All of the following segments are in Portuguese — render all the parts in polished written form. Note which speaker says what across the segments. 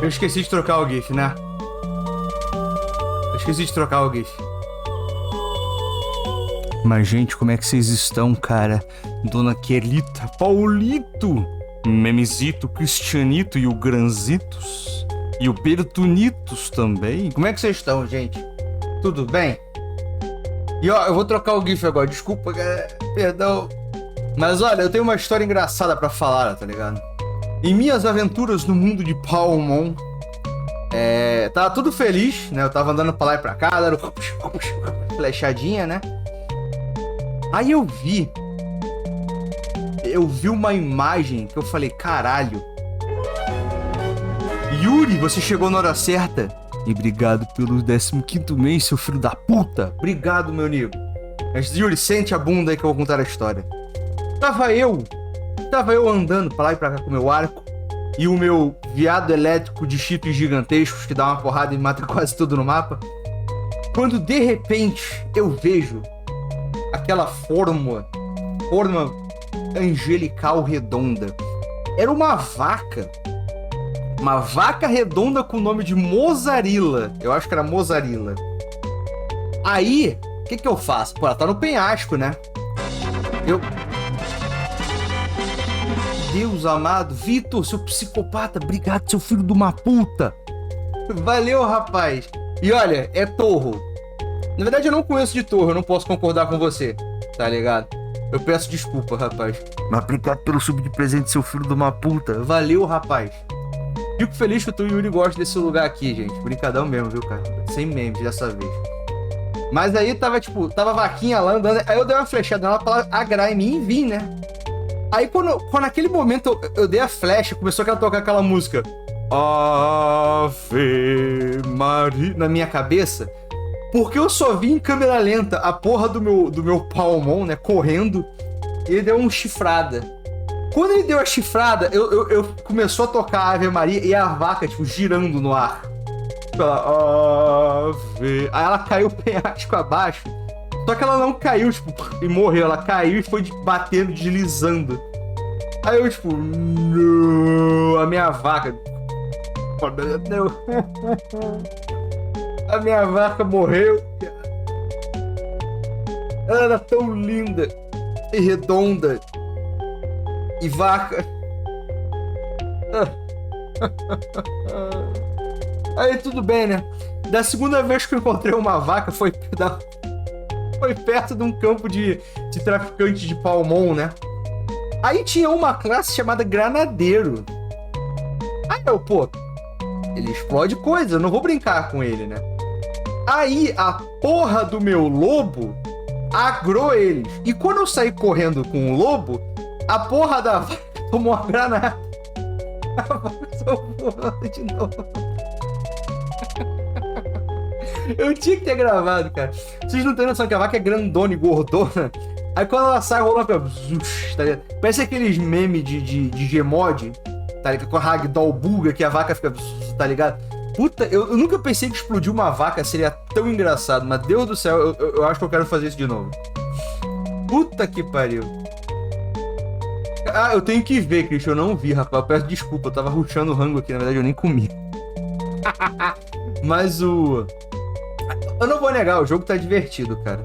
Speaker 1: Eu esqueci de trocar o GIF, né? Eu esqueci de trocar o GIF. Mas, gente, como é que vocês estão, cara? Dona Quelita, Paulito, Memezito, Cristianito e o Granzitos. E o Bertunitos também. Como é que vocês estão, gente? Tudo bem? E ó, eu vou trocar o GIF agora. Desculpa, cara. Perdão. Mas olha, eu tenho uma história engraçada pra falar, tá ligado? Em minhas aventuras no mundo de Palmon, tava tudo feliz, né? Eu tava andando pra lá e pra cá, dando flechadinha, né? Aí eu vi uma imagem que eu falei, caralho. Yuri, você chegou na hora certa. E obrigado pelo 15º mês, seu filho da puta. Obrigado, meu amigo. Mas Yuri, sente a bunda aí que eu vou contar a história. Tava eu andando pra lá e pra cá com o meu arco e o meu viado elétrico de cheetos gigantescos que dá uma porrada e mata quase tudo no mapa. Quando de repente eu vejo aquela forma angelical redonda. Era uma vaca redonda com o nome de Mozarila. Eu acho que era Mozarila. Aí, o que eu faço? Pô, ela tá no penhasco, né? Deus amado, Vitor, seu psicopata, obrigado, seu filho de uma puta. Valeu, rapaz. E olha, é torro. Na verdade, eu não conheço de torro, eu não posso concordar com você, tá ligado? Eu peço desculpa, rapaz. Mas obrigado pelo sub de presente, seu filho de uma puta. Valeu, rapaz. Fico feliz que o Yuri gosta desse lugar aqui, gente. Brincadão mesmo, viu, cara? Sem memes dessa vez. Mas aí tava a vaquinha lá andando. Aí eu dei uma flechada nela pra ela agrar em mim e vim, né? Aí quando naquele momento eu dei a flecha, começou a tocar aquela música Ave Maria na minha cabeça, porque eu só vi em câmera lenta a porra do meu Palmon, né, correndo, e ele deu uma chifrada. Quando ele deu a chifrada, eu começou a tocar Ave Maria e a vaca, tipo, girando no ar. Ave... Aí ela caiu o penhasco abaixo. Só que ela não caiu, tipo, e morreu. Ela caiu e foi batendo, deslizando. Aí eu, tipo, não, a minha vaca... Não. A minha vaca morreu. Ela era tão linda e redonda. E vaca... Aí tudo bem, né? Da segunda vez que eu encontrei uma vaca foi perto de um campo de traficante de Palmon, né? Aí tinha uma classe chamada Granadeiro. Aí eu, pô, ele explode coisa, eu não vou brincar com ele, né? Aí a porra do meu lobo agrou eles. E quando eu saí correndo com o lobo, a porra da vaca tomou a granada. A vaca tomou de novo. Eu tinha que ter gravado, cara. Vocês não têm noção que a vaca é grandona e gordona. Aí quando ela sai, rola pra... Tá ligado? Parece aqueles memes de Gmod, tá ligado? Com a Ragdoll buga, que a vaca fica... Tá ligado? Puta, eu nunca pensei que explodir uma vaca seria tão engraçado. Mas Deus do céu, eu acho que eu quero fazer isso de novo. Puta que pariu. Ah, eu tenho que ver, Christian. Eu não vi, rapaz. Eu peço desculpa. Eu tava rushando o rango aqui. Na verdade, eu nem comi. Mas eu não vou negar, o jogo tá divertido, cara.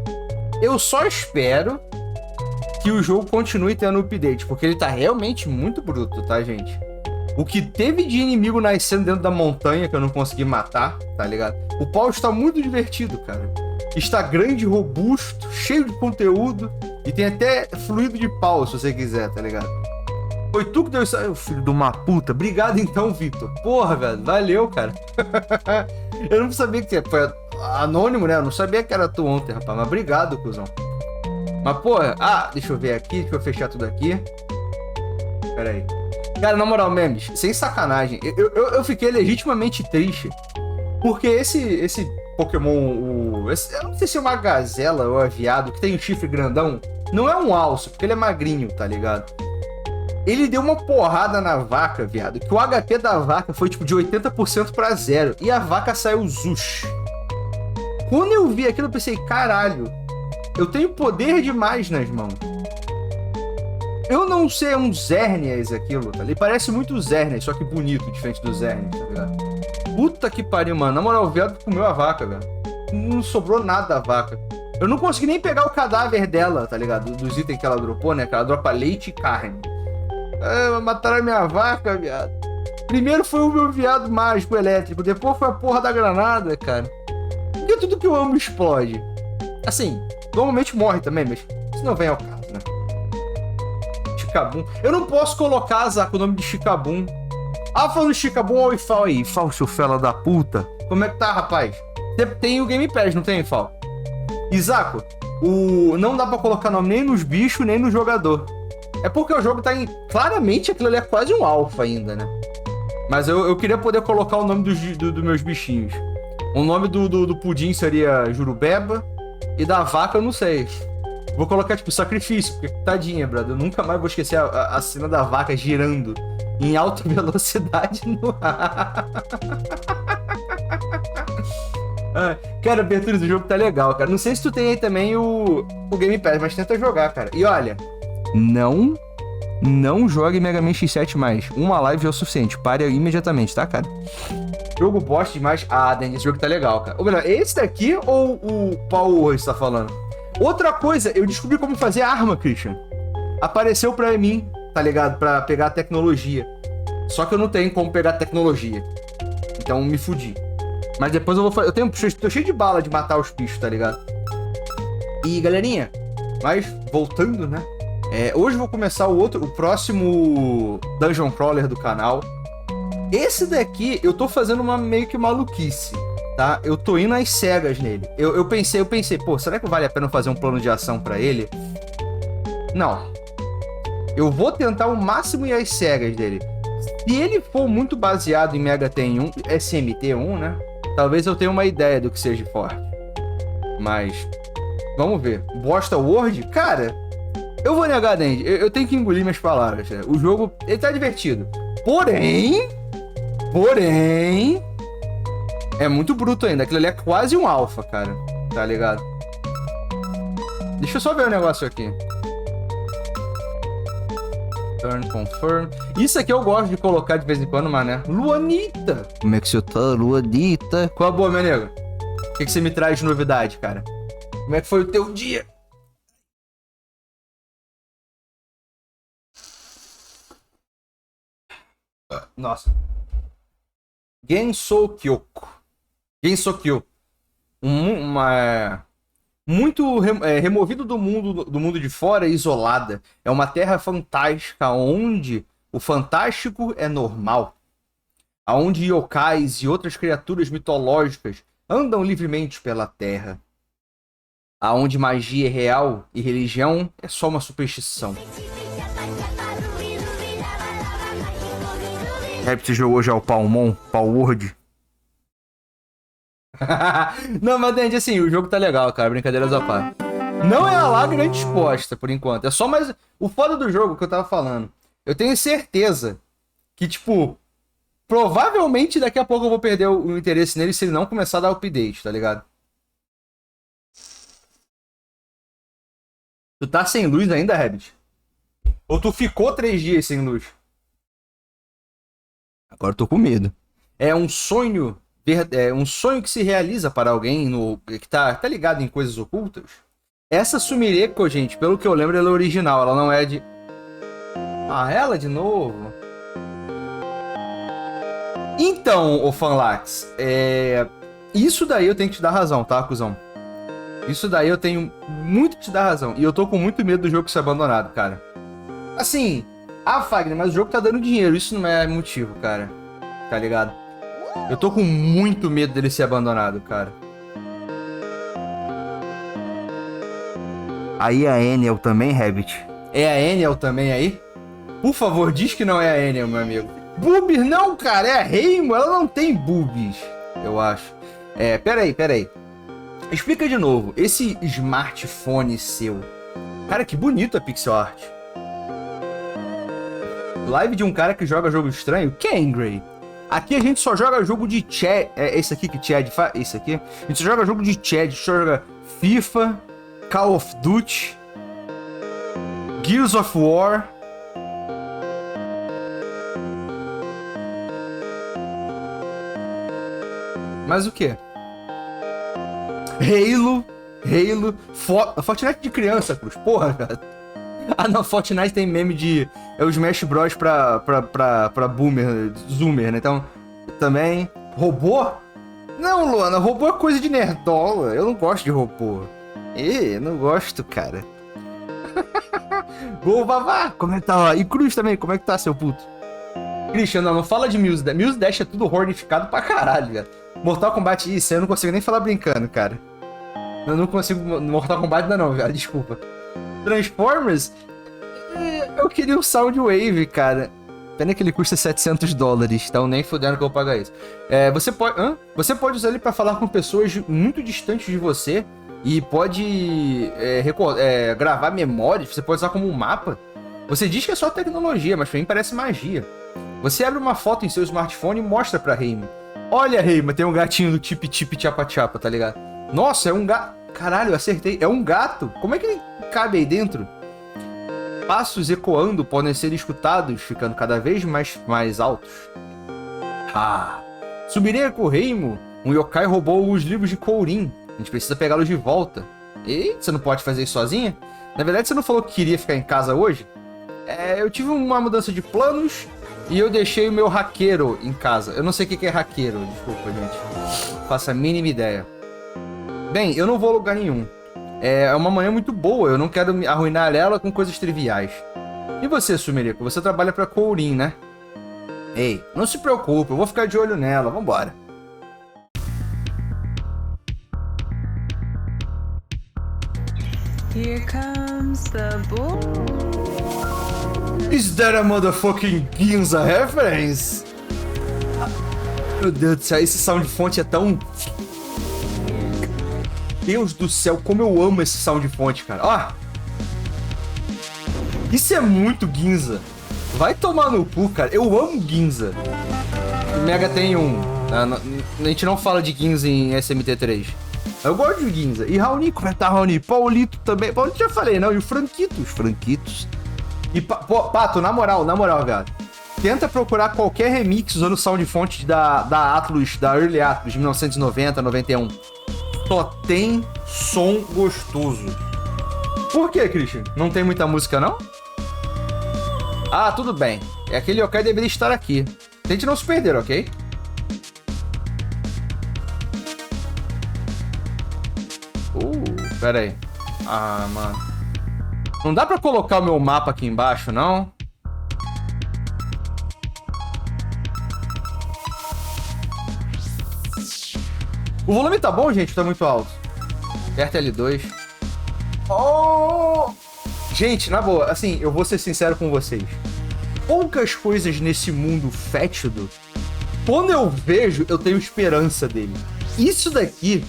Speaker 1: Eu só espero que o jogo continue tendo update, porque ele tá realmente muito bruto, tá, gente? O que teve de inimigo nascendo dentro da montanha que eu não consegui matar, tá ligado? O pau está muito divertido, cara. Está grande, robusto, cheio de conteúdo e tem até fluido de pau, se você quiser, tá ligado? Foi tu que deu isso aí, filho de uma puta. Obrigado então, Vitor. Porra, velho, valeu, cara. Eu não sabia que foi anônimo, né? Eu não sabia que era tu ontem, rapaz. Mas obrigado, cuzão. Mas, porra... Ah, deixa eu ver aqui. Deixa eu fechar tudo aqui. Pera aí. Cara, na moral, memes, sem sacanagem. Eu fiquei legitimamente triste. Porque esse Pokémon... eu não sei se é uma gazela ou é viado, que tem um chifre grandão. Não é um alce, porque ele é magrinho, tá ligado? Ele deu uma porrada na vaca, viado, que o HP da vaca foi tipo de 80% pra 0. E a vaca saiu zush. Quando eu vi aquilo, eu pensei, caralho, eu tenho poder demais nas mãos. Eu não sei, é um Zernias aquilo, tá? Ele parece muito o Zernias, só que bonito, diferente do Zernias, tá ligado? Puta que pariu, mano. Na moral, o viado comeu a vaca, velho. Não sobrou nada da vaca. Eu não consegui nem pegar o cadáver dela, tá ligado? Dos itens que ela dropou, né? Que ela dropa leite e carne. Mataram a minha vaca, viado. Primeiro foi o meu viado mágico elétrico, depois foi a porra da granada, cara. Porque tudo que eu amo explode. Assim, normalmente morre também, mas isso não vem ao caso, né? Chicabum. Eu não posso colocar, Zaco, o nome de Chicabum. Falando de Chicabum, olha o Ifal aí. Ifal, seu fela da puta. Como é que tá, rapaz? Você tem o Game Pass, não tem, Ifal? Isaco, não dá pra colocar nome nem nos bichos, nem no jogador. É porque o jogo tá em... Claramente aquilo ali é quase um alpha ainda, né? Mas eu queria poder colocar o nome dos meus bichinhos. O nome do pudim seria Jurubeba. E da vaca eu não sei. Vou colocar, tipo, sacrifício. Porque, tadinha, brother. Eu nunca mais vou esquecer a cena da vaca girando em alta velocidade no ar. Cara, a abertura do jogo tá legal, cara. Não sei se tu tem aí também o Game Pass, mas tenta jogar, cara. E olha, não jogue Mega Man X7 mais. Uma live é o suficiente. Pare imediatamente, tá, cara? Jogo bosta demais. Dennis, esse jogo tá legal, cara. Ou melhor, esse daqui ou o Power você tá falando? Outra coisa, eu descobri como fazer arma, Christian. Apareceu pra mim, tá ligado? Pra pegar a tecnologia. Só que eu não tenho como pegar a tecnologia. Então me fudi. Mas depois eu vou fazer. Tô cheio de bala de matar os bichos, tá ligado? E galerinha, mas voltando, né? Hoje eu vou começar o próximo Dungeon Crawler do canal. Esse daqui eu tô fazendo uma meio que maluquice, tá? Eu tô indo às cegas nele. Eu pensei, pô, será que vale a pena fazer um plano de ação pra ele? Não. Eu vou tentar o máximo ir às cegas dele. Se ele for muito baseado em Mega Ten 1, SMT1, né? Talvez eu tenha uma ideia do que seja forte. Mas, vamos ver. Bosta World? Cara, eu vou negar, Dandy. Eu tenho que engolir minhas palavras. Né? O jogo, ele tá divertido. Porém, é muito bruto ainda. Aquilo ali é quase um alpha, cara. Tá ligado? Deixa eu só ver o negócio aqui. Turn confirm. Isso aqui eu gosto de colocar de vez em quando, mas né? Luanita! Como é que você tá, Luanita? Qual a boa, meu nego? O que você me traz de novidade, cara? Como é que foi o teu dia? Nossa. Gensokyo. Muito removido do mundo de fora, isolada. É uma terra fantástica onde o fantástico é normal. Onde yokais e outras criaturas mitológicas andam livremente pela terra. Onde magia é real e religião é só uma superstição. Você jogou já o Palmon, Palworld? Não, mas Dandy, assim, o jogo tá legal, cara. Brincadeiras à parte. Não é lá grande exposta, por enquanto. É só mais... O foda do jogo que eu tava falando. Eu tenho certeza que, tipo... Provavelmente daqui a pouco eu vou perder o interesse nele se ele não começar a dar update, tá ligado? Tu tá sem luz ainda, Rabbit? Ou tu ficou 3 dias sem luz? Agora eu tô com medo. É um sonho... um sonho que se realiza para alguém que tá ligado em coisas ocultas. Essa Sumireko, gente, pelo que eu lembro, ela é original. Ela não é de... ela de novo? Então, ô Fanlax, isso daí eu tenho que te dar razão, tá, cuzão? Isso daí eu tenho muito que te dar razão. E eu tô com muito medo do jogo ser abandonado, cara. Assim, Fagner, mas o jogo tá dando dinheiro. Isso não é motivo, cara. Tá ligado? Eu tô com muito medo dele ser abandonado, cara. Aí a Enel também, Rabbit? É a Enel também aí? Por favor, diz que não é a Enel, meu amigo. Boobies não, cara. É a Reimo. Ela não tem boobies, eu acho. Peraí. Explica de novo. Esse smartphone seu. Cara, que bonito a pixel art. Live de um cara que joga jogo estranho? Kangray. Aqui a gente só joga jogo de Chad. É esse aqui que Chad faz? Esse aqui? A gente só joga jogo de Chad. A gente só joga FIFA, Call of Duty, Gears of War. Mas o quê? Halo. Fortnite de criança, Cruz. Porra, cara. Ah, não, Fortnite tem meme de... É o Smash Bros pra boomer, zoomer, né? Então, também... Robô? Não, Luana, robô é coisa de nerdola. Eu não gosto de robô. Não gosto, cara. Ô, Vavá, como é que tá? E Cruz também, como é que tá, seu puto? Christian, não fala de Muse Dash. Muse Dash é tudo hornificado pra caralho, velho. Mortal Kombat, isso, eu não consigo nem falar brincando, cara. Eu não consigo... Mortal Kombat ainda não, velho, desculpa. Transformers? Eu queria o Soundwave, cara. Pena que ele custa $700, então nem fudendo que eu vou pagar isso. Você pode usar ele pra falar com pessoas muito distantes de você e pode gravar memórias, você pode usar como um mapa. Você diz que é só tecnologia, mas pra mim parece magia. Você abre uma foto em seu smartphone e mostra pra Reima. Olha, Reima, tem um gatinho do Tip-Tip Chapa-Chapa, tá ligado? Nossa, é um gato. Caralho, eu acertei. É um gato. Como é que ele cabe aí dentro? Passos ecoando podem ser escutados, ficando cada vez mais altos. Subirei com o Reimo. Um yokai roubou os livros de Kourin. A gente precisa pegá-los de volta. E você não pode fazer isso sozinha? Na verdade, você não falou que queria ficar em casa hoje? Eu tive uma mudança de planos e eu deixei o meu raqueiro em casa. Eu não sei o que é raqueiro, desculpa, gente. Faço a mínima ideia. Bem, eu não vou a lugar nenhum. É uma manhã muito boa, eu não quero me arruinar ela com coisas triviais. E você, Sumerico? Você trabalha pra Kourin, né? Ei, não se preocupe, eu vou ficar de olho nela, vambora.
Speaker 2: Here comes the bull.
Speaker 1: Is that a motherfucking Ginza reference? Meu Deus do céu, esse sound fonte é tão... Deus do céu, como eu amo esse sound fonte, cara. Ó! Isso é muito Ginza. Vai tomar no cu, cara. Eu amo Ginza. O Mega tem um. A gente não fala de Ginza em SMT3. Eu gosto de Ginza. E Raoni, como é que tá, Raoni? Paulito também. Paulito já falei, não. E o Franquito. Os Franquitos. E, Pato, na moral, velho. Tenta procurar qualquer remix usando o sound fonte da Atlus, da Early Atlus, de 1990, 91. Só tem som gostoso. Por que, Christian? Não tem muita música, não? Ah, tudo bem. Aquele yokai deveria estar aqui. Tente não se perder, ok? Pera aí. Ah, mano. Não dá pra colocar o meu mapa aqui embaixo, não? O volume tá bom, gente? Tá muito alto. Aperta L2. Oh! Gente, na boa, assim, eu vou ser sincero com vocês. Poucas coisas nesse mundo fétido, quando eu vejo, eu tenho esperança dele. Isso daqui,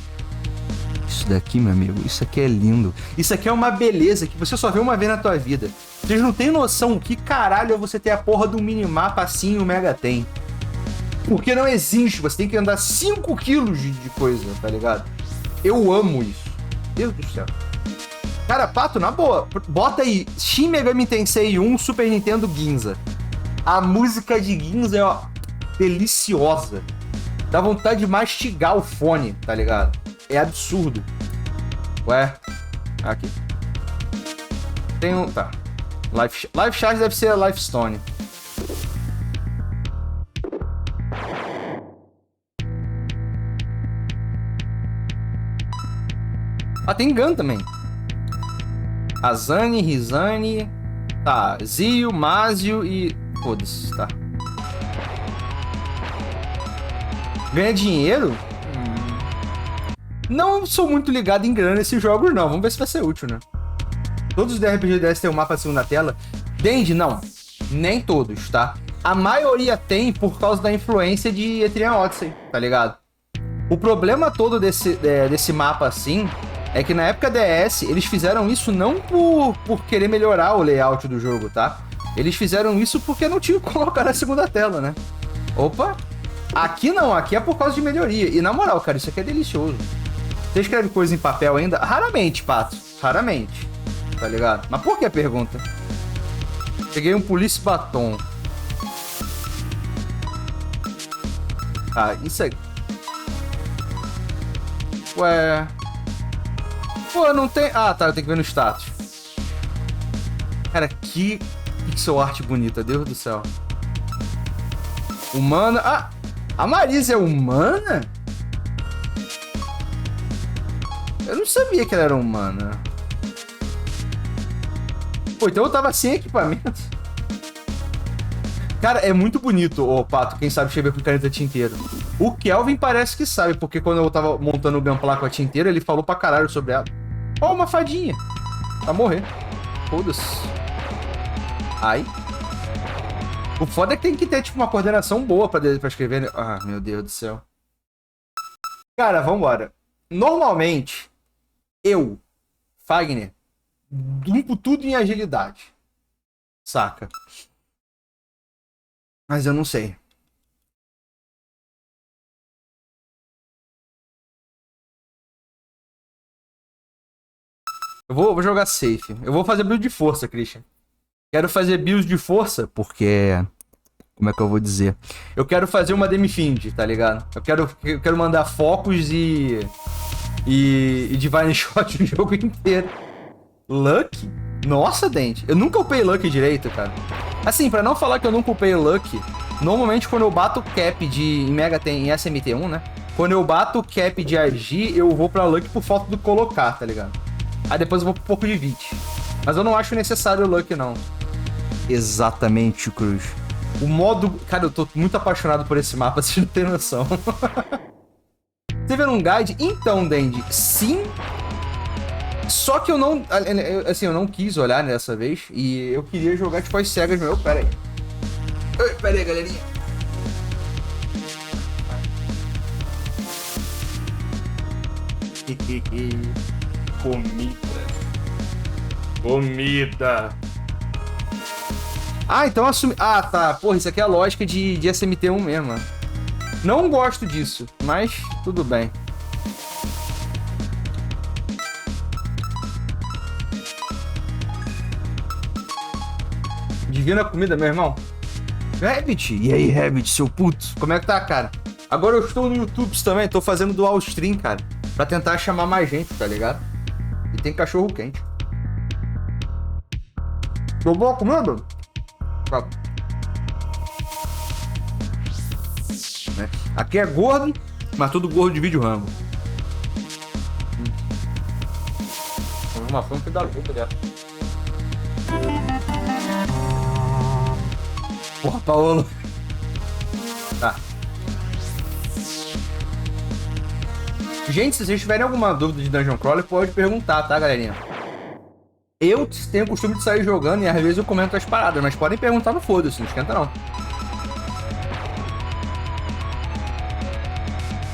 Speaker 1: meu amigo, isso aqui é lindo. Isso aqui é uma beleza que você só vê uma vez na tua vida. Vocês não têm noção que caralho é você ter a porra do minimapa assim o Mega tem. Porque não existe, você tem que andar 5 quilos de coisa, tá ligado? Eu amo isso. Deus do céu. Cara, Pato, na boa, bota aí Shin Megami Tensei 1 Super Nintendo Ginza. A música de Ginza é, ó, deliciosa. Dá vontade de mastigar o fone, tá ligado? É absurdo. Ué, aqui. Tem um... Tá. Life Charge deve ser a Life Stone. Ah, tem Gun também. Azani, Rizani. Tá, Zio, Mazio e... Foda-se, tá. Ganha dinheiro? Não sou muito ligado em grana nesses jogos, não. Vamos ver se vai ser útil, né? Todos os RPG DS tem um mapa assim na tela. Dende, não. Nem todos, tá? A maioria tem por causa da influência de Etrian Odyssey, tá ligado? O problema todo desse mapa assim é que na época DS eles fizeram isso não por querer melhorar o layout do jogo, tá? Eles fizeram isso porque não tinham que colocar na segunda tela, né? Opa! Aqui não, aqui é por causa de melhoria. E na moral, cara, isso aqui é delicioso. Você escreve coisa em papel ainda? Raramente, Pato. Raramente. Tá ligado? Mas por que a pergunta? Peguei um Police Baton. Ah, isso aí. Ué... Pô, não tem... Ah, tá, eu tenho que ver no status. Cara, que pixel art bonita, Deus do céu. Humana... Ah, a Marisa é humana? Eu não sabia que ela era humana. Pô, então eu tava sem equipamento. Cara, é muito bonito, ô Pato, quem sabe escrever com caneta tinteiro. O Kelvin parece que sabe, porque quando eu tava montando o Gunpla com a tinteira, ele falou pra caralho sobre ela. Ó, uma fadinha. Vai morrer. Foda-se. Ai. O foda é que tem que ter, tipo, uma coordenação boa pra escrever, né? Ah, meu Deus do céu. Cara, vambora. Normalmente, eu, Fagner, limpo tudo em agilidade. Saca? Mas eu não sei. Eu vou jogar safe. Eu vou fazer build de força, Christian. Quero fazer build de força porque... Como é que eu vou dizer? Eu quero fazer uma Demifind, tá ligado? Eu quero mandar focos e Divine Shot o jogo inteiro. Luck? Nossa, Dente. Eu nunca upei Luck direito, cara. Assim, pra não falar que eu nunca upei Luck, normalmente quando eu bato cap em Mega tem em SMT1, né? Quando eu bato cap de AG, eu vou pra Luck por falta do colocar, tá ligado? Aí depois eu vou pro pouco de 20. Mas eu não acho necessário o Luck, não. Exatamente, Cruz. O modo... Cara, eu tô muito apaixonado por esse mapa, vocês não tem noção. Você vê num guide? Então, Dandy, sim. Só que eu não... Assim, eu não quis olhar dessa vez. E eu queria jogar tipo as cegas meu. Pera aí. Pera aí, galerinha. Comida. Ah, então assumi... Ah, tá. Porra, isso aqui é a lógica de SMT1 mesmo, mano. Não gosto disso, mas tudo bem. Divina comida, meu irmão. Rabbit! E aí, Rabbit, seu puto? Como é que tá, cara? Agora eu estou no YouTube também, tô fazendo dual stream, cara. Pra tentar chamar mais gente, tá ligado? E tem cachorro quente. Tô boa comida? Aqui é gordo, mas tudo gordo de vídeo rango. Uma fome que dá puta dessa. Porra, Paulo. Tá. Gente, se vocês tiverem alguma dúvida de Dungeon Crawler, pode perguntar, tá, galerinha? Eu tenho o costume de sair jogando e às vezes eu comento as paradas, mas podem perguntar no foda-se, não esquenta não.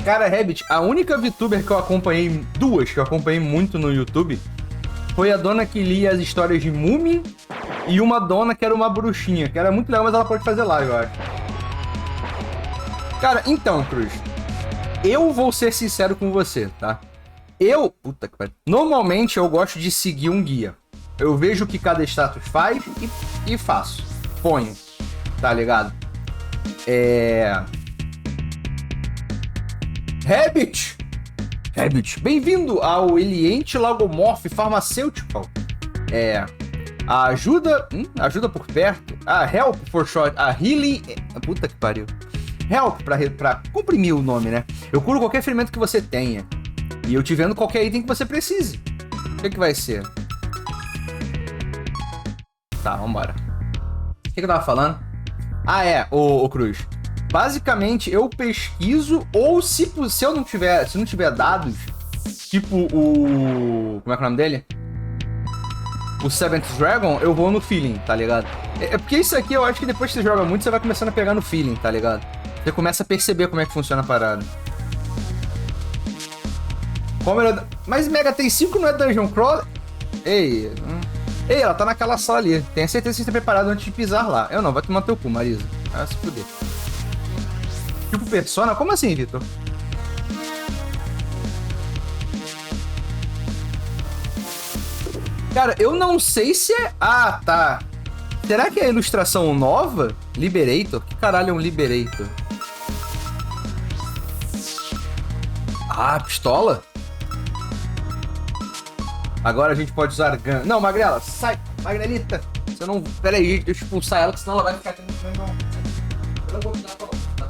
Speaker 1: Cara, Rabbit, a única VTuber que eu acompanhei, duas que eu acompanhei muito no YouTube, foi a dona que lia as histórias de Moomin e uma dona que era uma bruxinha, que era muito legal, mas ela pode fazer live, eu acho. Cara, então, Cruz, eu vou ser sincero com você, tá? Puta que pariu. Normalmente eu gosto de seguir um guia. Eu vejo o que cada status faz e faço. Ponho, tá ligado? Rabbit, bem-vindo ao Eliente Lagomorph Pharmaceutical. Ajuda por perto. Help for short. Healing. Puta que pariu. Help pra comprimir o nome, né? Eu curo qualquer ferimento que você tenha. E eu te vendo qualquer item que você precise. O que vai ser? Tá, vambora. O que eu tava falando? Ô Cruz. Basicamente, eu pesquiso, ou se eu não tiver dados, tipo o... Como é que é o nome dele? O Seventh Dragon, eu vou no feeling, tá ligado? Porque isso aqui, eu acho que depois que você joga muito, você vai começando a pegar no feeling, tá ligado? Você começa a perceber como é que funciona a parada. Mas Mega tem 5 não é Dungeon Crawler? Ei, ela tá naquela sala ali. Tenha certeza que você tá preparado antes de pisar lá. Eu não, vai tomar teu cu, Marisa. Ah, se fuder. Tipo Persona? Como assim, Vitor? Cara, eu não sei se é... Ah, tá. Será que é a ilustração nova? Liberator? Que caralho é um Liberator? Ah, pistola? Agora a gente pode usar gun. Não, Magrela, sai! Magrelita! Você não... Pera aí, deixa eu expulsar ela, que senão ela vai ficar tendo... Eu não vou te dar pra você, tá?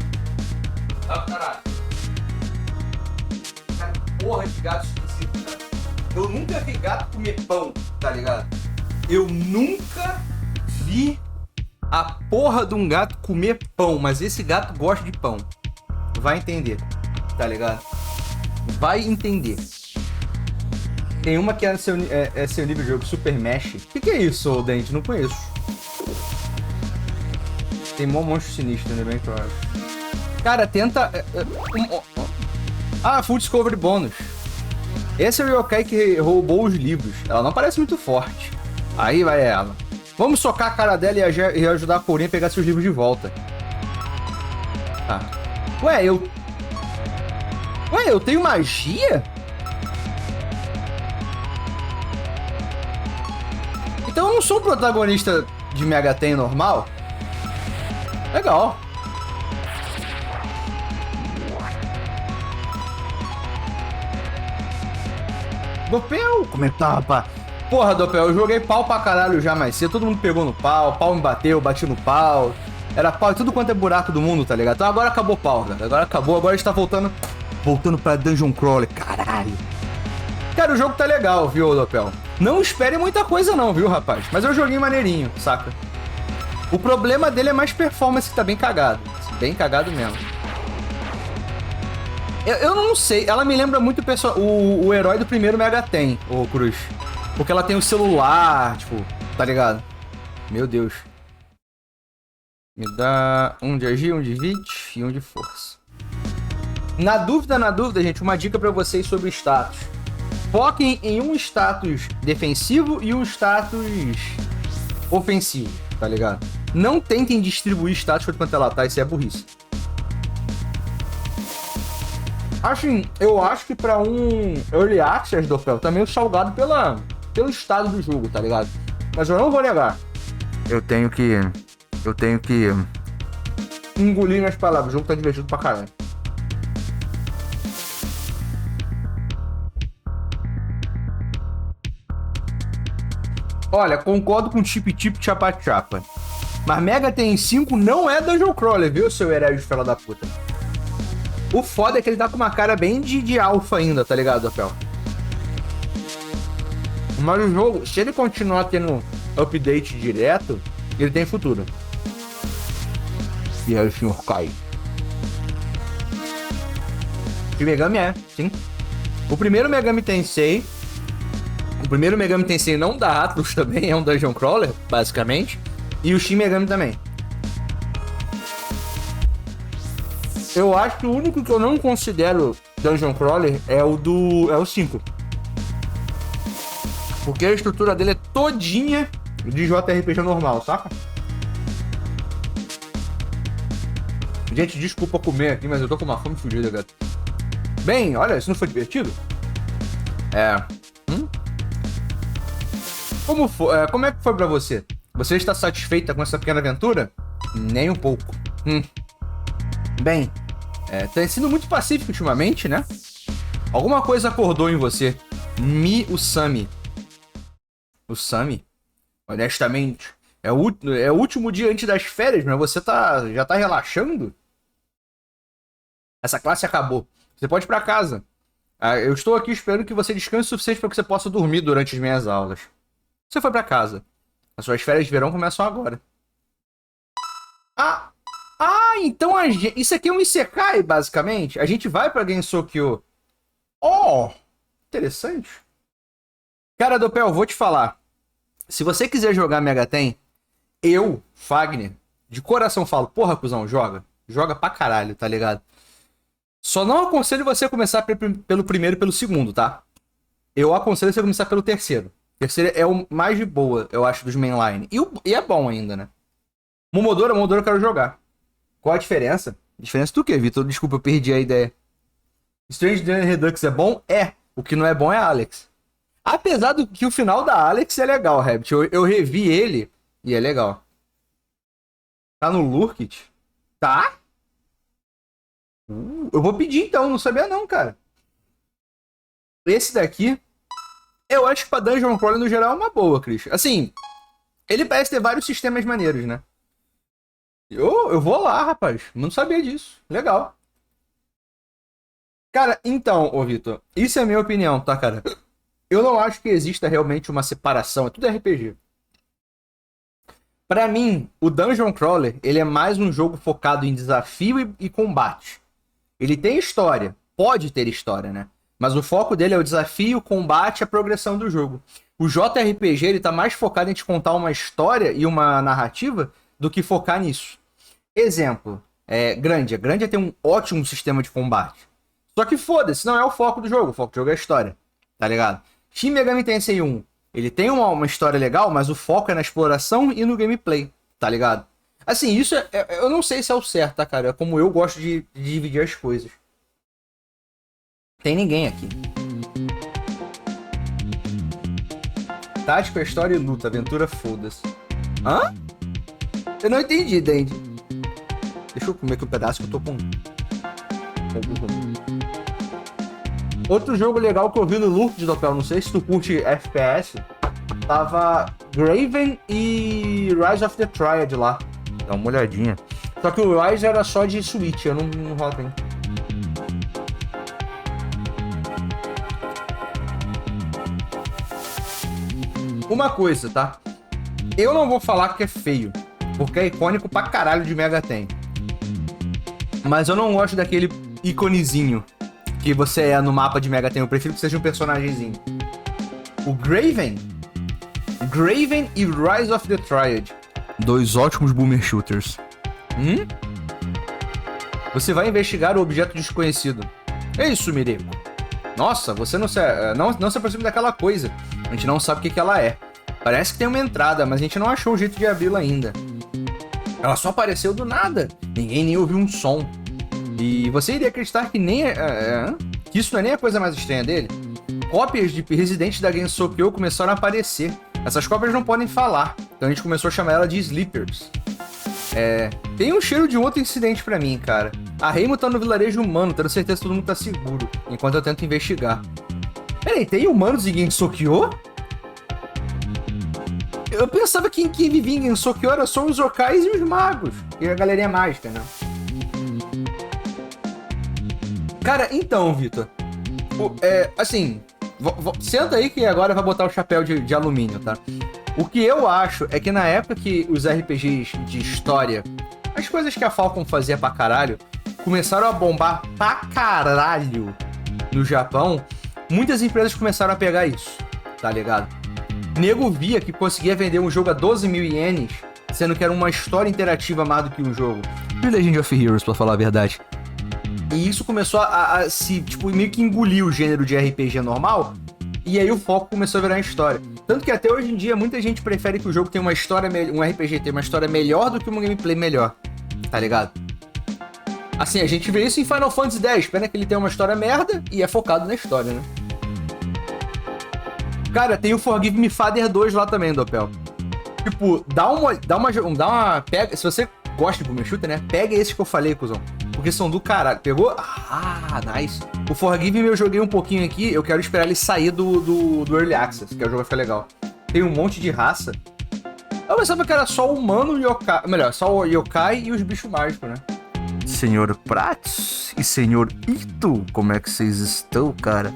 Speaker 1: Ah, caralho. Cara, porra de gato esquisito, cara. Eu nunca vi gato comer pão, tá ligado? Eu nunca vi a porra de um gato comer pão, mas esse gato gosta de pão. Vai entender, tá ligado? Vai entender. Tem uma que é seu nível de jogo, Super Mesh. O que é isso, Dente? Não conheço. Tem mó monstro sinistro, né? Bem claro. Cara, tenta... Full Discovery Bonus. Esse é o yokai que roubou os livros. Ela não parece muito forte. Aí vai ela. Vamos socar a cara dela e ajudar a Corinha a pegar seus livros de volta. Tá. Ué, eu tenho magia? Então eu não sou um protagonista de Mega Ten normal? Legal. Dopel, como é que tá, rapaz? Porra, Dopel, eu joguei pau pra caralho já mais cedo. Todo mundo pegou no pau, pau me bateu, eu bati no pau. Era pau e tudo quanto é buraco do mundo, tá ligado? Então agora acabou o pau, cara. Agora acabou, agora a gente tá voltando pra Dungeon Crawler, caralho. Cara, o jogo tá legal, viu, Dopel? Não espere muita coisa não, viu, rapaz? Mas é um joguinho maneirinho, saca? O problema dele é mais performance, que tá bem cagado. Bem cagado mesmo. Eu não sei, ela me lembra muito o herói do primeiro Mega Ten, o Cruz. Porque ela tem o celular, tipo, tá ligado? Meu Deus. Me dá um de agir, um de vit e um de força. Na dúvida, gente, uma dica pra vocês sobre status. Foquem em um status defensivo e um status ofensivo, tá ligado? Não tentem distribuir status por quanto ela tá, isso é burrice. Assim, eu acho que pra um Early Access, Dopel, tá meio salgado pelo estado do jogo, tá ligado? Mas eu não vou negar. Eu tenho que engolir minhas palavras. O jogo tá divertido pra caralho. Olha, concordo com Chip Chapa Chapa. Mas Mega Ten 5 não é Dungeon Crawler, viu, seu herói de fela da puta? O foda é que ele tá com uma cara bem de alfa ainda, tá ligado, Dopel? Mas o jogo, se ele continuar tendo update direto, ele tem futuro. E aí o senhor cai. O Megami sim. O primeiro Megami Tensei não dá Atlus também, é um Dungeon Crawler, basicamente. E o Shin Megami também. Eu acho que o único que eu não considero Dungeon Crawler é o 5. Porque a estrutura dele é todinha de JRPG normal, saca? Gente, desculpa comer aqui, mas eu tô com uma fome fodida, gato. Bem, olha, isso não foi divertido? Como é que foi pra você? Você está satisfeita com essa pequena aventura? Nem um pouco. Bem, tem sido muito pacífico ultimamente, né? Alguma coisa acordou em você. O Sami. O Sami? Honestamente, é o último dia antes das férias, mas você já tá relaxando? Essa classe acabou. Você pode ir pra casa. Eu estou aqui esperando que você descanse o suficiente para que você possa dormir durante as minhas aulas. Você foi pra casa. As suas férias de verão começam agora. Então isso aqui é um Isekai, basicamente. A gente vai pra Gensokyo. Oh, interessante. Cara, Dopel, vou te falar. Se você quiser jogar Mega Ten, eu, Fagner, de coração falo, porra, cuzão, joga. Joga pra caralho, tá ligado? Só não aconselho você começar pelo primeiro e pelo segundo, tá? Eu aconselho você começar pelo terceiro. O terceiro é o mais de boa, eu acho, dos mainline. E é bom ainda, né? Momodora eu quero jogar. Qual a diferença? Diferença do quê, Vitor? Desculpa, eu perdi a ideia. Strange Dungeon Redux é bom? É. O que não é bom é Alex. Apesar do que o final da Alex é legal, Rabbit. Eu revi ele e é legal. Tá no Lurkit? Tá? Eu vou pedir então, não sabia não, cara. Esse daqui Eu acho que pra Dungeon Crawler no geral é uma boa, Cris. Assim, ele parece ter vários sistemas maneiros, né? Eu vou lá, rapaz. Não sabia disso. Legal. Cara, então, ô Vitor, isso é a minha opinião, tá, cara? Eu não acho que exista realmente uma separação. É tudo RPG. Pra mim, o Dungeon Crawler, ele é mais um jogo focado em desafio e combate. Ele tem história. Pode ter história, né? Mas o foco dele é o desafio, o combate e a progressão do jogo. O JRPG, ele tá mais focado em te contar uma história e uma narrativa do que focar nisso. Exemplo, Grandia. Grandia tem um ótimo sistema de combate. Só que foda-se, não é o foco do jogo. O foco do jogo é a história, tá ligado? Shin Megami Tensei 1, ele tem uma história legal, mas o foco é na exploração e no gameplay, tá ligado? Assim, isso eu não sei se é o certo, tá, cara? É como eu gosto de dividir as coisas. Tem ninguém aqui. Tática, história e luta. Aventura, foda-se. Hã? Eu não entendi, Dandy. Deixa eu comer aqui um pedaço que eu tô com... Outro jogo legal que eu vi no Loop de Dopel, não sei se tu curte FPS, tava Graven e Rise of the Triad lá. Dá uma olhadinha. Só que o Rise era só de Switch, eu não rola bem. Uma coisa, tá? Eu não vou falar que é feio, porque é icônico pra caralho de Mega Ten. Mas eu não gosto daquele iconezinho que você é no mapa de Mega Ten. Eu prefiro que seja um personagemzinho. O Graven e Rise of the Triad. Dois ótimos boomer shooters. Você vai investigar o objeto desconhecido. É isso, Mireko. Nossa, você não se aproxima daquela coisa. A gente não sabe o que ela é. Parece que tem uma entrada, mas a gente não achou o jeito de abri-la ainda. Ela só apareceu do nada. Ninguém nem ouviu um som. E você iria acreditar que que isso não é nem a coisa mais estranha dele? Cópias de Resident da Gensokyo começaram a aparecer. Essas cópias não podem falar, então a gente começou a chamar ela de Sleepers. Tem um cheiro de um outro incidente pra mim, cara. A Reimo tá no vilarejo humano, tendo certeza que todo mundo tá seguro, enquanto eu tento investigar. Peraí, tem humanos em Gensokyo? Eu pensava que quem vivia em Gensokyo era só os yokais e os magos. E a galerinha mágica, né? Cara, então, Vitor. Assim, senta aí que agora vai botar o chapéu de alumínio, tá? O que eu acho é que na época que os RPGs de história, as coisas que a Falcon fazia pra caralho, começaram a bombar pra caralho no Japão, muitas empresas começaram a pegar isso, tá ligado? Nego via que conseguia vender um jogo a 12 mil ienes, sendo que era uma história interativa mais do que um jogo. E Legend of Heroes, pra falar a verdade. E isso começou a se, tipo, meio que engolir o gênero de RPG normal, e aí o foco começou a virar em história. Tanto que até hoje em dia muita gente prefere que o jogo tenha uma história, um RPG tenha uma história melhor do que uma gameplay melhor, tá ligado? Assim, a gente vê isso em Final Fantasy X, pena que ele tem uma história merda e é focado na história, né? Cara, tem o Forgive Me Father 2 lá também, Dopel. Tipo, pega, se você gosta de boomer shooter, né? Pega esses que eu falei, cuzão. Porque são do caralho. Pegou? Ah, nice. O Forgive Me eu joguei um pouquinho aqui. Eu quero esperar ele sair do Early Access, que o jogo vai ficar legal. Tem um monte de raça. Eu pensava que era só humano e yokai. Melhor, só o yokai e os bichos mágicos, né? Senhor Prats e Senhor Ito, como é que vocês estão, cara?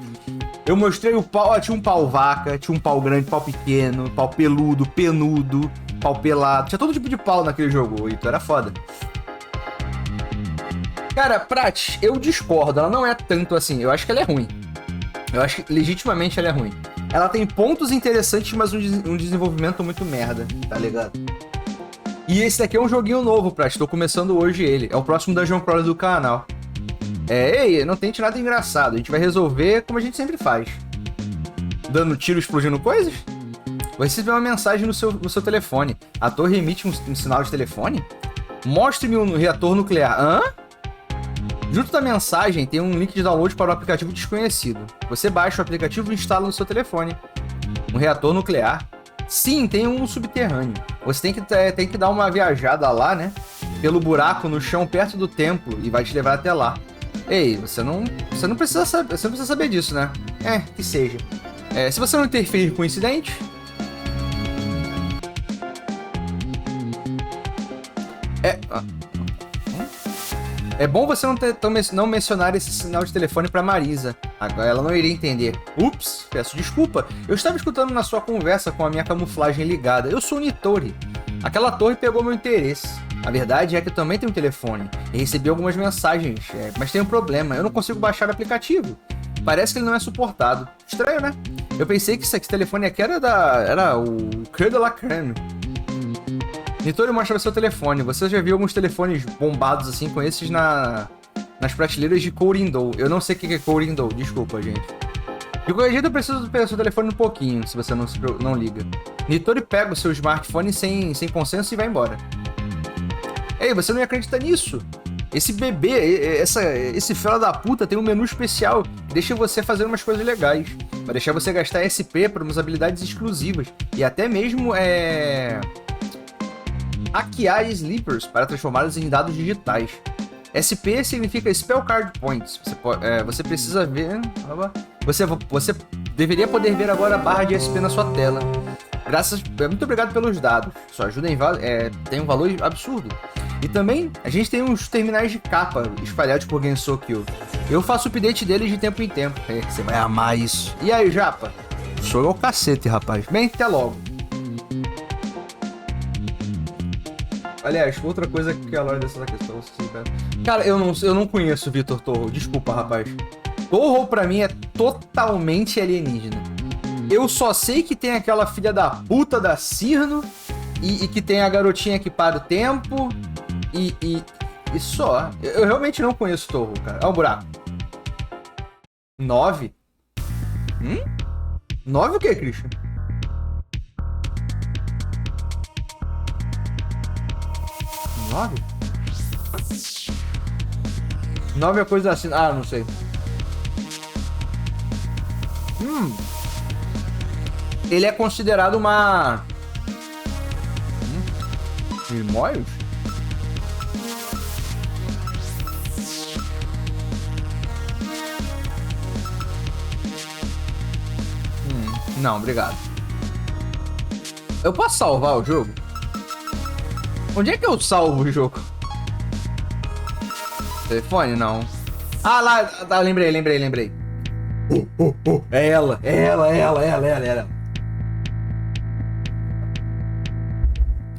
Speaker 1: Eu mostrei o pau, ó, tinha um pau vaca, tinha um pau grande, pau pequeno, pau peludo, penudo, pau pelado. Tinha todo tipo de pau naquele jogo, Ito, era foda. Cara, Prat, eu discordo, ela não é tanto assim, eu acho que ela é ruim. Eu acho que legitimamente ela é ruim. Ela tem pontos interessantes, mas um desenvolvimento muito merda, tá ligado? E esse daqui é um joguinho novo, Prat, tô começando hoje ele. É o próximo Dungeon Crawler do canal. Ei, não tente nada engraçado, a gente vai resolver como a gente sempre faz. Dando tiro, explodindo coisas? Vai receber uma mensagem no seu telefone. A torre emite um sinal de telefone? Mostre-me um reator nuclear. Hã? Junto da mensagem tem um link de download para o aplicativo desconhecido. Você baixa o aplicativo e instala no seu telefone. Um reator nuclear. Sim, tem um subterrâneo. Você tem que dar uma viajada lá, né? Pelo buraco no chão perto do templo e vai te levar até lá. Ei, você não precisa saber disso, né? Que seja. Se você não interferir com o incidente... É bom você não mencionar esse sinal de telefone pra Marisa. Agora ela não iria entender. Ups, peço desculpa. Eu estava escutando na sua conversa com a minha camuflagem ligada. Eu sou o Nitori. Aquela torre pegou meu interesse. A verdade é que eu também tenho um telefone. E recebi algumas mensagens, mas tem um problema. Eu não consigo baixar o aplicativo. Parece que ele não é suportado. Estranho, né? Eu pensei que esse telefone aqui era o Cœur de la Crème. Nitori mostra seu telefone. Você já viu alguns telefones bombados assim com esses nas prateleiras de Corindon. Eu não sei o que é Corindon, desculpa, gente. De qualquer jeito eu preciso pegar seu telefone um pouquinho, se você não liga. Nitori pega o seu smartphone sem consenso e vai embora. Ei, você não ia acreditar nisso? Esse bebê, esse fela da puta tem um menu especial que deixa você fazer umas coisas legais. Vai deixar você gastar SP para umas habilidades exclusivas. E até mesmo hackear sleepers para transformá-los em dados digitais. SP significa Spell Card Points. Você precisa ver... Você deveria poder ver agora a barra de SP na sua tela. Muito obrigado pelos dados. Sua ajuda tem um valor absurdo. E também, a gente tem uns terminais de capa espalhados por Gensokyo. Eu faço update deles de tempo em tempo. Você vai amar isso. E aí, Japa? Sou eu o cacete, rapaz. Bem, até logo. Aliás, outra coisa que a Lore dessa questão... Cara, eu não conheço o Vitor Torro. Desculpa, rapaz. Torro, pra mim, é totalmente alienígena. Eu só sei que tem aquela filha da puta da Cirno e que tem a garotinha que para o tempo e só. Eu realmente não conheço Torro, cara. Olha o buraco. 9? 9 o que, Christian? 9? 9 é coisa assim. Ah, não sei. Ele é considerado uma... Grimóios? Não, obrigado. Eu posso salvar o jogo? Onde é que eu salvo o jogo? Telefone? Não. Ah, lá, lembrei. É ela.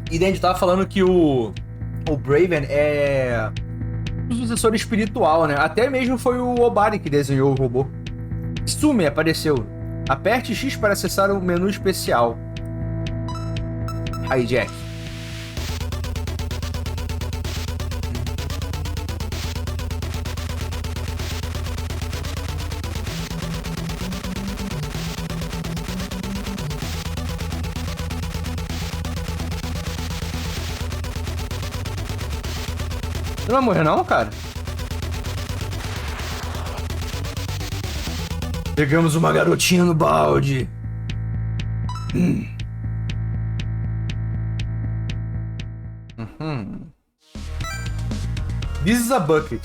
Speaker 1: E dentro tava falando que o Braven é o sucessor espiritual, né? Até mesmo foi o Obari que desenhou o robô. Sume apareceu. Aperte X para acessar o menu especial. Aí, Jack. Você não vai morrer não, cara? Pegamos uma garotinha no balde. This is a bucket.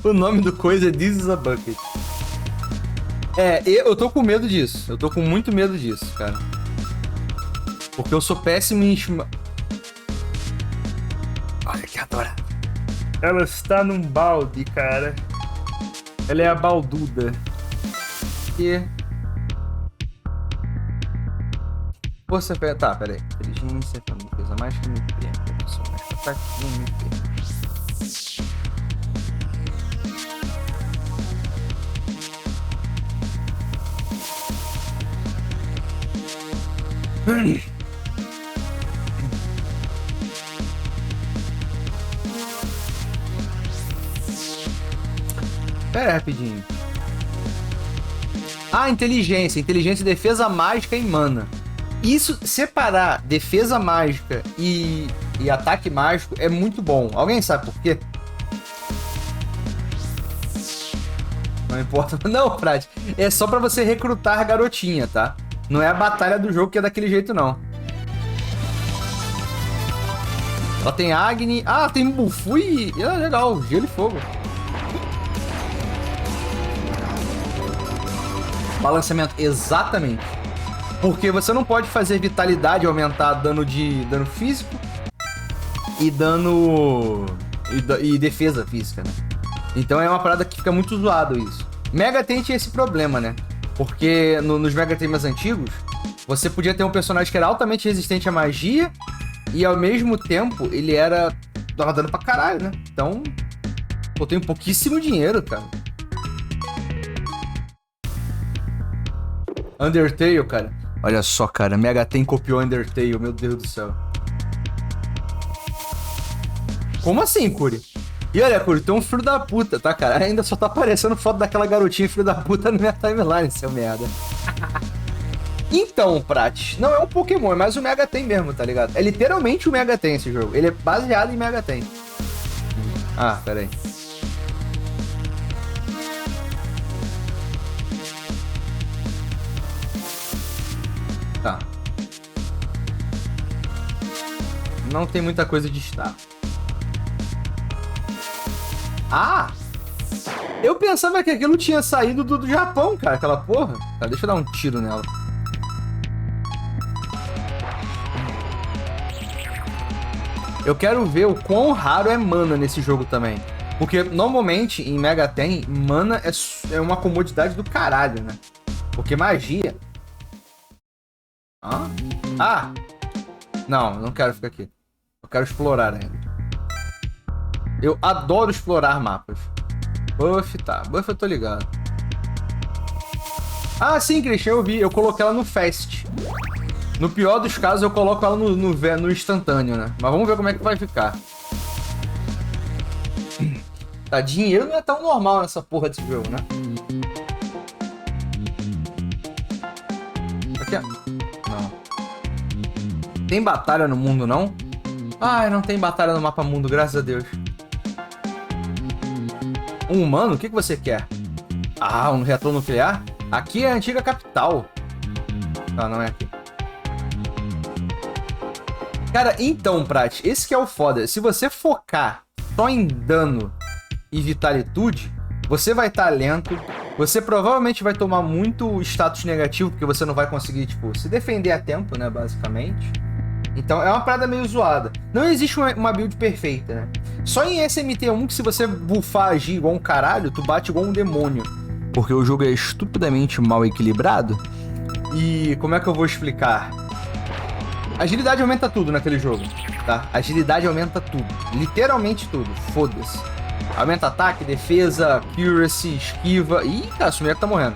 Speaker 1: O nome do coisa é This is a bucket. Eu tô com medo disso. Eu tô com muito medo disso, cara. Porque eu sou péssimo em... Olha que adora. Ela está num balde, cara. Ela é a balduda. E... Força... Tá, peraí. Inteligência, coisa mais que MP. Pessoa mais ataque que MP. Pera aí, rapidinho. Ah, inteligência. Inteligência, defesa mágica e mana. Isso, separar defesa mágica e ataque mágico é muito bom. Alguém sabe por quê? Não importa. Não, Frade. É só pra você recrutar a garotinha, tá? Não é a batalha do jogo que é daquele jeito, não. Ela tem Agni. Ah, tem Bufu e... Ah, legal. Gelo e fogo. Balanceamento, exatamente. Porque você não pode fazer vitalidade aumentar dano físico e dano... E defesa física, né? Então é uma parada que fica muito zoado isso. Mega Ten tinha esse problema, né? Porque nos Mega Ten mais antigos, você podia ter um personagem que era altamente resistente à magia e ao mesmo tempo ele dava dano pra caralho, né? Então, eu tenho pouquíssimo dinheiro, cara. Undertale, cara. Olha só, cara. Mega Ten copiou Undertale, meu Deus do céu. Como assim, Curi? E olha, Curi, tu é um filho da puta, tá, cara? Ainda só tá aparecendo foto daquela garotinha filho da puta na minha timeline, seu merda. Então, Prates, não é um Pokémon, é mais o Mega Ten mesmo, tá ligado? É literalmente o Mega Ten esse jogo. Ele é baseado em Mega Ten. Ah, pera aí. Tá. Não tem muita coisa de estar. Ah! Eu pensava que aquilo tinha saído do Japão, cara, aquela porra. Tá, deixa eu dar um tiro nela. Eu quero ver o quão raro é mana nesse jogo também. Porque, normalmente, em Mega Ten, mana é uma comodidade do caralho, né? Porque magia... Hã? Ah! Não, não quero ficar aqui. Eu quero explorar ainda. Eu adoro explorar mapas. Buff, tá. Buff eu tô ligado. Ah, sim, Christian, eu vi. Eu coloquei ela no Fast. No pior dos casos, eu coloco ela no instantâneo, né? Mas vamos ver como é que vai ficar. Tá, dinheiro não é tão normal nessa porra desse jogo, né? Aqui, ó. Não. Tem batalha no mundo, não? Ai, não tem batalha no mapa mundo, graças a Deus. Um humano? O que você quer? Ah, um reator nuclear? Aqui é a antiga capital. Ah, não é aqui. Cara, então, Prat, esse que é o foda. Se você focar só em dano e vitalitude, você vai estar lento. Você provavelmente vai tomar muito status negativo, porque você não vai conseguir, tipo, se defender a tempo, né, basicamente. Então é uma parada meio zoada. Não existe uma build perfeita, né? Só em SMT1 que se você buffar agir igual um caralho, tu bate igual um demônio. Porque o jogo é estupidamente mal equilibrado. E como é que eu vou explicar? Agilidade aumenta tudo naquele jogo, tá? Agilidade aumenta tudo. Literalmente tudo. Foda-se. Aumenta ataque, defesa, accuracy, esquiva. Ih, cara, esse moleque tá morrendo.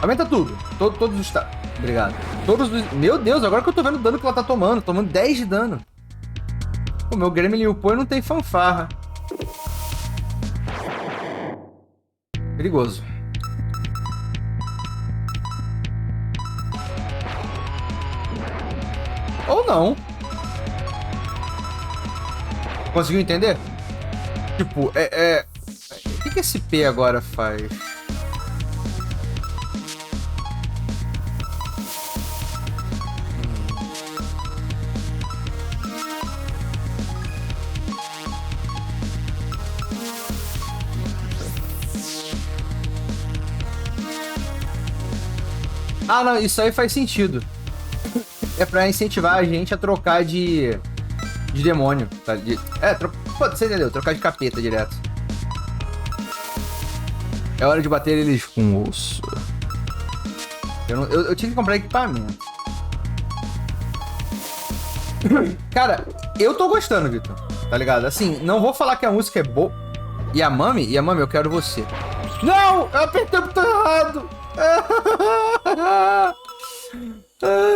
Speaker 1: Aumenta tudo. Todos os... Obrigado. Todos os... Meu Deus, agora que eu tô vendo o dano que ela tá tomando. Tomando 10 de dano. O meu Gremlin Upoi não tem fanfarra. Perigoso. Ou não. Conseguiu entender? Tipo, O que esse P agora faz? Ah, não, isso aí faz sentido. É pra incentivar a gente a trocar de demônio. Tá? Você entendeu? Trocar de capeta direto. É hora de bater eles com osso. Eu tinha que comprar equipamento. Cara, eu tô gostando, Vitor. Tá ligado? Assim, não vou falar que a música é boa. E a Mami, eu quero você. Não! Eu apertei o botão errado!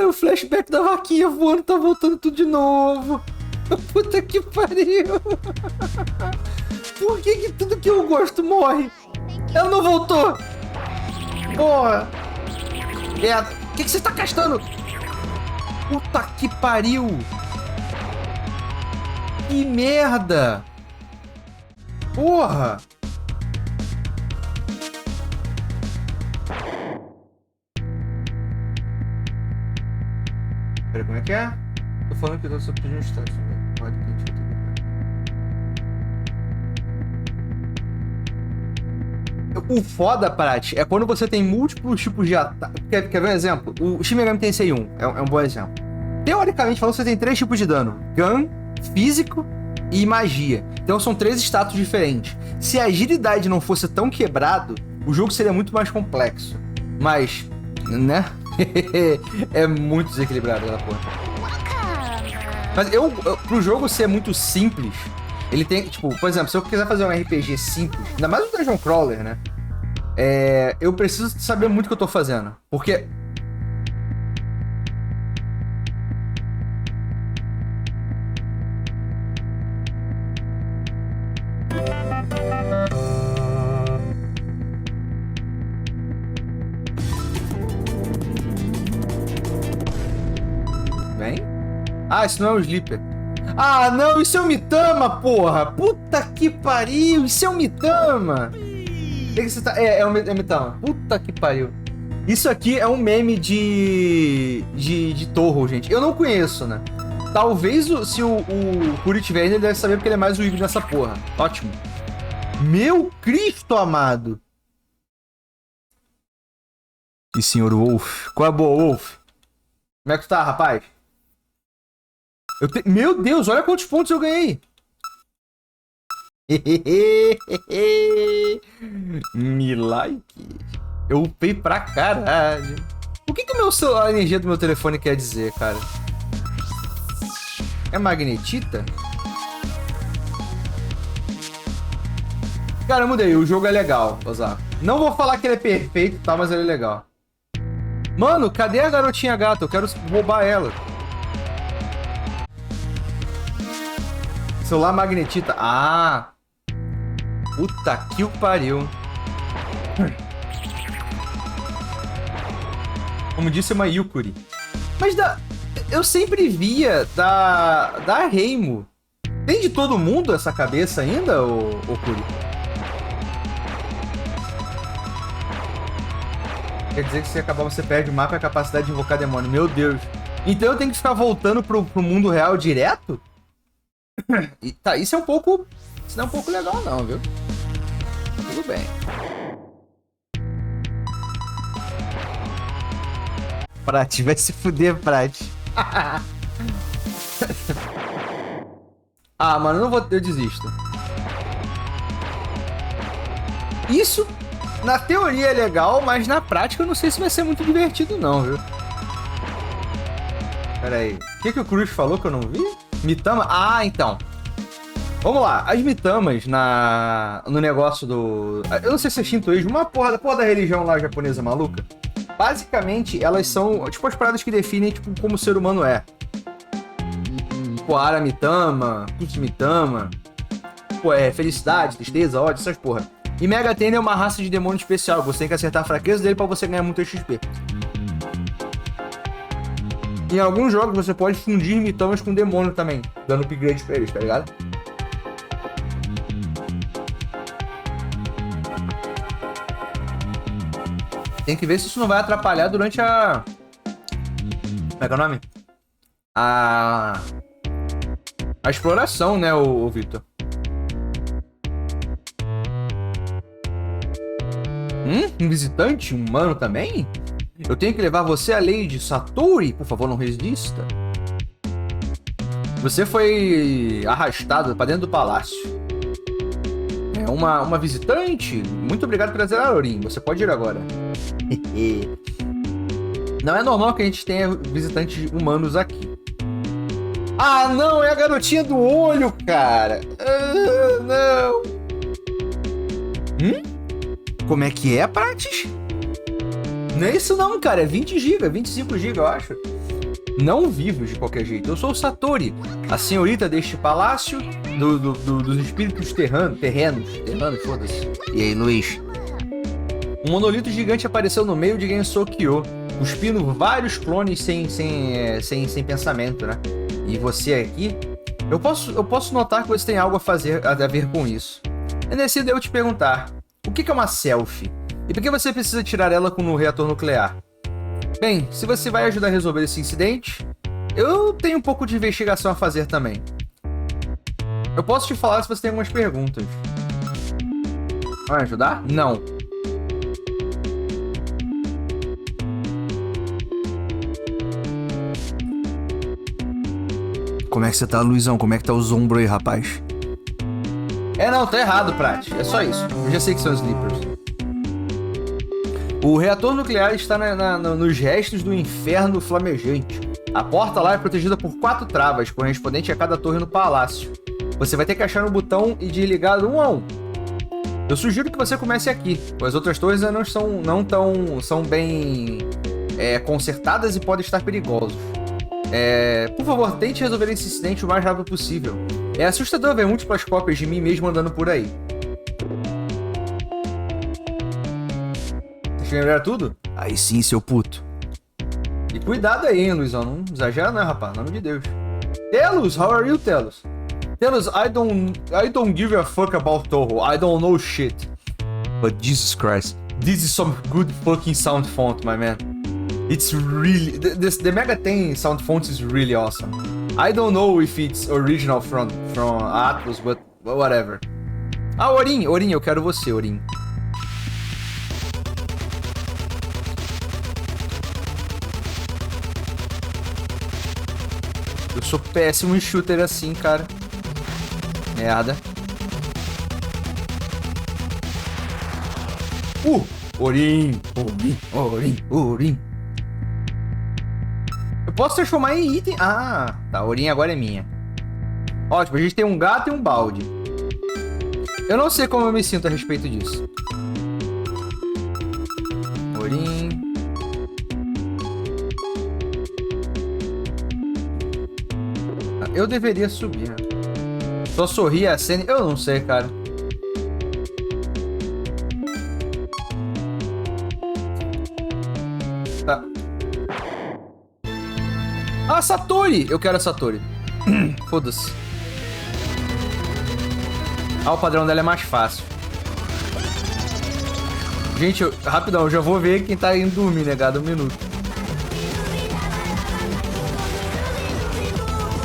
Speaker 1: O flashback da vaquinha voando tá voltando tudo de novo. Puta que pariu. Por que tudo que eu gosto morre? Ela não voltou. Porra. O que você tá gastando? Puta que pariu. Que merda. Porra. Pera, como é que é? Tô falando que eu tô só pedindo status. Pode O foda, Prat, é quando você tem múltiplos tipos de ataque. Quer ver um exemplo? O Shin Megami Tensei 1 é um bom exemplo. Teoricamente falando, você tem 3 tipos de dano: Gun, físico e magia. Então são 3 status diferentes. Se a agilidade não fosse tão quebrado, o jogo seria muito mais complexo. Mas, né? É muito desequilibrado aquela porra. Mas pro jogo ser muito simples, ele tem, tipo, por exemplo, se eu quiser fazer um RPG simples, ainda mais um Dungeon Crawler, né? Eu preciso saber muito o que eu tô fazendo. Porque... Vem? Ah, isso não é o Sleeper. Ah, não, isso é o Mitama, porra! Puta que pariu, isso é o Mitama! Que você tá... É o Mitama. Puta que pariu. Isso aqui é um meme de Torro, gente. Eu não conheço, né? Talvez se o Curi tiver ainda, ele deve saber porque ele é mais o Igor nessa porra. Ótimo. Meu Cristo amado! E senhor Wolf? Qual é a boa, Wolf? Como é que tu tá, rapaz? Meu Deus, olha quantos pontos eu ganhei! Me like. Eu upei pra caralho. O que o a energia do meu telefone quer dizer, cara? É magnetita? Cara, eu mudei. O jogo é legal, Osaka. Não vou falar que ele é perfeito, tá? Mas ele é legal. Mano, cadê a garotinha gata? Eu quero roubar ela. Celular magnetita. Ah! Puta que o pariu. Como disse uma Yukuri. Mas eu sempre via da Reimo. Tem de todo mundo essa cabeça ainda, ô Kuri? Quer dizer que se acabar você perde o mapa e a capacidade de invocar demônio. Meu Deus. Então eu tenho que ficar voltando pro mundo real direto? E, tá, isso não é um pouco legal não, viu? Tudo bem. Prat, vai se fuder, Prat. Ah, mano, eu desisto. Isso, na teoria é legal, mas na prática eu não sei se vai ser muito divertido não, viu? Pera aí. O que o Cruz falou que eu não vi? Mitama? Ah, então. Vamos lá. As Mitamas no negócio do... Eu não sei se é shintoísmo, uma porra da religião lá japonesa maluca. Basicamente, elas são tipo as paradas que definem tipo, como o ser humano é. Tipo, Ara Mitama, Kutsu Mitama. Pô, felicidade, tristeza, ódio, essas porra. E Megaten é uma raça de demônio especial. Você tem que acertar a fraqueza dele pra você ganhar muito XP. Em alguns jogos você pode fundir Mitamas com demônio também, dando upgrade pra eles, tá ligado? Tem que ver se isso não vai atrapalhar durante a... Como é que é o nome? A exploração, né, o Victor? Um visitante humano também? Eu tenho que levar você à Lady Satori? Por favor, não resista. Você foi arrastado para dentro do palácio. É uma visitante? Muito obrigado por trazer a Aurin. Você pode ir agora. Não é normal que a gente tenha visitantes humanos aqui. Ah, não! É a garotinha do olho, cara! Não! Como é que é, Prates? Não é isso não, cara. É 20 GB, 25 GB, eu acho. Não vivos de qualquer jeito. Eu sou o Satori, a senhorita deste palácio dos espíritos terrenos, foda-se. E aí, Luiz? Um monolito gigante apareceu no meio de Gensokyo, cuspindo vários clones sem pensamento, né? E você aqui? Eu posso notar que você tem algo a ver com isso. É decidido eu te perguntar, o que é uma selfie? E por que você precisa tirar ela no reator nuclear? Bem, se você vai ajudar a resolver esse incidente, eu tenho um pouco de investigação a fazer também. Eu posso te falar se você tem algumas perguntas. Vai ajudar? Não. Como é que você tá, Luizão? Como é que tá os ombros aí, rapaz? Não, tá errado, Prat. É só isso. Eu já sei que são sleepers. O reator nuclear está nos restos do inferno flamejante. A porta lá é protegida por 4 travas, correspondente a cada torre no palácio. Você vai ter que achar um botão e desligar um a um. Eu sugiro que você comece aqui, pois as outras torres ainda são bem consertadas e podem estar perigosos. Por favor, tente resolver esse incidente o mais rápido possível. É assustador ver múltiplas cópias de mim mesmo andando por aí. Deixa eu lembrar tudo? Aí sim, seu puto. E cuidado aí, hein, Luizão. Não exagera não, rapaz. Em nome de Deus. Telos, how are you, Telos? Telos, I don't give a fuck about Toho. I don't know shit. But Jesus Christ, this is some good fucking sound font, my man. It's really... The Mega 10 sound font is really awesome. I don't know if it's original from Atlas, but whatever. Ah, Orin, eu quero você, Orin. Eu sou péssimo em shooter assim, cara. Merda. Orin. Eu posso transformar em item. Ah, tá. Orin agora é minha. Ótimo, a gente tem um gato e um balde. Eu não sei como eu me sinto a respeito disso. Orin. Eu deveria subir, né? Só sorrir a cena. Eu não sei, cara. Tá. Ah, Satori! Eu quero a Satori. Foda-se. Ah, o padrão dela é mais fácil. Gente, rapidão, eu já vou ver quem tá indo dormir, negado, um minuto.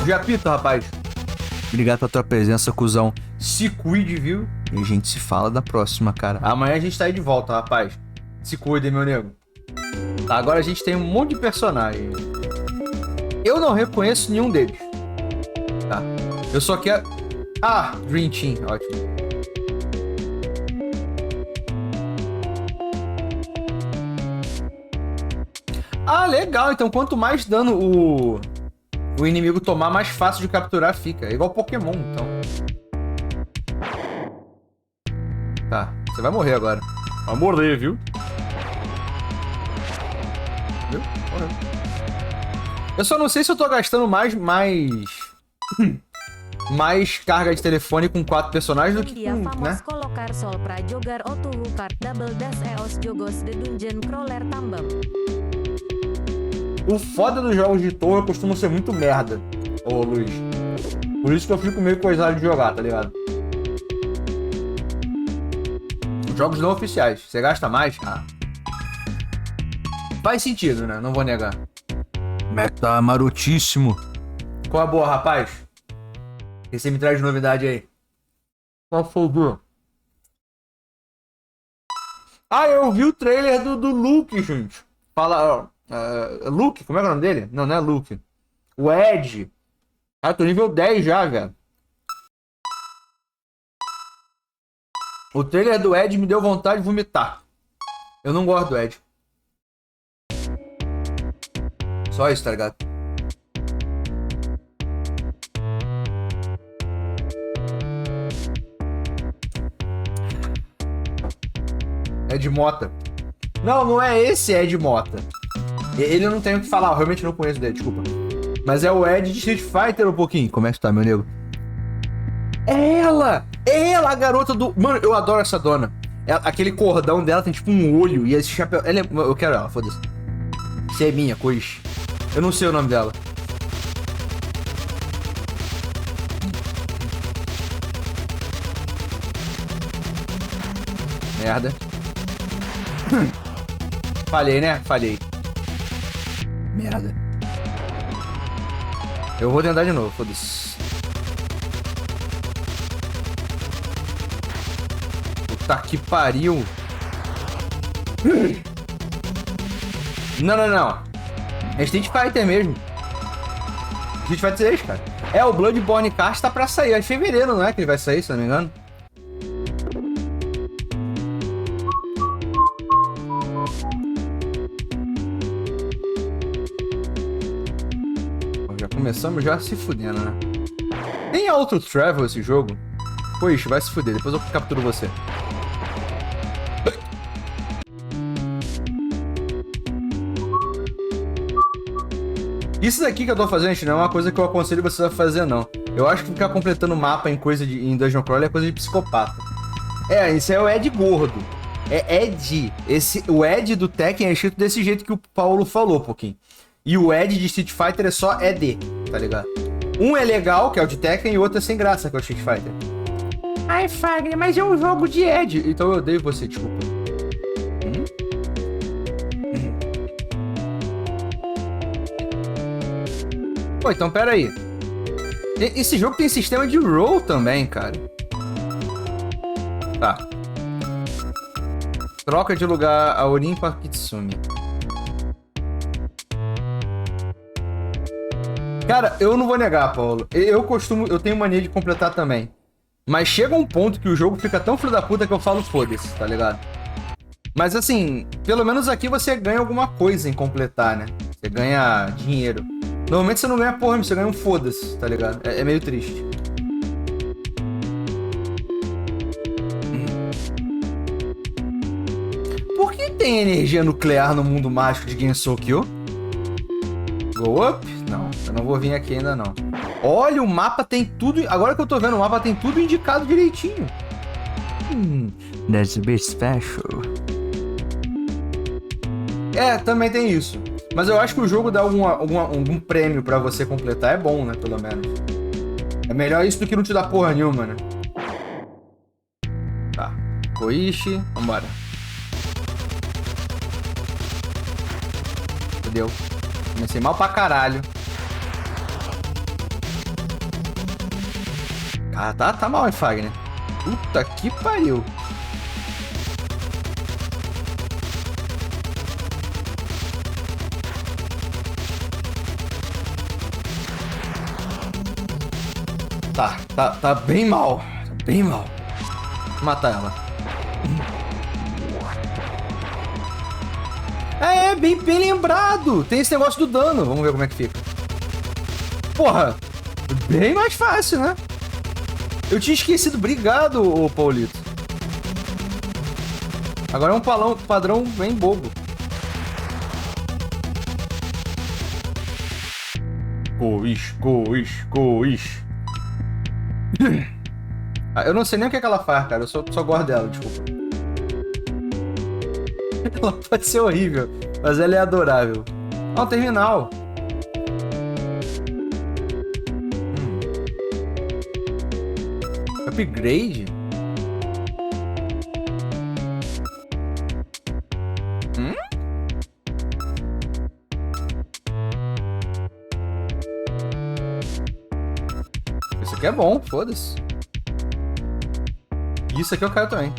Speaker 1: Já pito, rapaz. Obrigado pela tua presença, cuzão. Se cuide, viu? E a gente se fala da próxima, cara. Amanhã a gente tá aí de volta, rapaz. Se cuide, meu nego. Tá, agora a gente tem um monte de personagem. Eu não reconheço nenhum deles. Tá. Eu só quero... Ah, Dream Team. Ótimo. Ah, legal. Então, quanto mais dano o inimigo tomar, mais fácil de capturar fica. É igual Pokémon, então. Tá. Você vai morrer agora. Vai morrer, viu? Viu? Morreu. Eu só não sei se eu tô gastando mais carga de telefone com 4 personagens do que com, né?
Speaker 3: Colocar sol pra jogar outro card double dash eos jogos de dungeon crawler também.
Speaker 1: O foda dos jogos de torre costuma ser muito merda, ô Luiz. Por isso que eu fico meio coisado de jogar, tá ligado? Jogos não oficiais. Você gasta mais? Ah. Faz sentido, né? Não vou negar. Como é que tá marotíssimo? Qual a boa, rapaz? O que você me traz de novidade aí? Qual foi o boa? Ah, eu vi o trailer do Luke, gente. Fala, Luke? Como é que é o nome dele? Não, não é Luke. O Ed. Ah, eu tô nível 10 já, velho. O trailer do Ed me deu vontade de vomitar. Eu não gosto do Ed. Só isso, tá ligado? Ed Mota. Não, não é esse Ed Mota. Ele eu não tenho o que falar, eu realmente não conheço dele, desculpa. Mas é o Ed de Street Fighter um pouquinho. Como é que tá, meu nego? É ela! É ela, a garota do... Mano, eu adoro essa dona. Aquele cordão dela tem tipo um olho e esse chapéu... Eu quero ela, foda-se. Você é minha, coisa. Eu não sei o nome dela. Merda. Falhei, né? Falhei. Merda. Eu vou tentar de novo, foda-se. Puta que pariu. Não, não, não. É Street Fighter mesmo. Street Fighter 6, cara. É, o Bloodborne Kart tá pra sair. É em fevereiro, não é que ele vai sair, se não me engano? Já começamos já se fudendo, né? Tem Auto Travel esse jogo? Pois, vai se fuder. Depois eu capturo você. Isso daqui que eu tô fazendo, gente, não é uma coisa que eu aconselho você a fazer, não. Eu acho que ficar completando mapa em coisa em Dungeon Crawler é coisa de psicopata. É, isso é o Ed gordo. É Ed. O Ed do Tekken é escrito desse jeito que o Paulo falou, pouquinho. E o Ed de Street Fighter é só ED, tá ligado? Um é legal, que é o de Tekken, e o outro é sem graça, que é o Street Fighter. Ai, Fagner, mas é um jogo de Ed. Então eu odeio você, desculpa. Pô, então pera aí. Esse jogo tem sistema de roll também, cara. Tá. Troca de lugar a Orin com a Kitsumi. Cara, eu não vou negar, Paulo. Eu tenho mania de completar também. Mas chega um ponto que o jogo fica tão filho da puta que eu falo foda-se, tá ligado? Mas assim, pelo menos aqui você ganha alguma coisa em completar, né? Você ganha dinheiro. Normalmente você não ganha porra, você ganha um foda-se, tá ligado? É meio triste. Por que tem energia nuclear no mundo mágico de Gensokyo? Go up? Não, eu não vou vir aqui ainda não. Olha, o mapa tem tudo... Agora que eu tô vendo, o mapa tem tudo indicado direitinho. That's a bit special. É, também tem isso. Mas eu acho que o jogo dá algum prêmio pra você completar. É bom, né? Pelo menos. É melhor isso do que não te dar porra nenhuma, né? Tá. Koichi. Vambora. Fudeu. Comecei mal pra caralho. Ah, tá mal, hein, Fagner? Puta que pariu. Tá bem mal. Tá bem mal. Vou matar ela. Bem lembrado. Tem esse negócio do dano. Vamos ver como é que fica. Porra. Bem mais fácil, né? Eu tinha esquecido. Obrigado, ô Paulito. Agora é um padrão bem bobo. Cois. Eu não sei nem o que ela faz, cara. Eu só gosto dela, desculpa. Ela pode ser horrível, mas ela é adorável. Ó, um terminal. Upgrade? Isso aqui é bom, foda-se. Isso aqui eu quero também.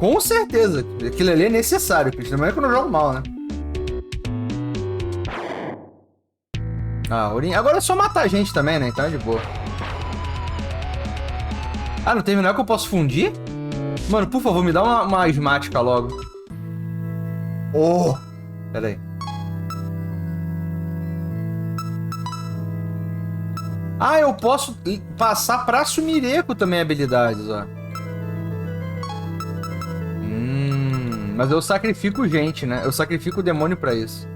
Speaker 1: Com certeza. Aquilo ali é necessário, principalmente quando eu jogo mal, né? Ah, Orin. Agora é só matar a gente também, né? Então é de boa. Ah, no terminal que eu posso fundir? Mano, por favor, me dá uma asmática logo. Oh! Pera aí. Ah, eu posso passar pra Sumireko também habilidades, ó. Mas eu sacrifico gente, né? Eu sacrifico o demônio pra isso.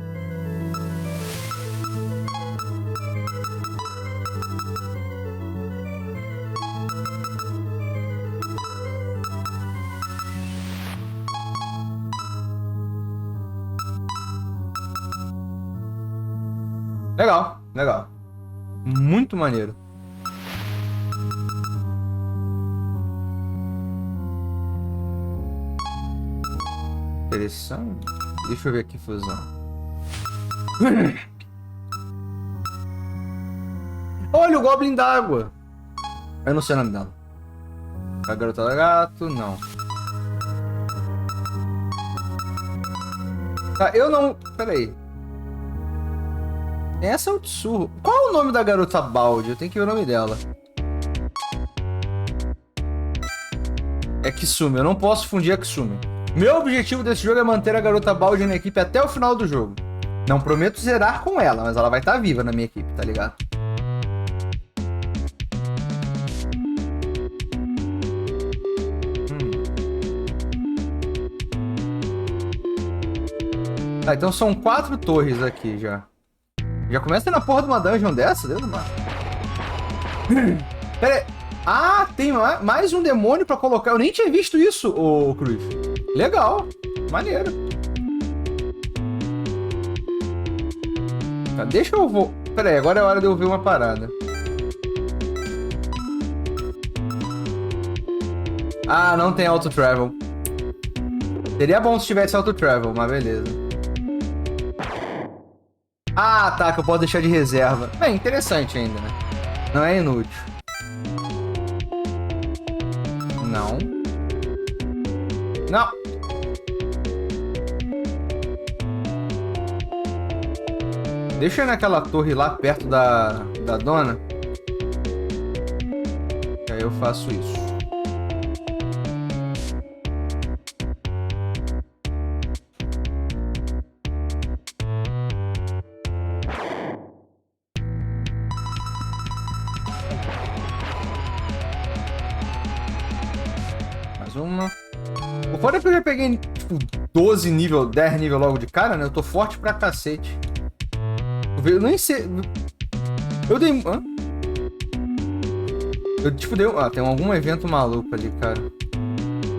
Speaker 1: Legal, legal. Muito maneiro. Interessante. Deixa eu ver aqui, fusão. Olha o Goblin d'água. Eu não sei o nome dela. A garota da gato, não. Tá, eu não... Pera aí. Essa é o Tsurro. Qual é o nome da garota balde? Eu tenho que ver o nome dela. É Kisumi. Eu não posso fundir a Kisumi. Meu objetivo desse jogo é manter a garota balde na equipe até o final do jogo. Não prometo zerar com ela, mas ela vai estar viva na minha equipe, tá ligado? Tá, então são 4 torres aqui já. Já começa na porra de uma dungeon dessa? Deus do mar. Pera aí. Ah, tem mais um demônio pra colocar. Eu nem tinha visto isso, ô Cruz. Legal. Maneiro. Tá, deixa eu vou. Pera aí, agora é hora de eu ver uma parada. Ah, não tem auto travel. Seria bom se tivesse auto travel, mas beleza. Ah, tá, que eu posso deixar de reserva. Bem, interessante ainda, né? Não é inútil. Não. Não. Deixa eu ir naquela torre lá perto da dona. E aí eu faço isso. Uma. O foda é que eu já peguei, tipo, 12 nível, 10 nível logo de cara, né? Eu tô forte pra cacete. Eu nem sei. Eu dei. Hã? Eu, tipo, dei. Ah, tem algum evento maluco ali, cara.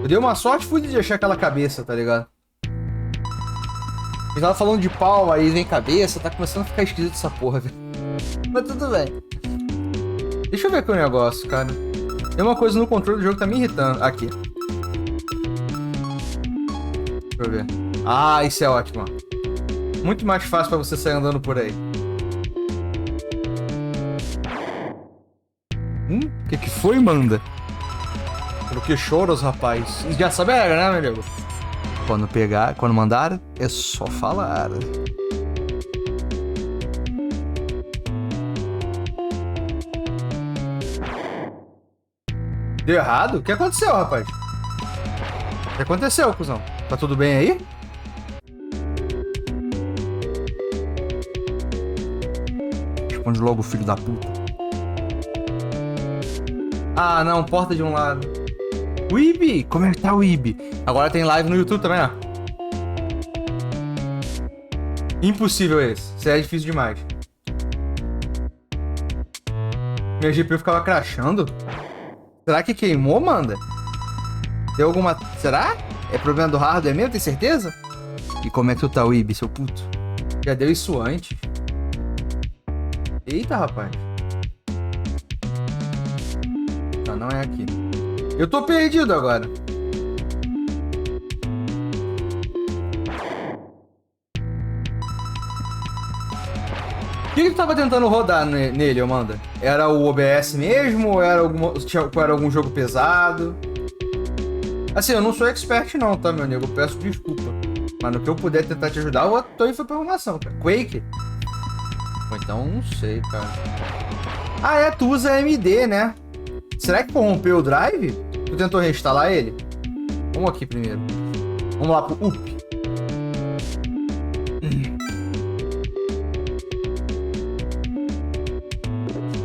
Speaker 1: Eu dei uma sorte fui de achar aquela cabeça, tá ligado? Eu tava falando de pau, aí vem cabeça, tá começando a ficar esquisito essa porra, velho. Mas tudo bem. Deixa eu ver aqui o negócio, cara. Tem uma coisa no controle do jogo que tá me irritando. Aqui. Deixa eu ver. Ah, isso é ótimo. Muito mais fácil pra você sair andando por aí. Que foi, manda? Por que choras, rapaz? Já sabe a regra, né, meu amigo? Quando mandar, é só falar. Deu errado? O que aconteceu, rapaz? O que aconteceu, cuzão? Tá tudo bem aí? Responde logo, filho da puta. Ah, não. Porta de um lado. O Ibi! Como é que tá o Ibi? Agora tem live no YouTube também, ó. Impossível esse. Isso é difícil demais. Minha GPU ficava crashando. Será que queimou, manda? Deu alguma... Será? É problema do hardware mesmo, tem certeza? E como é que tu tá, Ibi, seu puto? Já deu isso antes. Eita, rapaz. Tá, não é aqui. Eu tô perdido agora. O que tu tava tentando rodar nele, Amanda? Era o OBS mesmo? Ou era algum jogo pesado? Assim, eu não sou expert não, tá, meu nego? Eu peço desculpa. Mas no que eu puder tentar te ajudar, eu tô em informação, cara. Quake? Ou então, não sei, cara. Ah, é, tu usa AMD, né? Será que corrompeu o drive? Tu tentou reinstalar ele? Vamos aqui primeiro. Vamos lá pro UP.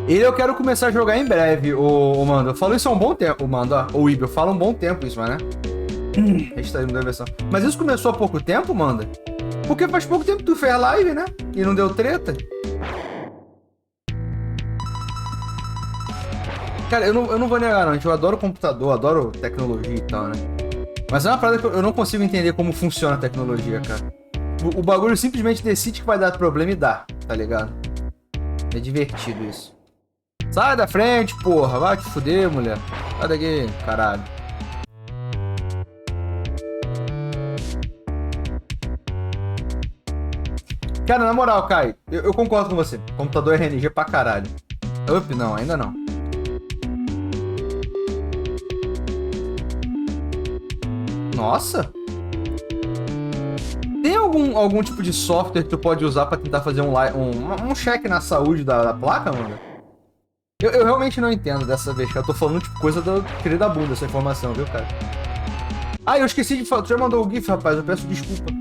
Speaker 1: Ele eu quero começar a jogar em breve, o Mando. Eu falo isso há um bom tempo, Mando. O Ibi, eu falo há um bom tempo isso, mas né? Restaurando da versão. Mas isso começou há pouco tempo, Manda? Porque faz pouco tempo que tu fez live, né? E não deu treta. Cara, eu não vou negar, não. Eu adoro computador, adoro tecnologia e tal, né? Mas é uma parada que eu não consigo entender como funciona a tecnologia, cara. O bagulho simplesmente decide que vai dar problema e dá, tá ligado? É divertido isso. Sai da frente, porra. Vai te fuder, mulher. Sai daqui, caralho. Cara, na moral, Kai, eu concordo com você. Computador RNG pra caralho. Up, não, ainda não. Nossa. algum tipo de software que tu pode usar pra tentar fazer um check na saúde da placa, mano? Eu realmente não entendo dessa vez, cara. Eu tô falando, tipo, coisa do querido da bunda, essa informação, viu, cara? Ah, eu esqueci de falar. Tu já mandou o GIF, rapaz. Eu peço desculpa.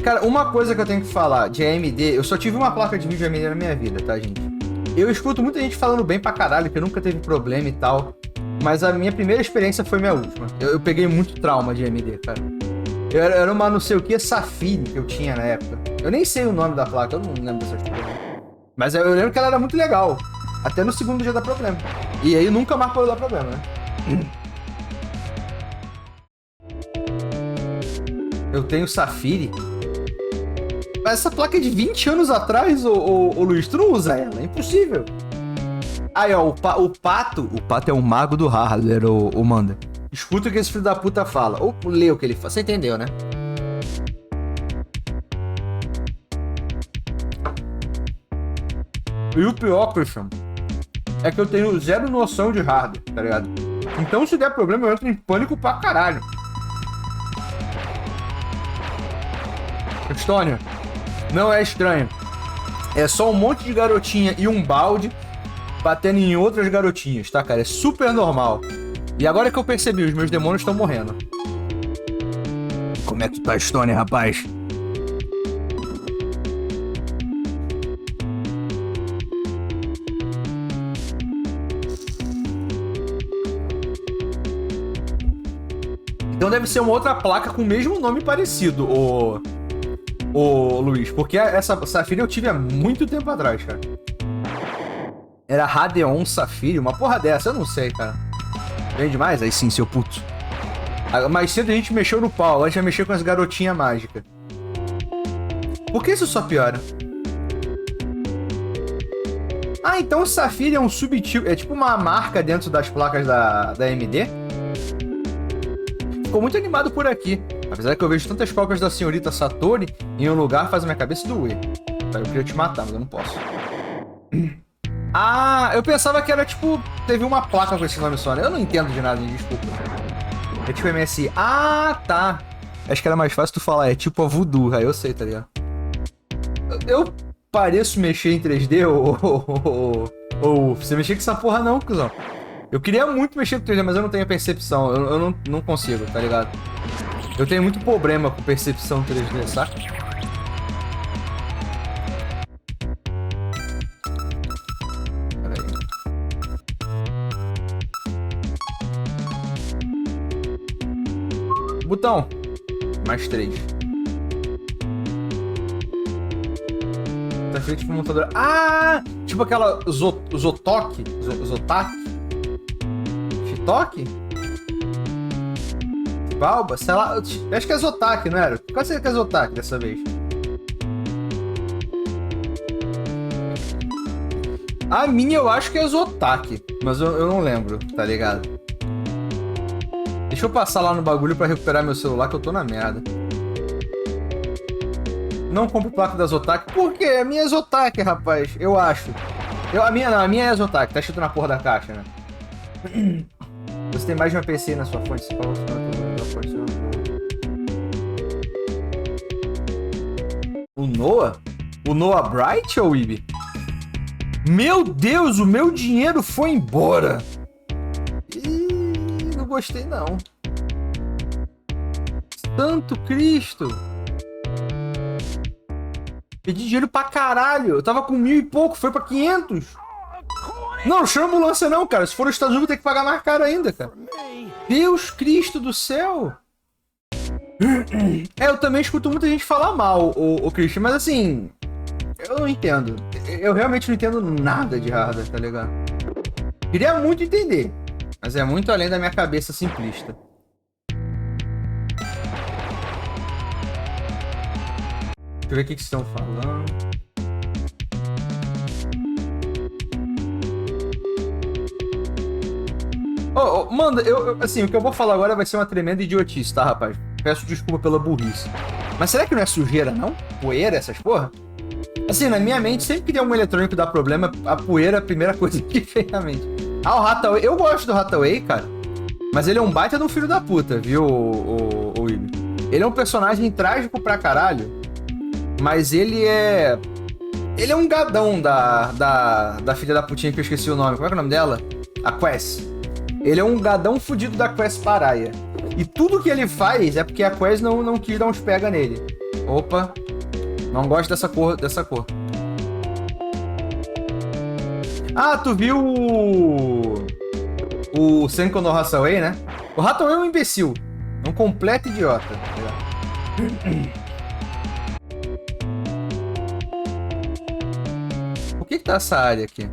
Speaker 1: Cara, uma coisa que eu tenho que falar de AMD... Eu só tive uma placa de vídeo AMD na minha vida, tá, gente? Eu escuto muita gente falando bem pra caralho, que nunca teve problema e tal. Mas a minha primeira experiência foi minha última. Eu peguei muito trauma de AMD, cara. Era uma não sei o que Safire que eu tinha na época. Eu nem sei o nome da placa, eu não lembro dessas coisas. Mas eu lembro que ela era muito legal. Até no segundo dia dá problema. E aí nunca mais pode dar problema, né? Eu tenho Safire. Mas essa placa é de 20 anos atrás, ô Luiz. Tu não usa ela, é impossível. Aí, ó, o Pato. O Pato é um mago do hardware, o Manda. Escuta o que esse filho da puta fala. Ou lê o que ele fala. Você entendeu, né? E o pior, Christian, é que eu tenho zero noção de hardware, tá ligado? Então, se der problema, eu entro em pânico pra caralho. Estônia, não é estranho. É só um monte de garotinha e um balde batendo em outras garotinhas, tá, cara? É super normal. E agora que eu percebi, os meus demônios estão morrendo. Como é que tu tá, Estônia, rapaz? Então deve ser uma outra placa com o mesmo nome parecido, ô Luiz. Porque essa Safire eu tive há muito tempo atrás, cara. Era Radeon Safire, uma porra dessa, eu não sei, cara. Vem demais? Aí sim, seu puto. Mais cedo a gente mexeu no pau, agora a gente vai mexer com as garotinhas mágicas. Por que isso só piora? Ah, então o Safire é um subtipo, é tipo uma marca dentro das placas da AMD? Ficou muito animado por aqui. Apesar que eu vejo tantas cópias da senhorita Satori em um lugar faz a minha cabeça doer. Eu queria te matar, mas eu não posso. Ah, eu pensava que era tipo... Teve uma placa com esse nome só, né? Eu não entendo de nada, desculpa. É tipo MSI. Ah, tá. Acho que era mais fácil tu falar. É tipo a Voodoo. Aí eu sei, tá ligado? Eu pareço mexer em 3D ou você mexer com essa porra não, cuzão. Eu queria muito mexer com 3D, mas eu não tenho percepção. Eu não consigo, tá ligado? Eu tenho muito problema com percepção 3D, saca? Botão. Mais 3. Tá feito tipo montadora. Ah! Tipo aquela Zotok? Zotak? Shitok? Balba? Sei lá. Acho que é Zotak, não era? Qual seria que é Zotak dessa vez? A minha eu acho que é Zotak. Mas eu não lembro, tá ligado? Deixa eu passar lá no bagulho pra recuperar meu celular, que eu tô na merda. Não compro placa da Zotak. Por quê? A minha é Zotak, rapaz. Eu acho. A minha é Zotak. Tá escrito na porra da caixa, né? Você tem mais de uma PC na sua fonte. O Noah? O Noah Bright ou Ibi? Meu Deus, o meu dinheiro foi embora. Não gostei, não. Santo Cristo. Perdi dinheiro pra caralho. Eu tava com 1000 e pouco, foi pra 500. Não chama ambulância não, cara. Se for nos Estados Unidos, vou ter que pagar mais caro ainda, cara. Deus Cristo do céu. Eu também escuto muita gente falar mal, o Christian, mas assim... Eu não entendo. Eu realmente não entendo nada de hardware, tá ligado? Queria muito entender. Mas é muito além da minha cabeça simplista. Deixa eu ver o que estão falando. Manda, assim, o que eu vou falar agora vai ser uma tremenda idiotice, tá, rapaz? Peço desculpa pela burrice. Mas será que não é sujeira, não? Poeira, essas porra? Assim, na minha mente, sempre que tem um eletrônico dá problema, a poeira é a primeira coisa que vem na mente. Ah, o Hathaway. Eu gosto do Hathaway, cara. Mas ele é um baita de um filho da puta, viu, o Ibi? Ele é um personagem trágico pra caralho, mas ele é... Ele é um gadão da filha da putinha que eu esqueci o nome. Como é que é o nome dela? A Quest. Ele é um gadão fudido da Quest Paraia. E tudo que ele faz é porque a Quest não quis dar uns pega nele. Opa. Não gosto dessa cor. Ah, tu viu o Senko no Hathaway, né? O Hathaway é um imbecil. É um completo idiota. Por que tá essa área aqui?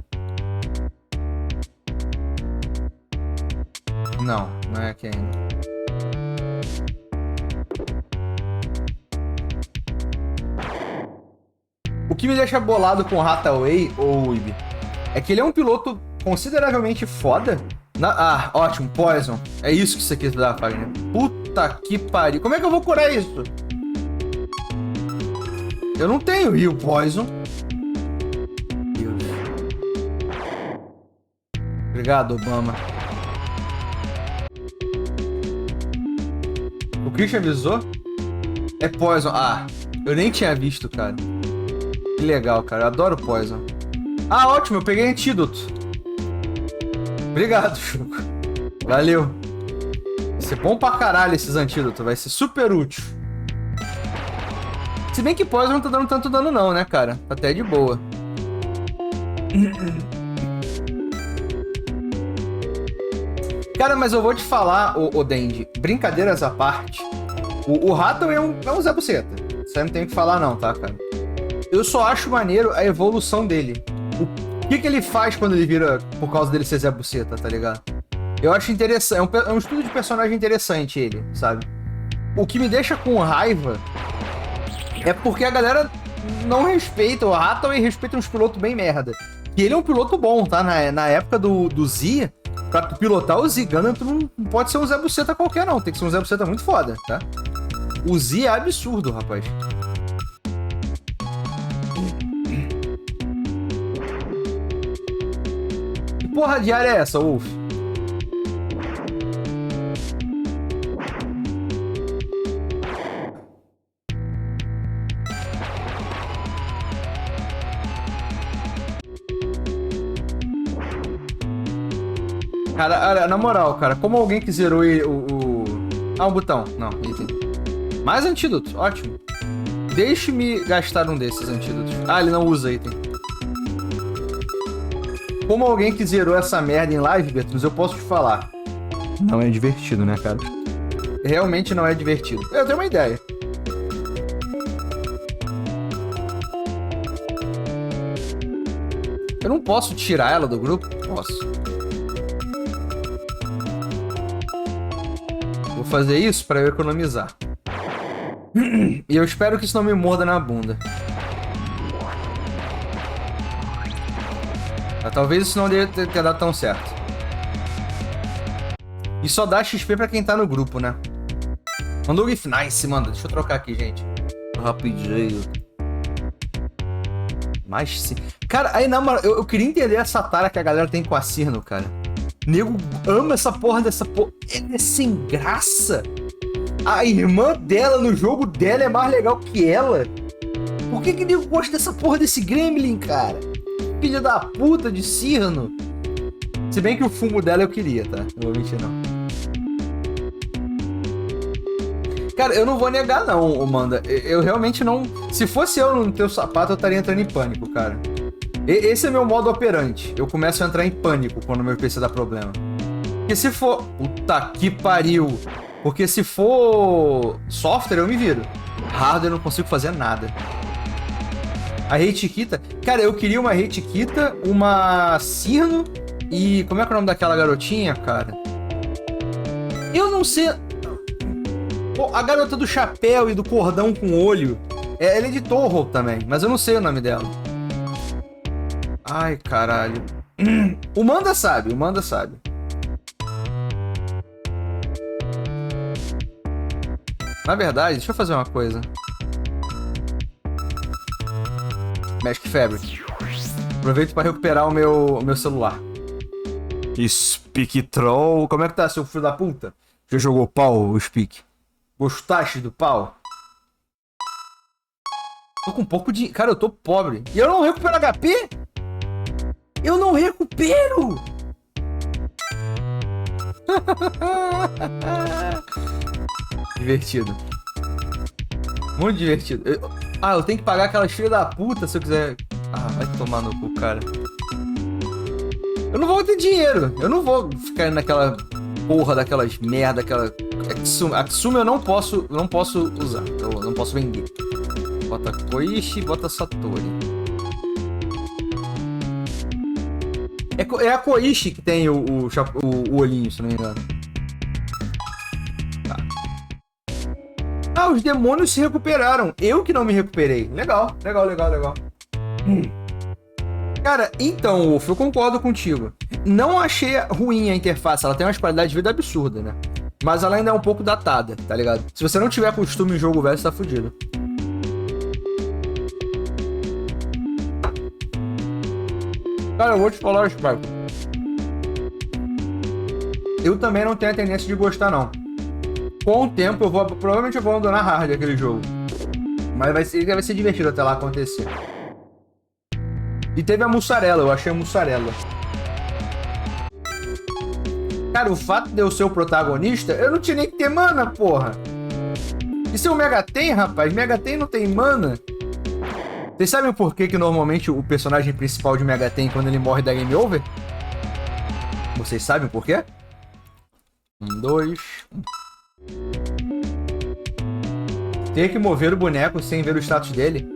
Speaker 1: Não é aqui ainda. O que me deixa bolado com o Hathaway, ou Ibi, é que ele é um piloto consideravelmente foda. Ah, ótimo, Poison. É isso que você quis dar, Fagner. Puta que pariu. Como é que eu vou curar isso? Eu não tenho Rio Poison. Deus. Obrigado, Obama. O Christian avisou? É Poison. Ah, eu nem tinha visto, cara. Que legal, cara. Eu adoro Poison. Ah, ótimo. Eu peguei antídoto. Obrigado, Chuco. Valeu. Vai ser bom pra caralho esses antídotos. Vai ser super útil. Se bem que Poison não tá dando tanto dano não, né, cara? Tá até de boa. Cara, mas eu vou te falar, ô Dendi, brincadeiras à parte, o Hathaway é um Zé Buceta. Você não tem o que falar não, tá, cara? Eu só acho maneiro a evolução dele. O que ele faz quando ele vira, por causa dele ser Zé Buceta, tá ligado? Eu acho interessante, é um estudo de personagem interessante ele, sabe? O que me deixa com raiva é porque a galera não respeita o Hathaway e respeita uns pilotos bem merda. E ele é um piloto bom, tá? Na época do Z, pra tu pilotar o Z Gundam, tu não pode ser um Zé Buceta qualquer, não. Tem que ser um Zé Buceta muito foda, tá? O Z é absurdo, rapaz. Que porra de área é essa, Wolf? Cara, na moral, cara, como alguém que zerou Ah, um botão. Não, item. Mais antídoto, ótimo. Deixe-me gastar um desses antídotos. Ah, ele não usa item. Como alguém que zerou essa merda em live, Bertus, eu posso te falar. Não é divertido, né, cara? Realmente não é divertido. Eu tenho uma ideia. Eu não posso tirar ela do grupo? Posso. Vou fazer isso para eu economizar. E eu espero que isso não me morda na bunda. Mas talvez isso não deve ter dado tão certo. E só dá XP pra quem tá no grupo, né? Mandou o GIF. Nice, manda. Deixa eu trocar aqui, gente. Rapidinho. Mas sim. Cara, aí na moral, eu queria entender essa tara que a galera tem com a Cirno, cara. Nego ama essa porra dessa porra. Ela é sem graça. A irmã dela no jogo dela é mais legal que ela. Por que nego gosta dessa porra desse Gremlin, cara? Filha da puta de Cirno. Se bem que o fumo dela eu queria, tá? Não vou mentir, não. Cara, eu não vou negar, não, Amanda. Eu realmente não... Se fosse eu no teu sapato, eu estaria entrando em pânico, cara. Esse é meu modo operante. Eu começo a entrar em pânico quando meu PC dá problema. Porque se for... Puta que pariu. Porque se for software, eu me viro. Hardware, eu não consigo fazer nada. A Reichiquita... Cara, eu queria uma Reichiquita, uma Cirno e... Como é que é o nome daquela garotinha, cara? Eu não sei... Pô, a garota do chapéu e do cordão com olho. Ela é de Toho também, mas eu não sei o nome dela. Ai, caralho. O Manda sabe, o Manda sabe. Na verdade, deixa eu fazer uma coisa. Magic Fabric. Aproveito para recuperar o meu celular. Speak Troll. Como é que tá, seu filho da puta? Já jogou pau, o Speak? Gostaste do pau? Tô com um pouco de... Cara, eu tô pobre. E eu não recupero HP? Eu não recupero! Divertido. Muito divertido. Eu tenho que pagar aquelas filhas da puta se eu quiser... Ah, vai tomar no cu, cara. Eu não vou ter dinheiro. Eu não vou ficar naquela porra daquelas merda, aquela... Atsumi eu não posso usar. Eu não posso vender. Bota Koichi, bota Satori. É a Koichi que tem o olhinho, se não me engano. Tá. Ah, os demônios se recuperaram. Eu que não me recuperei. Legal. Cara, então, Wolf, eu concordo contigo. Não achei ruim a interface. Ela tem umas qualidades de vida absurdas, né? Mas ela ainda é um pouco datada, tá ligado? Se você não tiver costume em jogo velho, você tá fudido. Cara, eu vou te falar, Spike. Eu também não tenho a tendência de gostar, não. Com o tempo, provavelmente eu vou abandonar hard aquele jogo. Mas vai ser divertido até lá acontecer. E teve a mussarela, eu achei a mussarela. Cara, o fato de eu ser o protagonista, eu não tinha nem que ter mana, porra. Isso é o Megaten, rapaz? Megaten não tem mana. Vocês sabem por que normalmente o personagem principal de Megaten, quando ele morre, dá game over? Vocês sabem por quê? 1, 2... Ter que mover o boneco sem ver o status dele.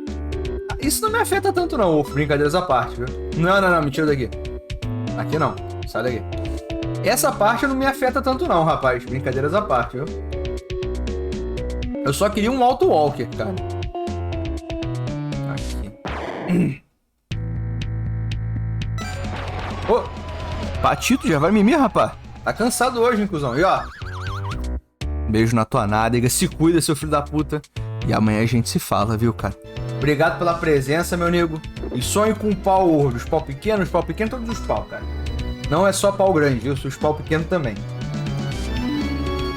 Speaker 1: Isso não me afeta tanto não, Wolf. Brincadeiras à parte, viu? Não, me tira daqui. Aqui não, sai daqui. Essa parte não me afeta tanto não, rapaz. Brincadeiras à parte, viu? Eu só queria um auto walker, cara. Aqui. Ô, Patito, já vai mimir, rapaz? Tá cansado hoje, hein, cuzão? E ó, beijo na tua nádega. Se cuida, seu filho da puta. E amanhã a gente se fala, viu, cara? Obrigado pela presença, meu nego. E sonhe com pau gordo. Os pau pequenos, todos os pau, cara. Não é só pau grande, viu? Os pau pequenos também.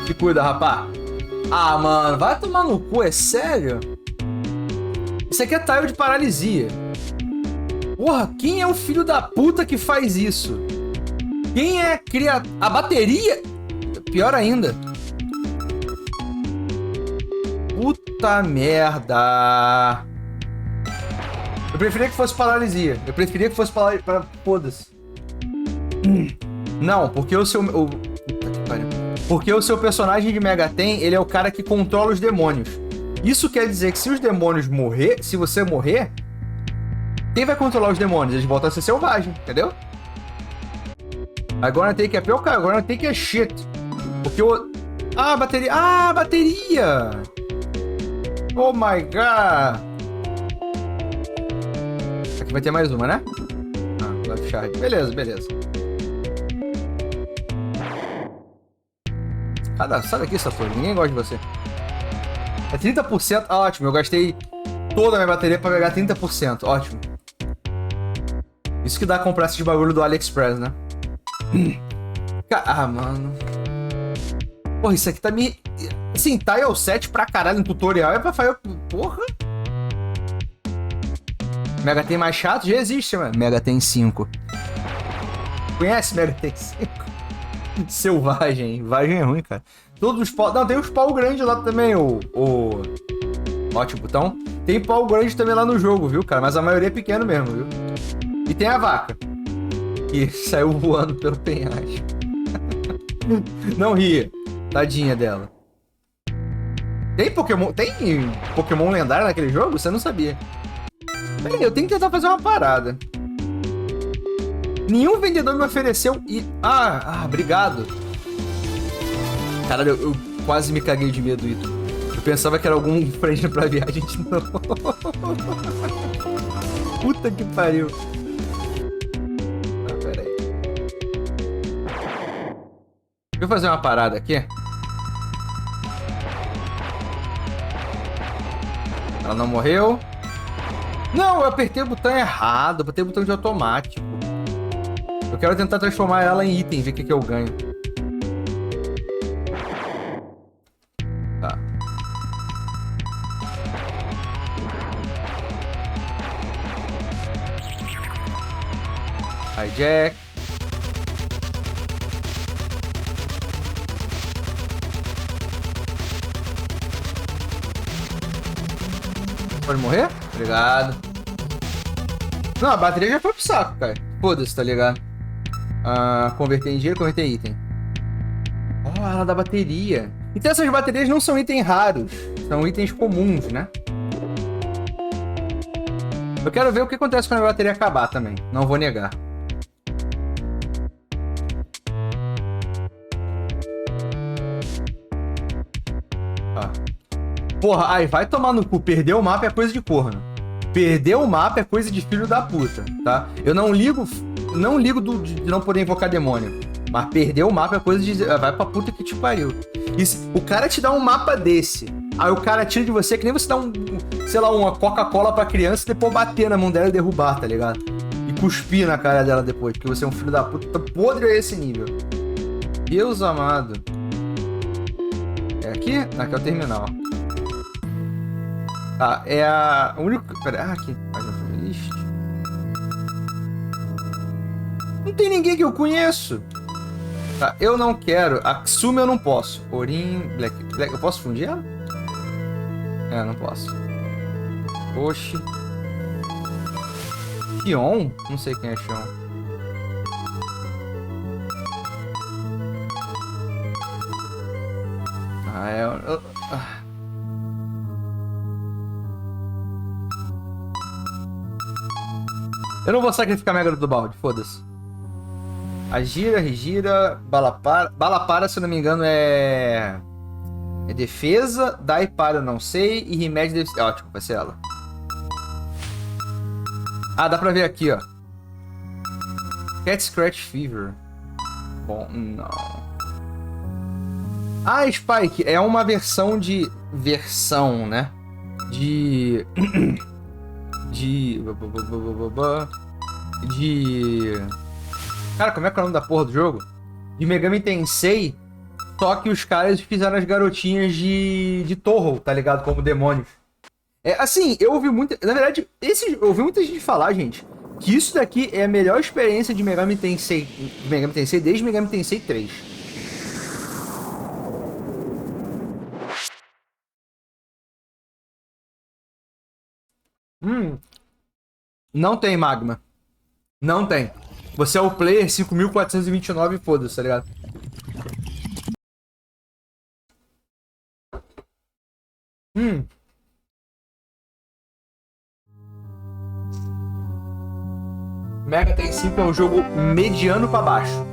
Speaker 1: Se cuida, rapá. Ah, mano, vai tomar no cu, é sério? Isso aqui é tile de paralisia. Porra, quem é o filho da puta que faz isso? Quem é a bateria? Pior ainda. Puta merda. Eu preferia que fosse paralisia. Foda-se. Não, porque o seu... Puta que pariu. Porque o seu personagem de Megaten, ele é o cara que controla os demônios. Isso quer dizer que se os demônios morrer... Se você morrer... Quem vai controlar os demônios? Eles voltam a ser selvagem, entendeu? Agora tem que agora tem que shit. Porque o... Ah, bateria! Ah, bateria! Oh my god! Aqui vai ter mais uma, né? Ah, Life Shard. Beleza. Sai daqui, Satori. Ninguém gosta de você. É 30%. Ah, ótimo. Eu gastei toda a minha bateria pra pegar 30%. Ótimo. Isso que dá comprar esses bagulho do AliExpress, né? Ah, mano. Porra, isso aqui tá me... Assim, Tile 7 pra caralho no tutorial é pra fazer... Porra. Megaten mais chato? Já existe, mano. Megaten 5. Conhece Megaten 5? Selvagem. Vagem é ruim, cara. Todos os pau... Não, tem os pau grandes lá também, Ótimo, então. Tem pau grande também lá no jogo, viu, cara? Mas a maioria é pequeno mesmo, viu? E tem a vaca. Que saiu voando pelo penhasco. Não ria. Tadinha dela. Tem Pokémon lendário naquele jogo? Você não sabia. Peraí, eu tenho que tentar fazer uma parada. Nenhum vendedor me ofereceu e... obrigado. Caralho, eu quase me caguei de medo, Ito. Eu pensava que era algum friend pra viagem de novo. Puta que pariu. Peraí. Deixa eu fazer uma parada aqui. Ela não morreu. Não, eu apertei o botão errado. Eu apertei o botão de automático. Eu quero tentar transformar ela em item, ver o que eu ganho. Tá. Hijack. Pode morrer? Obrigado. Não, a bateria já foi pro saco, cara. Foda-se, tá ligado? Converter em dinheiro, converter em item. Oh, ela dá bateria. Então essas baterias não são itens raros. São itens comuns, né? Eu quero ver o que acontece quando a bateria acabar também. Não vou negar. Porra, aí vai tomar no cu. Perder o mapa é coisa de corno. Perder o mapa é coisa de filho da puta, tá? Eu não ligo de não poder invocar demônio. Mas perder o mapa é coisa de... Vai pra puta que te pariu. E se o cara te dá um mapa desse, aí o cara tira de você que nem você dá sei lá, uma Coca-Cola pra criança e depois bater na mão dela e derrubar, tá ligado? E cuspir na cara dela depois, porque você é um filho da puta podre a esse nível. Deus amado. É aqui? Aqui é o terminal. Tá, é a única... Pera, aqui. Não tem ninguém que eu conheço. Tá, eu não quero. A Xuma eu não posso. Orin, Black. Eu posso fundir ela? É, não posso. Oxi. Xion? Não sei quem é Xion. Eu não vou sacrificar a Mega do balde, foda-se. Agira, regira, balapara. Balapara, se eu não me engano, é defesa. Dai para, eu não sei. E remédio deve ser... Ótimo, vai ser ela. Ah, dá pra ver aqui, ó. Cat Scratch Fever. Bom, não. Ah, Spike é uma versão de... Versão, né? De... Cara, como é que é o nome da porra do jogo? De Megami Tensei. Só que os caras fizeram as garotinhas de Torro, tá ligado? Como demônios. É, assim, eu ouvi muita... Na verdade, eu ouvi muita gente falar, gente, que isso daqui é a melhor experiência de Megami Tensei desde Megami Tensei 3. Não tem magma. Não tem. Você é o player 5429 e foda-se, tá ligado? Mega Ten 5 é um jogo mediano pra baixo.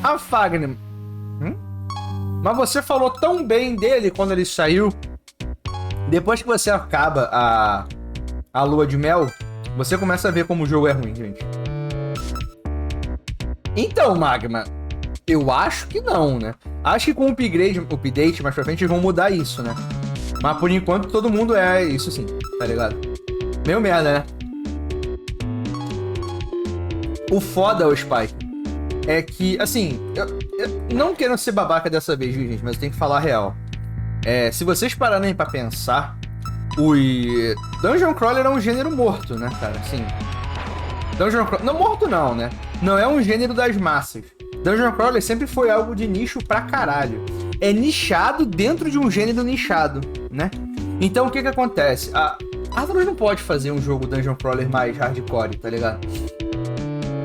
Speaker 1: A Fagner. Mas você falou tão bem dele quando ele saiu. Depois que você acaba a lua de mel, você começa a ver como o jogo é ruim, gente. Então, Magma, eu acho que não, né? Acho que com o update mais pra frente, eles vão mudar isso, né? Mas por enquanto todo mundo é isso sim, tá ligado? Meio merda, né? O foda, o Spike, é que, assim, eu não quero ser babaca dessa vez, viu, gente? Mas eu tenho que falar a real. Se vocês pararem pra pensar, o Dungeon Crawler é um gênero morto, né, cara? Assim, Dungeon Crawler... Não morto não, né? Não é um gênero das massas. Dungeon Crawler sempre foi algo de nicho pra caralho. É nichado dentro de um gênero nichado, né? Então o que que acontece? A Atlus não pode fazer um jogo Dungeon Crawler mais hardcore, tá ligado?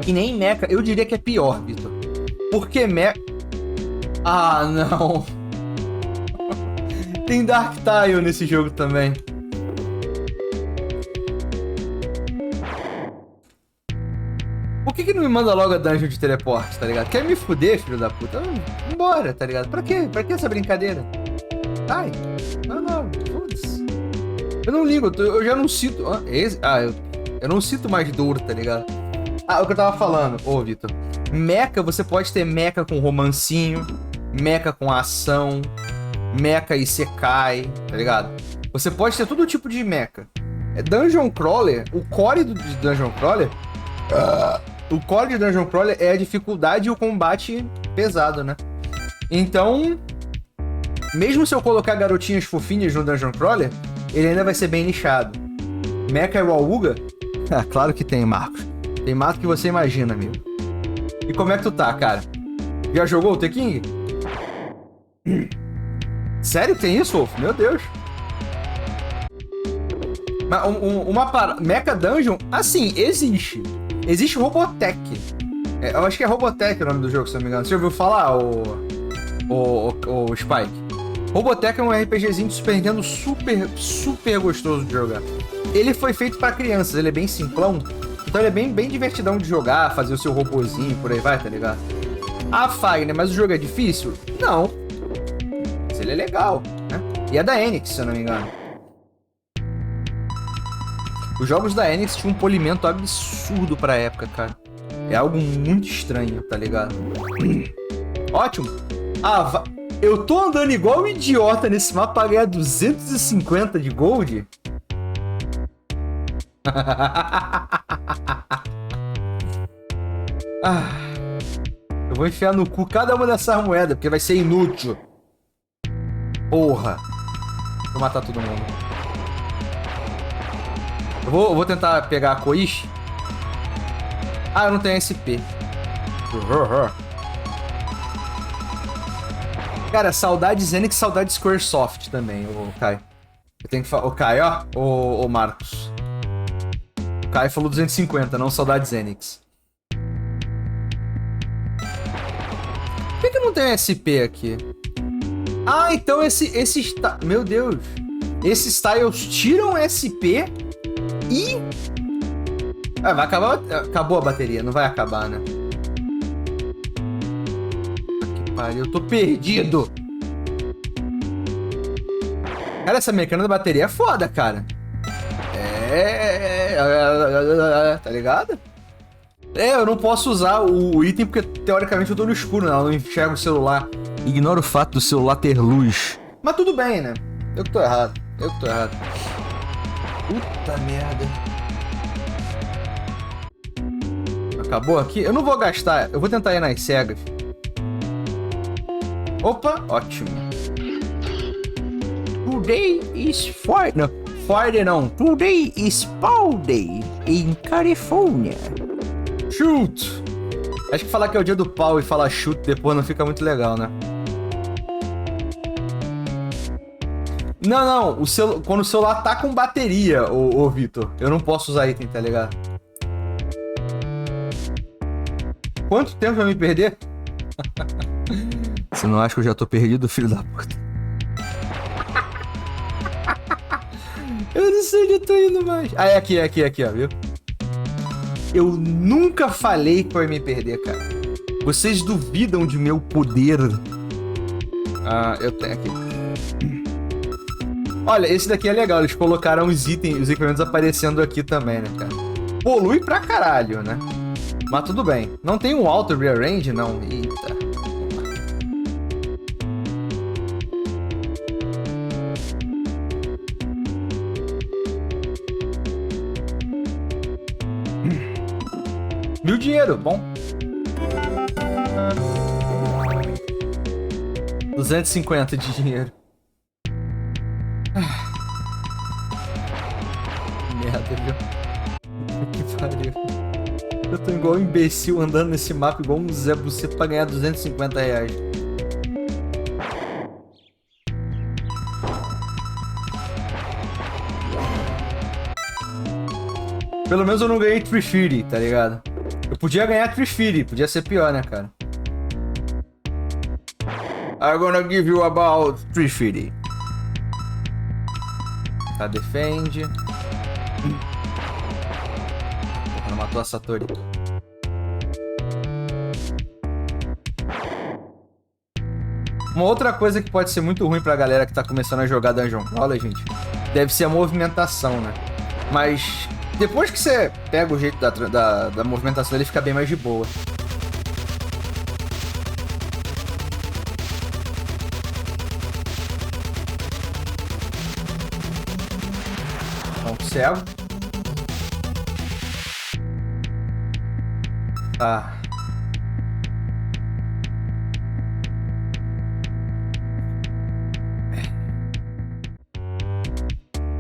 Speaker 1: E nem Mecha, eu diria que é pior, Vitor. Porque Mecha... Ah, não. Tem Dark Tile nesse jogo também. Por que não me manda logo a dungeon de teleporte, tá ligado? Quer me fuder, filho da puta? Vambora, tá ligado? Pra quê? Pra que essa brincadeira? Ai, não, foda-se. Eu não ligo, eu já não cito... eu não cito mais dor, tá ligado? O que eu tava falando, Vitor. Mecha, você pode ter mecha com romancinho, mecha com ação, mecha e Isekai, tá ligado? Você pode ter todo tipo de mecha. Dungeon Crawler, o core de Dungeon Crawler o core de Dungeon Crawler é a dificuldade e o combate pesado, né? Então, mesmo se eu colocar garotinhas fofinhas no Dungeon Crawler, ele ainda vai ser bem nichado. Mecha e Wauga? Ah, claro que tem, Marcos. Tem mais do que você imagina, amigo. E como é que tu tá, cara? Já jogou o The King? Sério que tem isso, Wolf? Meu Deus. Mas Mecha Dungeon, assim, existe. Existe Robotech. Eu acho que é Robotech o nome do jogo, se não me engano. Você já ouviu falar, o Spike? Robotech é um RPGzinho de Super Nintendo super gostoso de jogar. Ele foi feito pra crianças, ele é bem simplão. Então ele é bem divertidão de jogar, fazer o seu robozinho, por aí vai, tá ligado? Ah, Fagner, mas o jogo é difícil? Não. Mas ele é legal, né? E é da Enix, se eu não me engano. Os jogos da Enix tinham um polimento absurdo pra época, cara. É algo muito estranho, tá ligado? Ótimo. Ah, eu tô andando igual um idiota nesse mapa pra ganhar 250 de gold? Eu vou enfiar no cu cada uma dessas moedas, porque vai ser inútil. Porra. Vou matar todo mundo. Eu vou tentar pegar a Koichi. Ah, eu não tenho SP. Cara, saudade Zenix, saudade Squaresoft também, o Kai. Eu tenho que falar. O Kai, ó. O Marcos. O Kai falou 250, não saudade Zenix. Por que não tem SP aqui? Ah, então esse meu Deus. Esses styles tiram SP e... Ah, vai acabar... Acabou a bateria, não vai acabar, né? Que pariu, eu tô perdido. Cara, essa mecânica da bateria é foda, cara. Tá ligado? Eu não posso usar o item porque, teoricamente, eu tô no escuro, né? Eu não enxergo o celular. Ignoro o fato do celular ter luz. Mas tudo bem, né? Eu que tô errado. Puta merda. Acabou aqui? Eu não vou gastar. Eu vou tentar ir nas cegas. Opa, ótimo. Today is Friday. Não, Friday não. Today is Fall Day in California. Shoot! Acho que falar que é o dia do pau e falar shoot depois não fica muito legal, né? Não. Quando o celular tá com bateria, ô Vitor, eu não posso usar item, tá ligado? Quanto tempo vai me perder? Você não acha que eu já tô perdido, filho da puta? Eu não sei onde eu tô indo mais. Ah, é aqui, ó, viu? Eu nunca falei que eu ia me perder, cara. Vocês duvidam de meu poder? Ah, eu tenho aqui. Olha, esse daqui é legal. Eles colocaram os itens, os equipamentos aparecendo aqui também, né, cara? Polui pra caralho, né? Mas tudo bem. Não tem um auto rearrange, não. Eita. Mil dinheiro, bom. 250 de dinheiro. Merda, viu? Que pariu. Eu tô igual um imbecil andando nesse mapa igual um Zé Buceta pra ganhar 250 reais. Pelo menos eu não ganhei Trifiri, tá ligado? Eu podia ganhar Trifiri, podia ser pior, né, cara? I'm gonna give you about Trifiri. Tá, defende. Porra, não matou a Satori. Uma outra coisa que pode ser muito ruim pra galera que tá começando a jogar Dungeon Crawler, gente, deve ser a movimentação, né? Mas depois que você pega o jeito da movimentação, ele fica bem mais de boa. Ponto cego. Tá.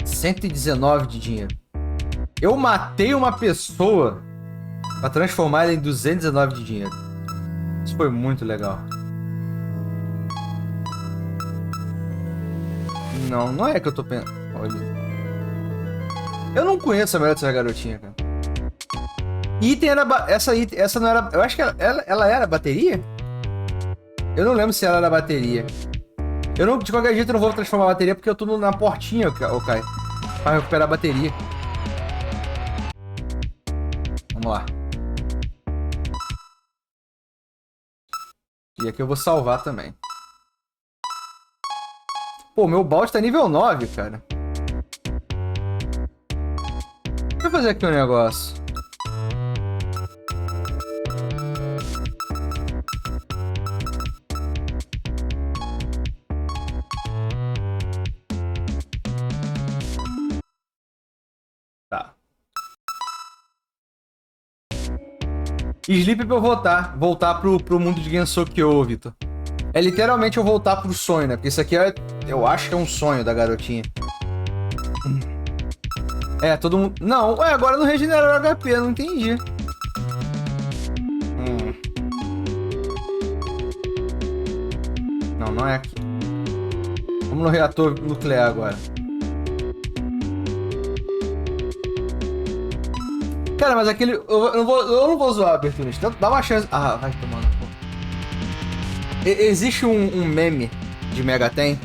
Speaker 1: R$119 de dinheiro. Eu matei uma pessoa pra transformar ela em 219 de dinheiro. Isso foi muito legal. Não, não é que eu tô pensando. Olha. Eu não conheço a mulher dessa garotinha, cara. Item era... Essa não era... Eu acho que ela era bateria? Eu não lembro se ela era bateria. Eu não... De qualquer jeito eu não vou transformar a bateria porque eu tô na portinha, Kai. Pra recuperar a bateria. Vamos lá. E aqui eu vou salvar também. Pô, meu balde tá nível 9, cara. Deixa eu fazer aqui um negócio. Tá. Sleep pra eu voltar pro mundo de Gensokyo, Vitor. É literalmente eu voltar pro sonho, né? Porque isso aqui eu acho que é um sonho da garotinha. É, todo mundo... Não, ué, agora não regenera o HP, eu não entendi. Não, não é aqui. Vamos no reator nuclear agora. Cara, mas aquele... Eu não vou zoar a abertura. Então dá uma chance... Ah, vai tomando. Existe um meme de Megaten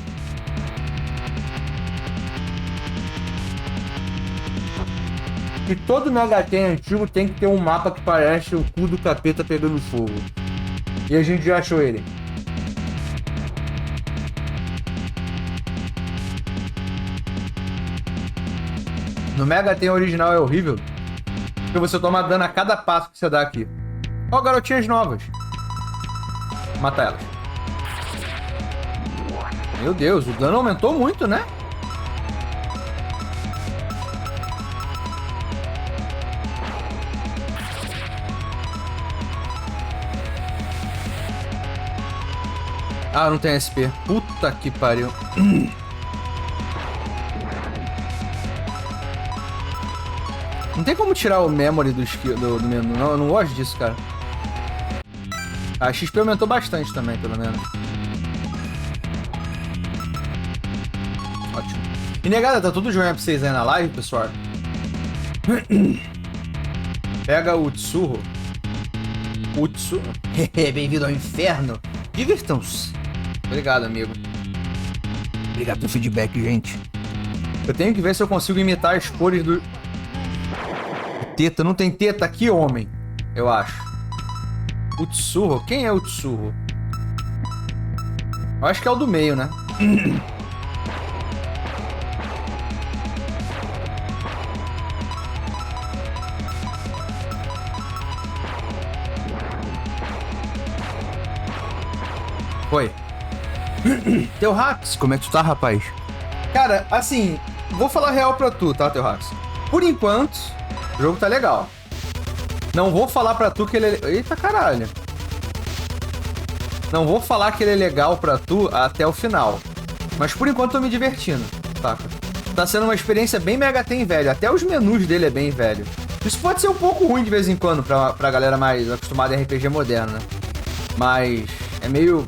Speaker 1: que todo Megaten antigo tem que ter um mapa que parece o cu do capeta pegando fogo. E a gente já achou ele. No Megaten original é horrível, porque você toma dano a cada passo que você dá aqui. Ó, garotinhas novas. Mata elas. Meu Deus, o dano aumentou muito, né? Ah, não tem SP. Puta que pariu. Não tem como tirar o memory do menu, não. Eu não gosto disso, cara. A XP aumentou bastante também, pelo menos. Ótimo. E negada, tá tudo joinha pra vocês aí na live, pessoal? Pega o Tsurro. Bem-vindo ao inferno. Divirtam-se. Obrigado, amigo. Obrigado pelo feedback, gente. Eu tenho que ver se eu consigo imitar as cores do... Teta, não tem teta aqui, homem. Eu acho. O Tsurro? Quem é o Tsurro? Eu acho que é o do meio, né? Oi. Teu Rax, como é que tu tá, rapaz? Cara, assim, vou falar real pra tu, tá, Teu Rax? Por enquanto, o jogo tá legal. Não vou falar pra tu que ele é... Eita, caralho. Não vou falar que ele é legal pra tu até o final. Mas por enquanto eu tô me divertindo, saca? Tá sendo uma experiência bem Megaten velho. Até os menus dele é bem velho. Isso pode ser um pouco ruim de vez em quando pra galera mais acostumada a RPG moderno, né? Mas é meio...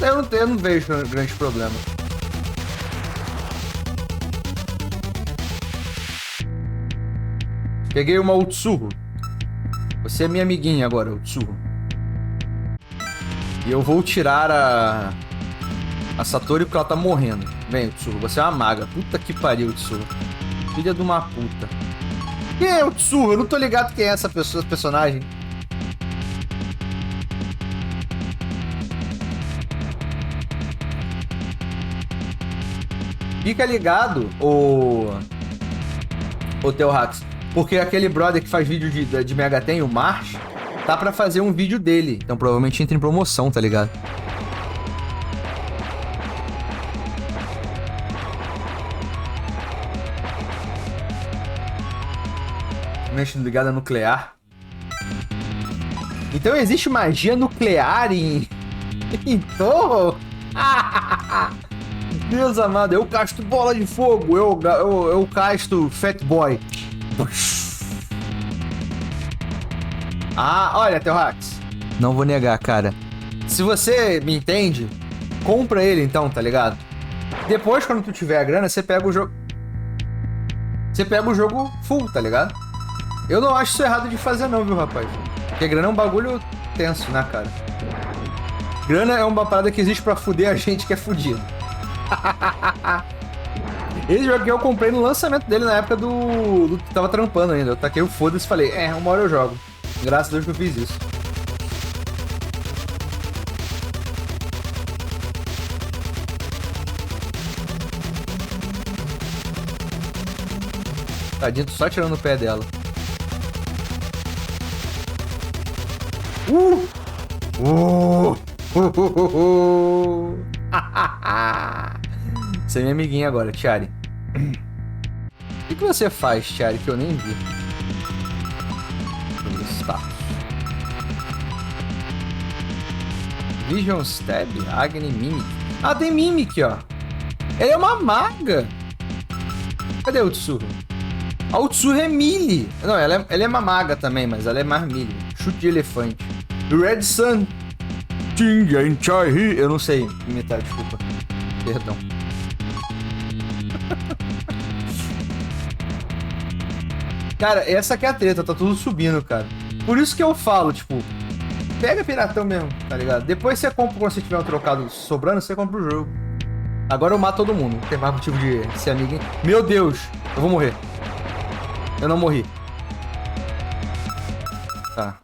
Speaker 1: Eu não vejo grandes problemas. Peguei uma Utsurro. Você é minha amiguinha agora, Utsurro. E eu vou tirar a Satori porque ela tá morrendo. Vem, Utsurro, você é uma maga. Puta que pariu, Utsurro. Filha de uma puta. Quem é o Utsurro? Eu não tô ligado quem é essa pessoa, esse personagem. Fica ligado, o Teu Rax, porque aquele brother que faz vídeo de Megaten, o Marsh, tá pra fazer um vídeo dele. Então provavelmente entra em promoção, tá ligado? Mexe ligada nuclear. Então existe magia nuclear em Torro? Deus amado, eu casto bola de fogo, eu casto Fat Boy. Ah, olha, Terrax. Não vou negar, cara. Se você me entende, compra ele então, tá ligado? Depois, quando tu tiver a grana, você pega o jogo. Você pega o jogo full, tá ligado? Eu não acho isso errado de fazer não, viu, rapaz? Porque grana é um bagulho tenso, né, cara? Grana é uma parada que existe pra fuder a gente que é fudido. Esse jogo aqui eu comprei no lançamento dele na época do que tava trampando ainda. Eu taquei o foda-se e falei, uma hora eu jogo. Graças a Deus que eu fiz isso. Tadinho, tô só tirando o pé dela. Você é minha amiguinha agora, Tiari. O que você faz, Tiari, que eu nem vi? Vision Stab, Agni Mimic. Ah, tem Mimic, ó. Ela é uma maga. Cadê o Tsuru? A Utsuru é melee. Não, ela é uma maga também, mas ela é mais melee. Chute de elefante. Red Sun. Eu não sei imitar, desculpa. Perdão. Cara, essa aqui é a treta, tá tudo subindo, cara. Por isso que eu falo, tipo, pega piratão mesmo, tá ligado? Depois você compra, quando você tiver um trocado sobrando, você compra o jogo. Agora eu mato todo mundo. Não tem mais motivo de ser amiguinho. Meu Deus, eu vou morrer. Eu não morri. Tá.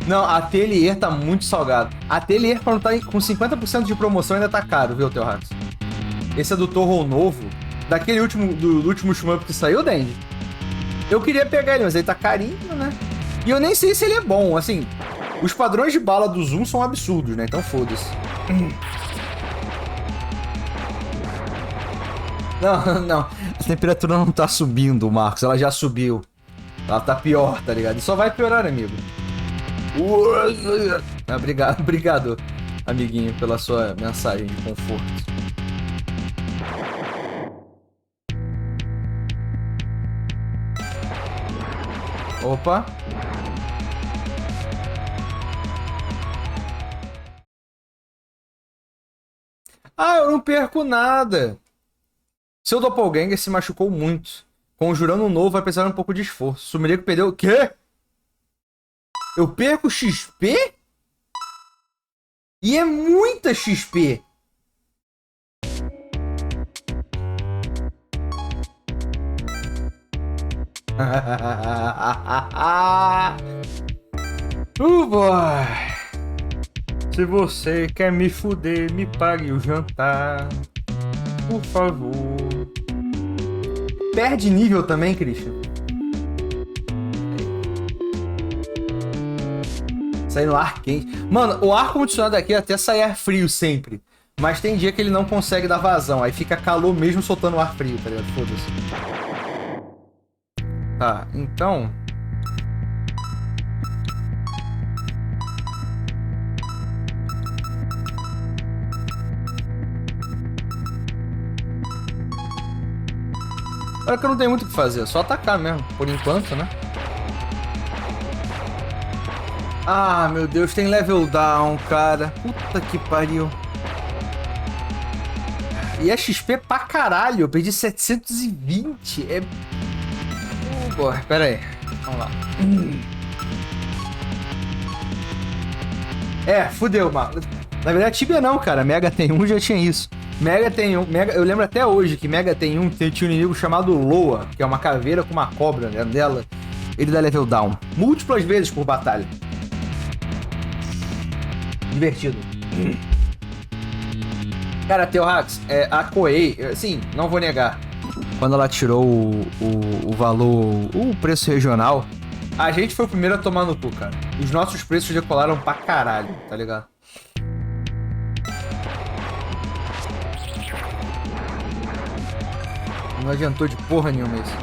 Speaker 1: Não, a Atelier tá muito salgado. A Atelier, quando tá com 50% de promoção, ainda tá caro, viu, Terrax? Esse é do Torro novo. Daquele último, do último shmup que saiu, Dandy. Eu queria pegar ele, mas ele tá carinho, né? E eu nem sei se ele é bom, assim. Os padrões de bala do Zoom são absurdos, né? Então foda-se. Não. A temperatura não tá subindo, Marcos. Ela já subiu. Ela tá pior, tá ligado? E só vai piorar, amigo. Obrigado, amiguinho, pela sua mensagem de conforto. Opa. Ah, eu não perco nada. Seu doppelganger se machucou muito. Conjurando um novo vai precisar um pouco de esforço. Sumerico perdeu o quê? Eu perco XP? E é muita XP. Boy. Se você quer me fuder, me pague o jantar. Por favor. Perde nível também, Christian. Sai no ar quente. Mano, o ar-condicionado aqui até sai ar frio sempre. Mas tem dia que ele não consegue dar vazão. Aí fica calor mesmo soltando ar frio, tá ligado? Foda-se. Tá, então... Olha que eu não tenho muito o que fazer. É só atacar mesmo, por enquanto, né? Ah, meu Deus, tem level down, cara. Puta que pariu. E é XP pra caralho. Eu perdi 720. É... Boa, pera aí. Vamos lá. Fudeu, mano. Na verdade, Tibia não, cara. Mega tem um, já tinha isso. Mega tem um... eu lembro até hoje que Mega tem um, tinha um inimigo chamado Loa, que é uma caveira com uma cobra dentro dela. Ele dá level down. Múltiplas vezes por batalha. Divertido. Cara, Theohax, a Koei, assim, não vou negar. Quando ela tirou o valor, o preço regional, a gente foi o primeiro a tomar no cu, cara. Os nossos preços decolaram pra caralho, tá ligado? Não adiantou de porra nenhuma isso.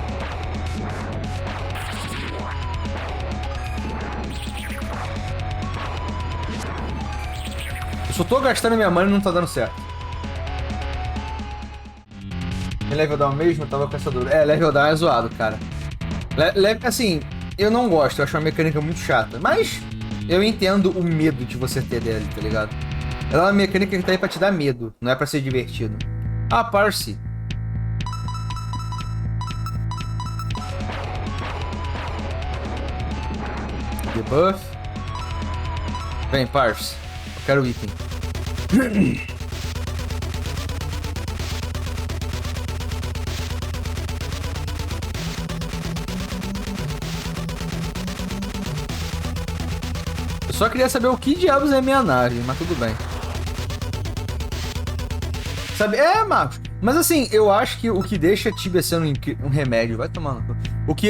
Speaker 1: só tô gastando minha mana e não tá dando certo. Em level down mesmo, eu tava caçador. É, level down é zoado, cara. Assim, eu não gosto, eu acho uma mecânica muito chata. Mas eu entendo o medo de você ter dele, tá ligado? Ela é uma mecânica que tá aí pra te dar medo, não é pra ser divertido. Ah, Parse. Debuff. Vem, Parse. Eu quero o item. Eu só queria saber o que diabos é minha nave, mas tudo bem. Sabe? É, Marcos. Mas assim, eu acho que o que deixa Tibia sendo um remédio... Vai tomar no cu.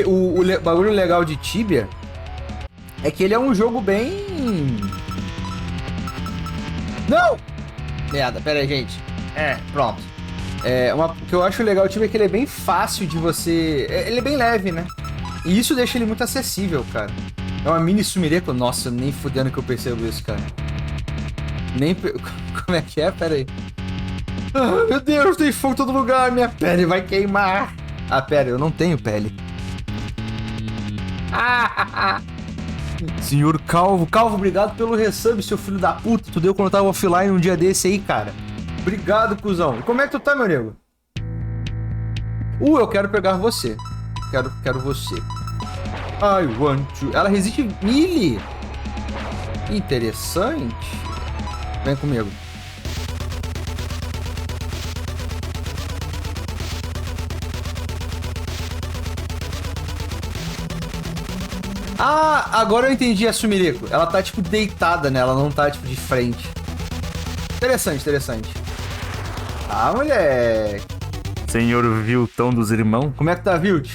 Speaker 1: O bagulho legal de Tibia é que ele é um jogo bem... Não! Merda, pera aí, gente. Pronto. O que eu acho legal de Tibia é que ele é bem fácil de você... Ele é bem leve, né? E isso deixa ele muito acessível, cara. É uma mini Sumireko. Nossa, nem fudendo que eu percebo isso, cara. Nem... Como é que é? Pera aí. Ah, meu Deus, tem fogo em todo lugar. Minha pele vai queimar. Ah, pera, eu não tenho pele. Senhor Calvo. Calvo, obrigado pelo resub, seu filho da puta. Tu deu quando eu tava offline um dia desse aí, cara. Obrigado, cuzão. E como é que tu tá, meu nego? Eu quero pegar você. Quero você. I want to... Ela resiste melee. Interessante. Vem comigo. Ah, agora eu entendi a Sumireko. Ela tá, tipo, deitada, né? Ela não tá, tipo, de frente. Interessante, interessante. Ah, moleque. Senhor Viltão dos irmãos. Como é que tá, Vilt?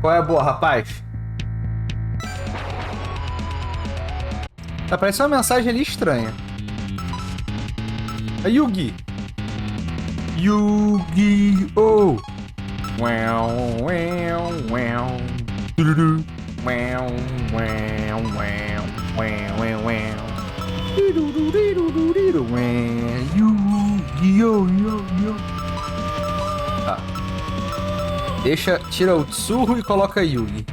Speaker 1: Qual é a boa, rapaz? Tá parecendo uma mensagem ali estranha. É Yugi. Yu-Gi-Oh! Uau, uau, uau. Tururu. Uau, uau, uau, uau, uau. Tá. Tira o Tsurro e coloca Yugi.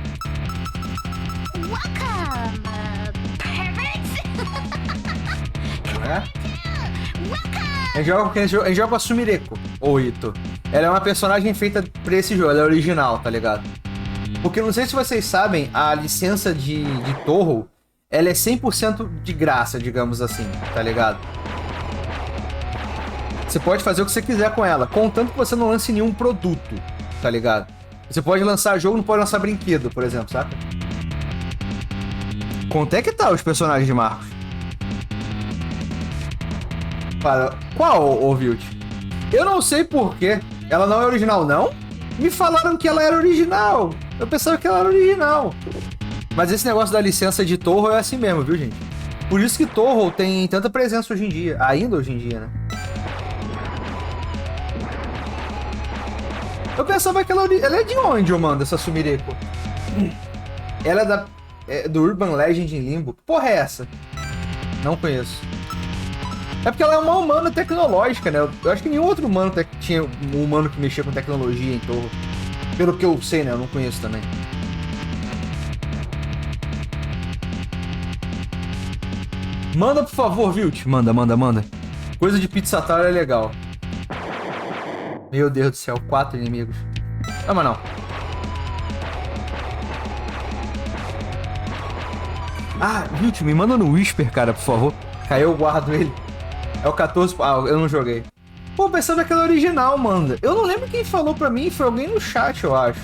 Speaker 1: A gente joga com a Sumireko, ou Ito. Ela é uma personagem feita pra esse jogo, ela é original, tá ligado? Porque não sei se vocês sabem, a licença de Touhou, ela é 100% de graça, digamos assim, tá ligado? Você pode fazer o que você quiser com ela, contanto que você não lance nenhum produto, tá ligado? Você pode lançar jogo, não pode lançar brinquedo, por exemplo, saca? Quanto é que tá os personagens de Marcos? Para... Qual, ô Vilt? Eu não sei porquê. Ela não é original, não? Me falaram que ela era original. Eu pensava que ela era original. Mas esse negócio da licença de Touhou é assim mesmo, viu, gente? Por isso que Touhou tem tanta presença hoje em dia. Ainda hoje em dia, né? Eu pensava que ela é de onde, Amanda, essa Sumireko? Ela é do Urban Legend em Limbo. Porra é essa? Não conheço. É porque ela é uma humana tecnológica, né? Eu acho que nenhum outro humano tinha um humano que mexia com tecnologia em Touhou. Pelo que eu sei, né? Eu não conheço também. Manda, por favor, Vilt. Manda. Coisa de Pizza Tower é legal. Meu Deus do céu, 4 inimigos. Não, mas não. Ah, Vilt, me manda no Whisper, cara, por favor. Aí eu guardo ele. É o 14... Ah, eu não joguei. Pô, pensava que ela é original, mano. Eu não lembro quem falou pra mim. Foi alguém no chat, eu acho.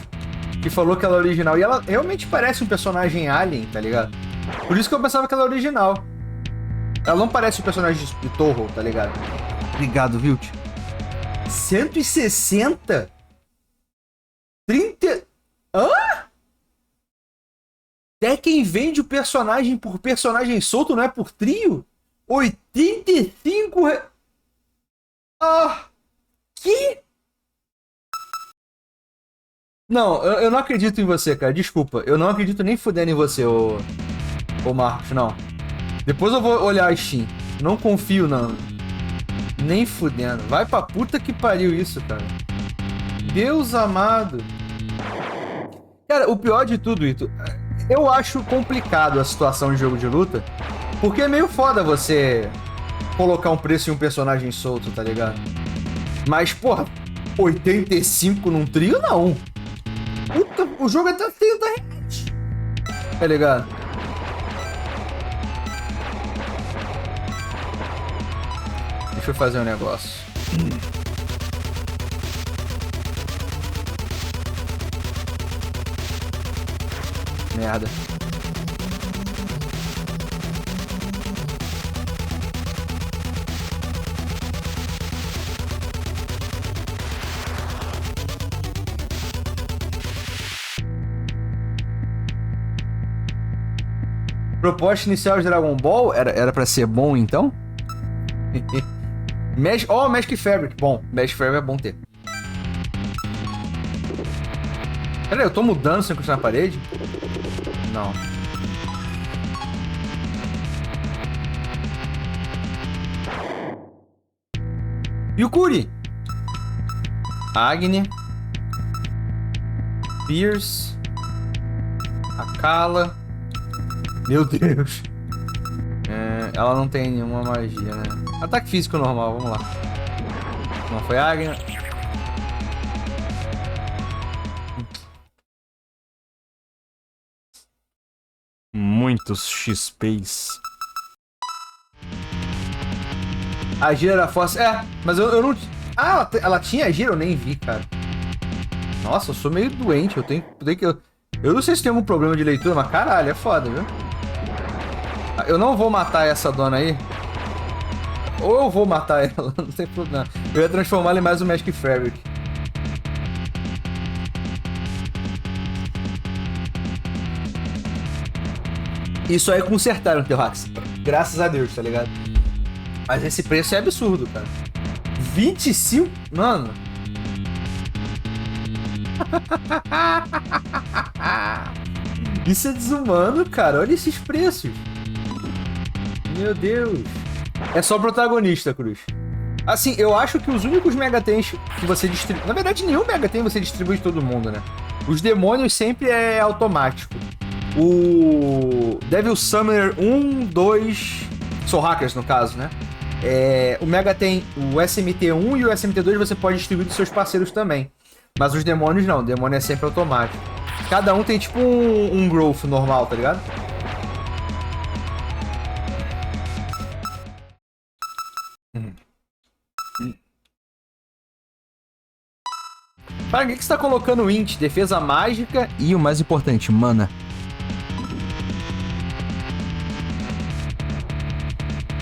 Speaker 1: Que falou que ela é original. E ela realmente parece um personagem alien, tá ligado? Por isso que eu pensava que ela é original. Ela não parece um personagem de Touhou, tá ligado? Obrigado, Vilt. 160? 30... Hã? Até quem vende o personagem por personagem solto, não é por trio? 85 re... Ah... Que? Não, eu não acredito em você, cara. Desculpa. Eu não acredito nem fudendo em você, ô Marcos, não. Depois eu vou olhar a Steam. Não confio, não. Nem fudendo. Vai pra puta que pariu isso, cara. Deus amado. Cara, o pior de tudo, Ito, eu acho complicado a situação de jogo de luta, porque é meio foda você colocar um preço em um personagem solto, tá ligado? Mas, porra, 85 num trio, não. Puta, o jogo é até 30 reais. Tá ligado? Deixa eu fazer um negócio. Merda. Proposta inicial de Dragon Ball era pra ser bom, então? Magic Fabric. Bom, Magic Fabric é bom ter. Peraí, eu tô mudando sem encostar na parede? Não. Yukuri. Agni. Pierce. Akala. Meu Deus. Ela não tem nenhuma magia, né? Ataque físico normal, vamos lá. Não foi Agni. Muitos XPs. A gira era forte. Mas eu não... Ah, ela tinha gira? Eu nem vi, cara. Nossa, eu sou meio doente. Eu tenho que... Eu não sei se tem algum problema de leitura, mas caralho, é foda, viu? Eu não vou matar essa dona aí. Ou eu vou matar ela, não tem problema. Eu ia transformar ela em mais um Magic Fabric. Isso aí consertaram, Terrax. Graças a Deus, tá ligado? Mas esse preço é absurdo, cara. 25? Mano. Isso é desumano, cara. Olha esses preços. Meu Deus. É só protagonista, Cruz. Assim, eu acho que os únicos Megatens que você distribui... Na verdade, nenhum Megaten você distribui de todo mundo, né? Os demônios sempre é automático. O Devil Summoner 1, 2... Soul Hackers, no caso, né? O Megaten, o SMT1 e o SMT2 você pode distribuir dos seus parceiros também. Mas os demônios não, o demônio é sempre automático. Cada um tem tipo um growth normal, tá ligado? Para que você tá colocando int, defesa mágica e o mais importante, mana?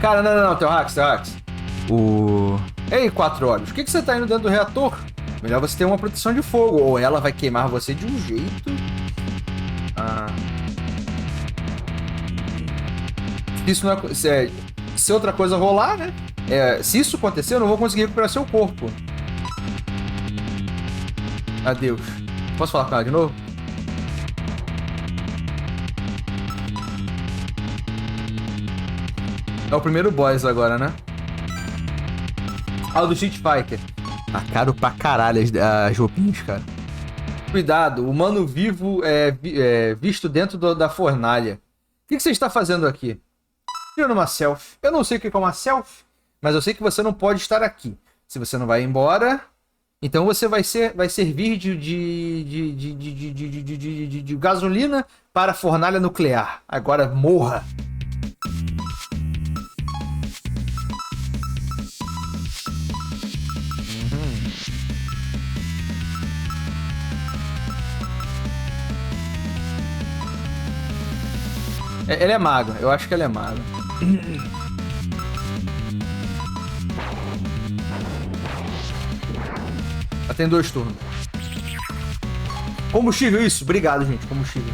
Speaker 1: Cara, não, Terrax. Ei, 4 olhos, por que você tá indo dentro do reator? Melhor você ter uma proteção de fogo, ou ela vai queimar você de um jeito. Isso não é... Se outra coisa rolar, né? Se isso acontecer, eu não vou conseguir recuperar seu corpo. Adeus. Posso falar com ela de novo? É o primeiro boss agora, né? O do Street Fighter. Tá caro pra caralho as roupinhas, cara. Cuidado, humano vivo visto dentro da fornalha. O que você está fazendo aqui? Tirando uma selfie. Eu não sei o que é uma selfie, mas eu sei que você não pode estar aqui. Se você não vai embora, então você vai servir de gasolina para a fornalha nuclear. Agora morra. Ela é maga, eu acho que ela é maga. Ela tem 2 turnos. Combustível, isso. Obrigado, gente. Combustível.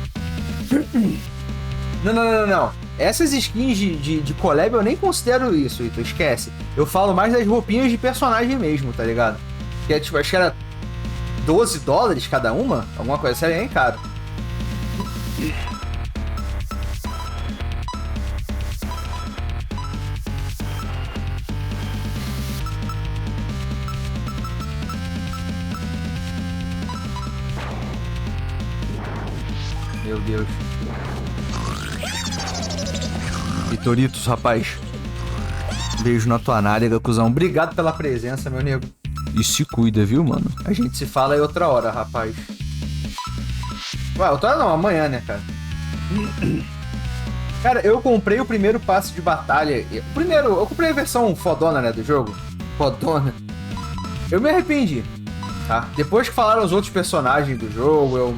Speaker 1: Não. Essas skins de collab eu nem considero isso, Ito. Esquece. Eu falo mais das roupinhas de personagem mesmo, tá ligado? Que é tipo, acho que era $12 cada uma. Alguma coisa séria, hein, cara? Meu Deus. Vitoritos, rapaz. Beijo na tua nárega, cuzão. Obrigado pela presença, meu nego. E se cuida, viu, mano? A gente se fala aí outra hora, rapaz. Ué, outra hora não, amanhã, né, cara? Cara, eu comprei o primeiro passe de batalha. Eu comprei a versão fodona, né, do jogo. Fodona. Eu me arrependi, tá? Depois que falaram os outros personagens do jogo, eu...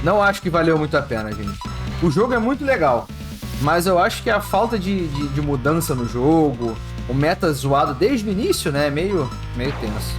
Speaker 1: Não acho que valeu muito a pena, gente. O jogo é muito legal, mas eu acho que a falta de mudança no jogo, o meta zoado desde o início, né, é meio tenso.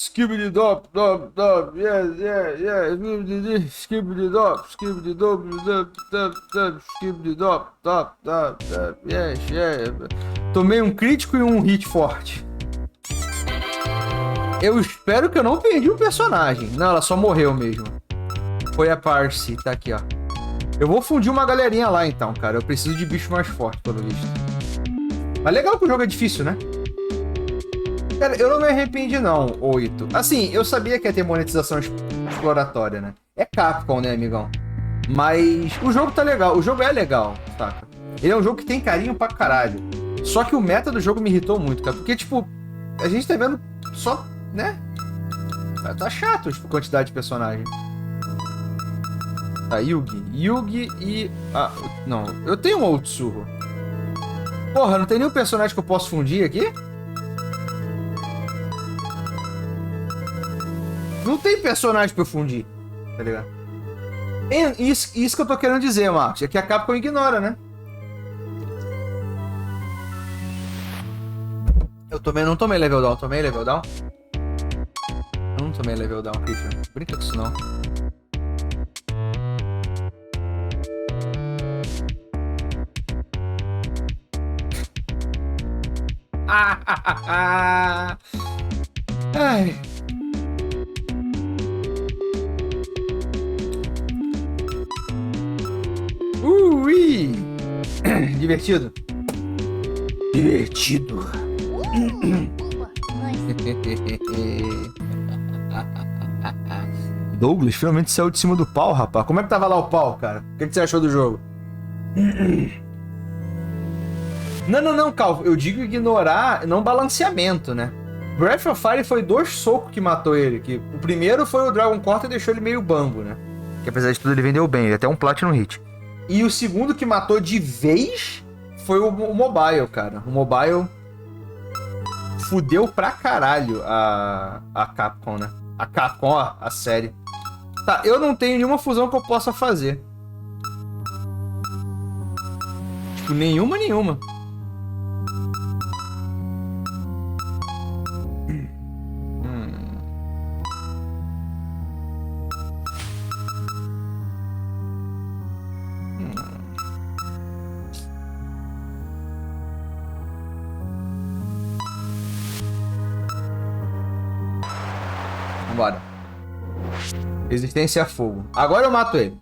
Speaker 1: Skibidi dop, dop, dop, yes, yeah, skibidi dop, skibidi dop, skibidi dop, dop, dop, yes, yeah. Tomei um crítico e um hit forte. Eu espero que eu não perdi o personagem. Não, ela só morreu mesmo. Foi a Parsi, tá aqui, ó. Eu vou fundir uma galerinha lá então, cara. Eu preciso de bicho mais forte, pelo visto. Mas legal que o jogo é difícil, né? Cara, eu não me arrependi não, Oito. Assim, eu sabia que ia ter monetização exploratória, né? É Capcom, né, amigão? Mas o jogo tá legal. O jogo é legal, saca? Ele é um jogo que tem carinho pra caralho. Só que o meta do jogo me irritou muito, cara. Porque, tipo, a gente tá vendo só, né? Tá chato, tipo, quantidade de personagem. Tá, Yugi e... Ah, não. Eu tenho um Otsuho. Porra, não tem nenhum personagem que eu posso fundir aqui? Não tem personagem pra eu fundir, tá ligado? Isso que eu tô querendo dizer, Marcos. É que a Capcom ignora, né? Eu não tomei level down. Tomei level down? Eu não tomei level down, Christian. Brinca com isso, não. Ai... Ui! Divertido. Divertido. Douglas finalmente saiu de cima do pau, rapaz. Como é que tava lá o pau, cara? O que você achou do jogo? Não, Calvo. Eu digo ignorar, não balanceamento, né? Breath of Fire foi 2 socos que matou ele. Que o primeiro foi o Dragon Quarter e deixou ele meio bambo, né? Que apesar de tudo ele vendeu bem. Ele até um Platinum Hit. E o segundo que matou de vez foi o Mobile, cara. O Mobile fudeu pra caralho a Capcom, né? A Capcom, ó, a série. Tá, eu não tenho nenhuma fusão que eu possa fazer. Tipo, nenhuma. Vambora. Resistência a fogo. Agora eu mato ele.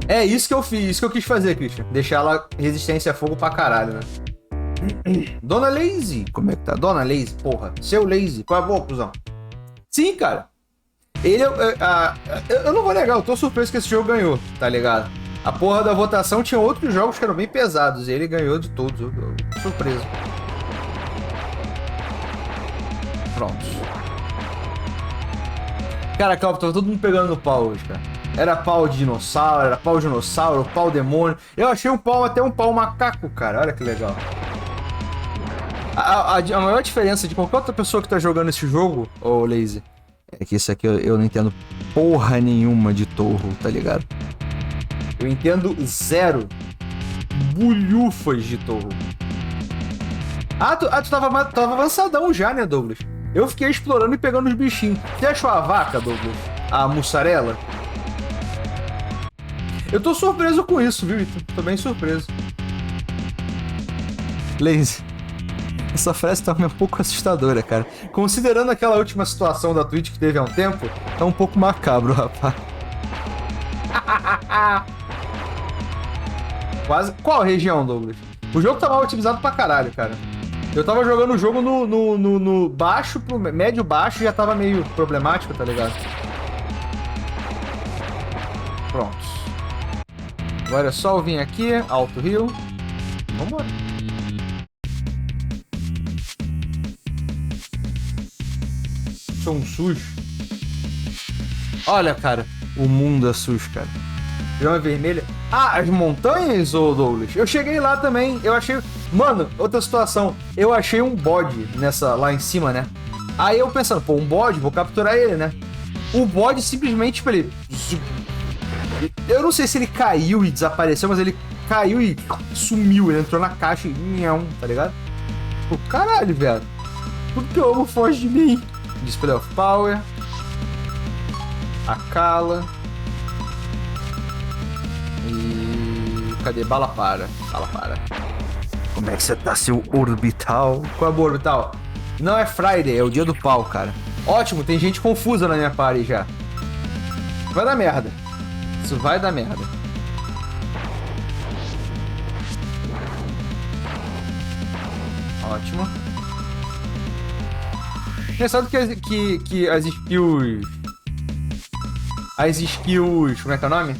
Speaker 1: É isso que eu fiz, isso que eu quis fazer, Christian. Deixar ela resistência a fogo pra caralho, né? Dona Lazy. Como é que tá? Dona Lazy, porra. Seu Lazy. Qual é a boa, cuzão? Sim, cara. Ele... eu não vou negar, eu tô surpreso que esse jogo ganhou, tá ligado? A porra da votação tinha outros jogos que eram bem pesados. E ele ganhou de todos. Eu tô surpreso. Pronto. Cara, calma, tava todo mundo pegando no pau hoje, cara. Era pau de dinossauro, era pau dinossauro, pau demônio. Eu achei um pau, até um pau macaco, cara. Olha que legal. A maior diferença de qualquer outra pessoa que tá jogando esse jogo, ô Lazy, é que esse aqui eu não entendo porra nenhuma de torro, tá ligado? Eu entendo zero bulhufas de torro. Tu tava avançadão já, né, Douglas? Eu fiquei explorando e pegando os bichinhos. Você achou a vaca, Douglas? A mussarela? Eu tô surpreso com isso, viu, Ito? Tô bem surpreso. Lazy, essa frase tá um pouco assustadora, cara. Considerando aquela última situação da Twitch que teve há um tempo, tá um pouco macabro, rapaz. Quase. Qual região, Douglas? O jogo tá mal otimizado pra caralho, cara. Eu tava jogando o jogo no baixo pro médio baixo e já tava meio problemático, tá ligado? Pronto. Agora é só eu vir aqui, Alto Rio. Vambora. Sou um sujo. Olha, cara. O mundo é sujo, cara. Grama vermelha. Ah, as montanhas, ô Douglas? Eu cheguei lá também. Eu achei... Mano, outra situação. Eu achei um bode lá em cima, né? Aí eu pensando, pô, um bode, vou capturar ele, né? O bode simplesmente, tipo, ele... Eu não sei se ele caiu e desapareceu, mas ele caiu e sumiu. Ele entrou na caixa e... Tá ligado? Pô, caralho, velho. Tudo que eu amo foge de mim. Display of Power. Akala. E... Cadê? Bala para. Bala para. Como é que você tá, seu orbital? Qual é o orbital? Não é Friday, é o dia do pau, cara. Ótimo, tem gente confusa na minha party já. Vai dar merda. Isso vai dar merda. Ótimo. Engraçado que as skills... As skills... Como é que é o nome?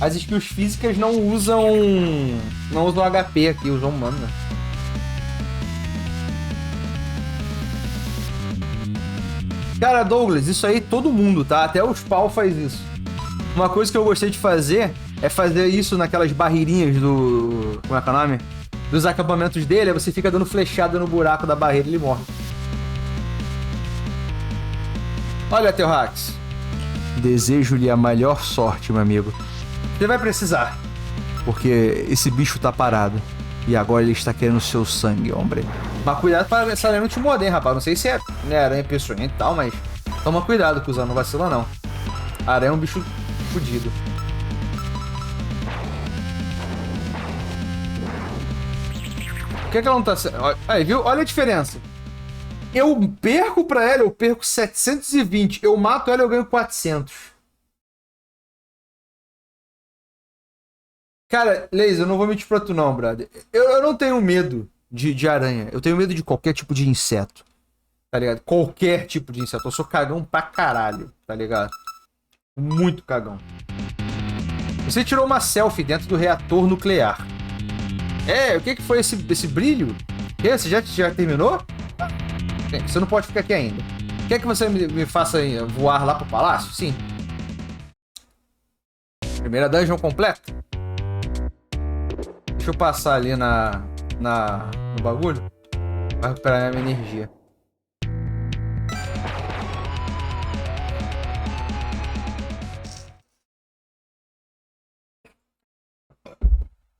Speaker 1: As skills físicas não usam HP aqui, usam mana. Cara, Douglas, isso aí todo mundo, tá? Até os pau faz isso. Uma coisa que eu gostei de fazer é fazer isso naquelas barreirinhas do... Como é que é o nome? Dos acampamentos dele, aí você fica dando flechada no buraco da barreira e ele morre. Olha, Teohax. Desejo-lhe a melhor sorte, meu amigo. Você vai precisar. Porque esse bicho tá parado. E agora ele está querendo seu sangue, homem. Mas cuidado para essa aranha não te morder, rapaz. Não sei se é aranha peçonhenta e tal, mas... Toma cuidado, cuzão. Não vacila, não. A aranha é um bicho fudido. Por que ela não tá... Aí, viu? Olha a diferença. Eu perco pra ela, eu perco 720. Eu mato ela, eu ganho 400. Cara, Laser, eu não vou mentir pra tu não, brother. Eu não tenho medo de aranha. Eu tenho medo de qualquer tipo de inseto. Tá ligado? Qualquer tipo de inseto. Eu sou cagão pra caralho, tá ligado? Muito cagão. Você tirou uma selfie dentro do reator nuclear. É, o que foi esse brilho? Você já terminou? Bem, você não pode ficar aqui ainda. Quer que você me faça voar lá pro palácio? Sim. Primeira dungeon completa. Deixa eu passar ali no bagulho. Vai recuperar a minha energia.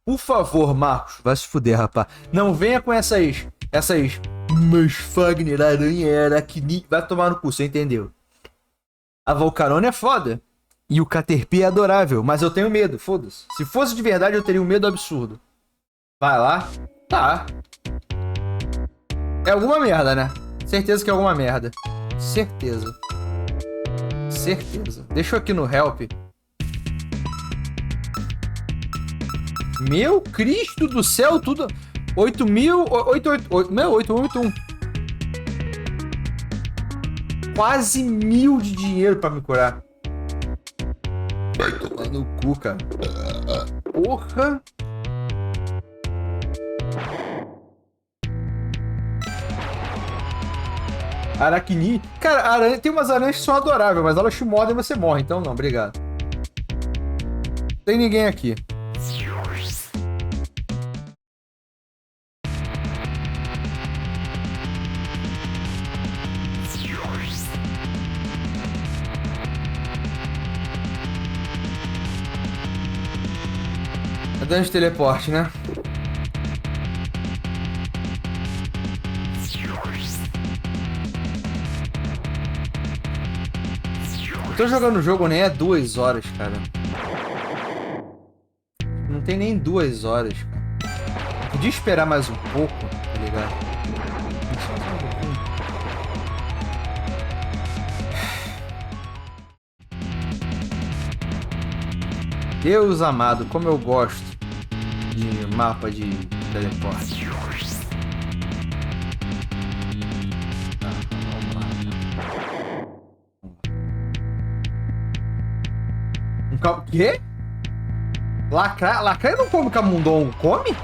Speaker 1: Por favor, Marcos. Vai se fuder, rapaz. Não venha com essas... Mas Fagner, aranha era aracnídeo. Vai tomar no cu, você entendeu? A Volcarona é foda. E o Caterpie é adorável. Mas eu tenho medo, foda-se. Se fosse de verdade, eu teria um medo absurdo. Vai lá. Tá. É alguma merda, né? Certeza que é alguma merda. Certeza. Certeza. Deixa eu aqui no Help. Meu Cristo do céu, tudo... 8.881. Quase 1.000 de dinheiro pra me curar. Vai tomar no cu, cara. Porra. Aracni. Cara, aranha, tem umas aranhas que são adoráveis, mas elas te mordem e você morre. Então não, obrigado. Tem ninguém aqui. É dano de teleporte, né? tô jogando o jogo nem é 2 horas, cara. Não tem nem 2 horas, cara. Podia esperar mais um pouco, tá ligado? Só um pouquinho. Deus amado, como eu gosto de mapa de teleporte. O quê? Lacraia não come camundongo? Come?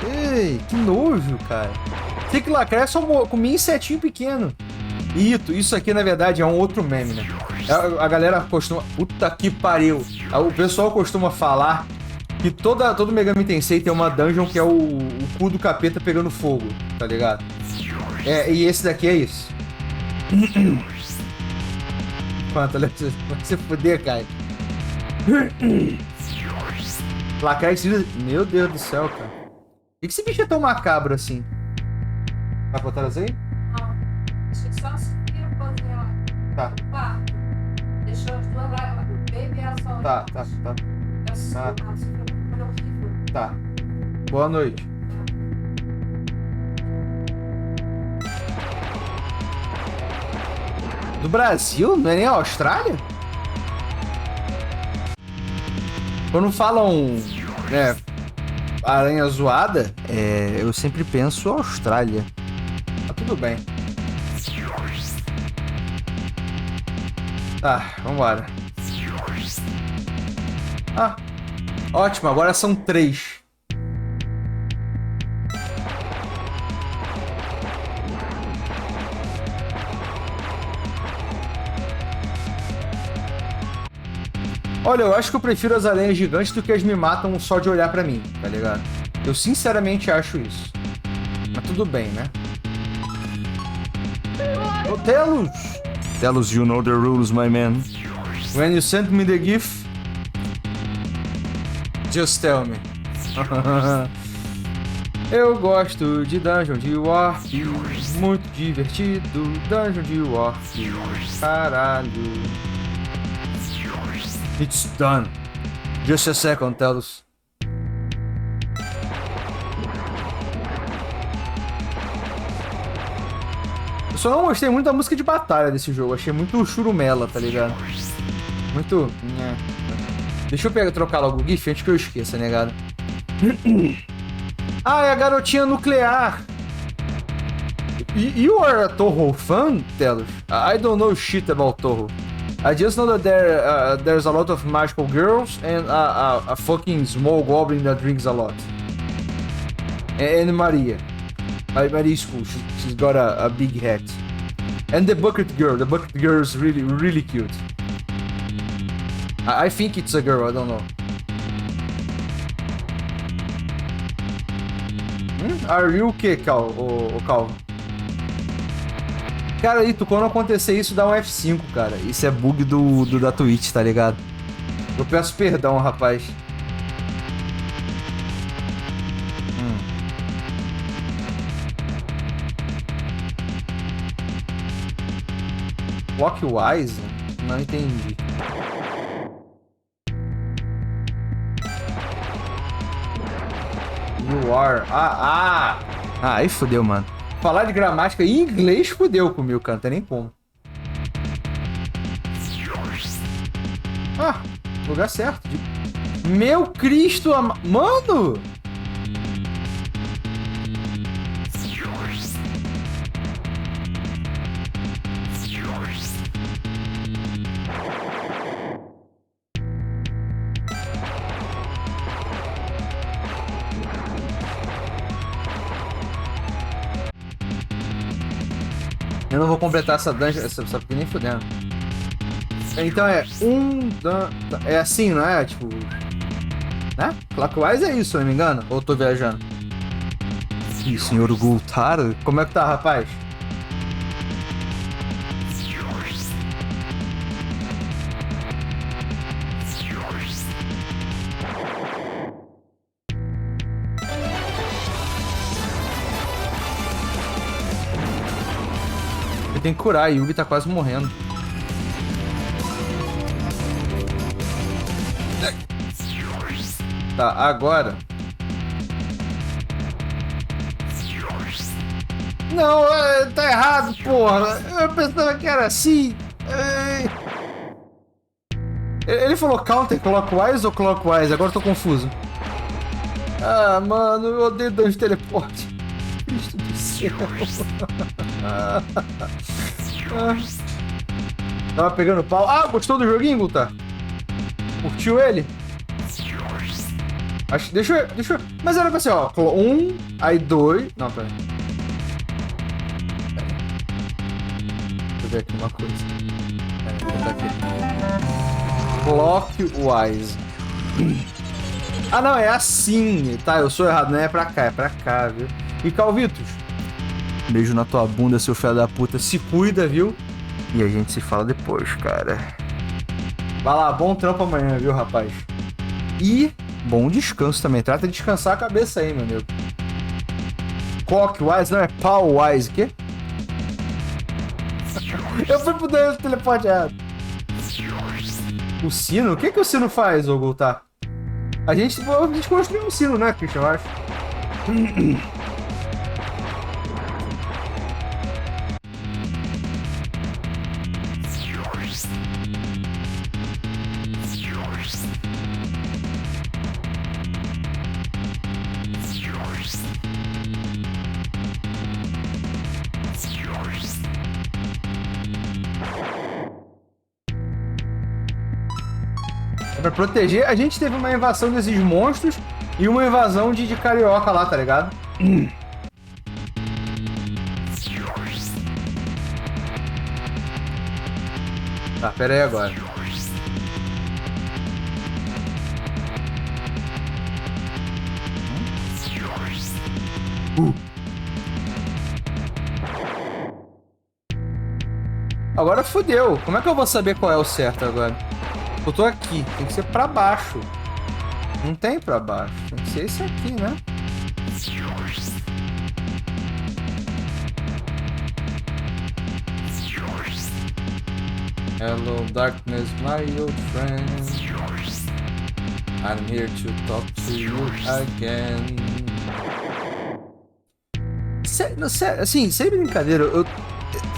Speaker 1: Ei, que nojo, cara. Sei que lacraia só comia insetinho pequeno. Isso aqui, na verdade, é um outro meme, né? A galera costuma... Puta que pariu. O pessoal costuma falar que todo Megami Tensei tem uma dungeon que é o cu do capeta pegando fogo, tá ligado? E esse daqui é isso. Quanto? Vai se fuder, cara. Lacraia... Meu Deus do céu, cara. Por que esse bicho é tão macabro assim? Vai botar aí?
Speaker 2: Não. Acho que só subir um pouquinho lá.
Speaker 1: Tá.
Speaker 2: Pá. Deixou as duas lá. O baby é só.
Speaker 1: Tá. Tá. Boa noite. Do Brasil? Não é nem a Austrália? Quando falam, né, aranha zoada, eu sempre penso Austrália. Tá tudo bem. Tá, vambora. Ah, ótimo, agora são 3. Olha, eu acho que eu prefiro as aranhas gigantes do que as me matam só de olhar pra mim, tá ligado? Eu sinceramente acho isso. Mas tudo bem, né? Oh, Telos, you know the rules, my man. When you send me the gift, just tell me. Eu gosto de Dungeon de Warp, muito divertido. Dungeon de Warp, caralho. It's done. Just a second, Telos. Eu só não gostei muito da música de batalha desse jogo. Achei muito churumela, tá ligado? Muito... Deixa eu trocar logo o GIF antes que eu esqueça, negado. Ah, é a garotinha nuclear. You are a Toho fan, Telos? I don't know shit about Toho. I just know that there's a lot of magical girls and a fucking small goblin that drinks a lot. And Maria. Maria is cool. She's got a big hat. And the bucket girl. The bucket girl is really, really cute. I think it's a girl. I don't know. Are you o que, Calvo? Cara, Ito, quando acontecer isso, dá um F5, cara. Isso é bug da Twitch, tá ligado? Eu peço perdão, rapaz. Clockwise? Não entendi. You are... aí fodeu, mano. Falar de gramática em inglês fudeu comigo, cara. Não tem nem como. Lugar certo. Meu Cristo, mano! Eu não vou completar essa dungeon, essa aqui nem fudendo. Então é é assim, não é? Tipo... Né? Clockwise é isso, se eu não me engano. Ou eu tô viajando? Ih, senhor Gultar, como é que tá, rapaz? Tem que curar, a Yugi tá quase morrendo. Tá, agora. Não, tá errado, porra. Eu pensava que era assim. Ele falou counterclockwise ou clockwise? Agora eu tô confuso. Ah, mano, eu odeio dungeon de teleporte. Cristo do céu. Tava pegando pau. Ah, gostou do joguinho, Guta? Curtiu ele? Acho, deixa eu. Mas era pra ser, ó. Um, aí dois. Não, pera. Deixa eu ver aqui uma coisa. Vou botar aqui. Clockwise. Ah, não, é assim. Tá, eu sou errado. Não é pra cá, viu? E Calvitos, beijo na tua bunda, seu filho da puta. Se cuida, viu? E a gente se fala depois, cara. Vai lá, bom trampo amanhã, viu, rapaz? E bom descanso também. Trata de descansar a cabeça aí, meu amigo. Clockwise, não é Powwise, o quê? Eu fui pro teleporte errado. O sino? O que o sino faz, ô Goltar? A gente construiu um sino, né, Christian, eu acho. É pra proteger. A gente teve uma invasão desses monstros e uma invasão de carioca lá, tá ligado? Tá, pera aí agora. Agora fodeu. Como é que eu vou saber qual é o certo agora? Eu tô aqui. Tem que ser pra baixo. Não tem pra baixo. Tem que ser esse aqui, né? Hello, darkness, my old friend. I'm here to talk to you again. Assim, sem brincadeira,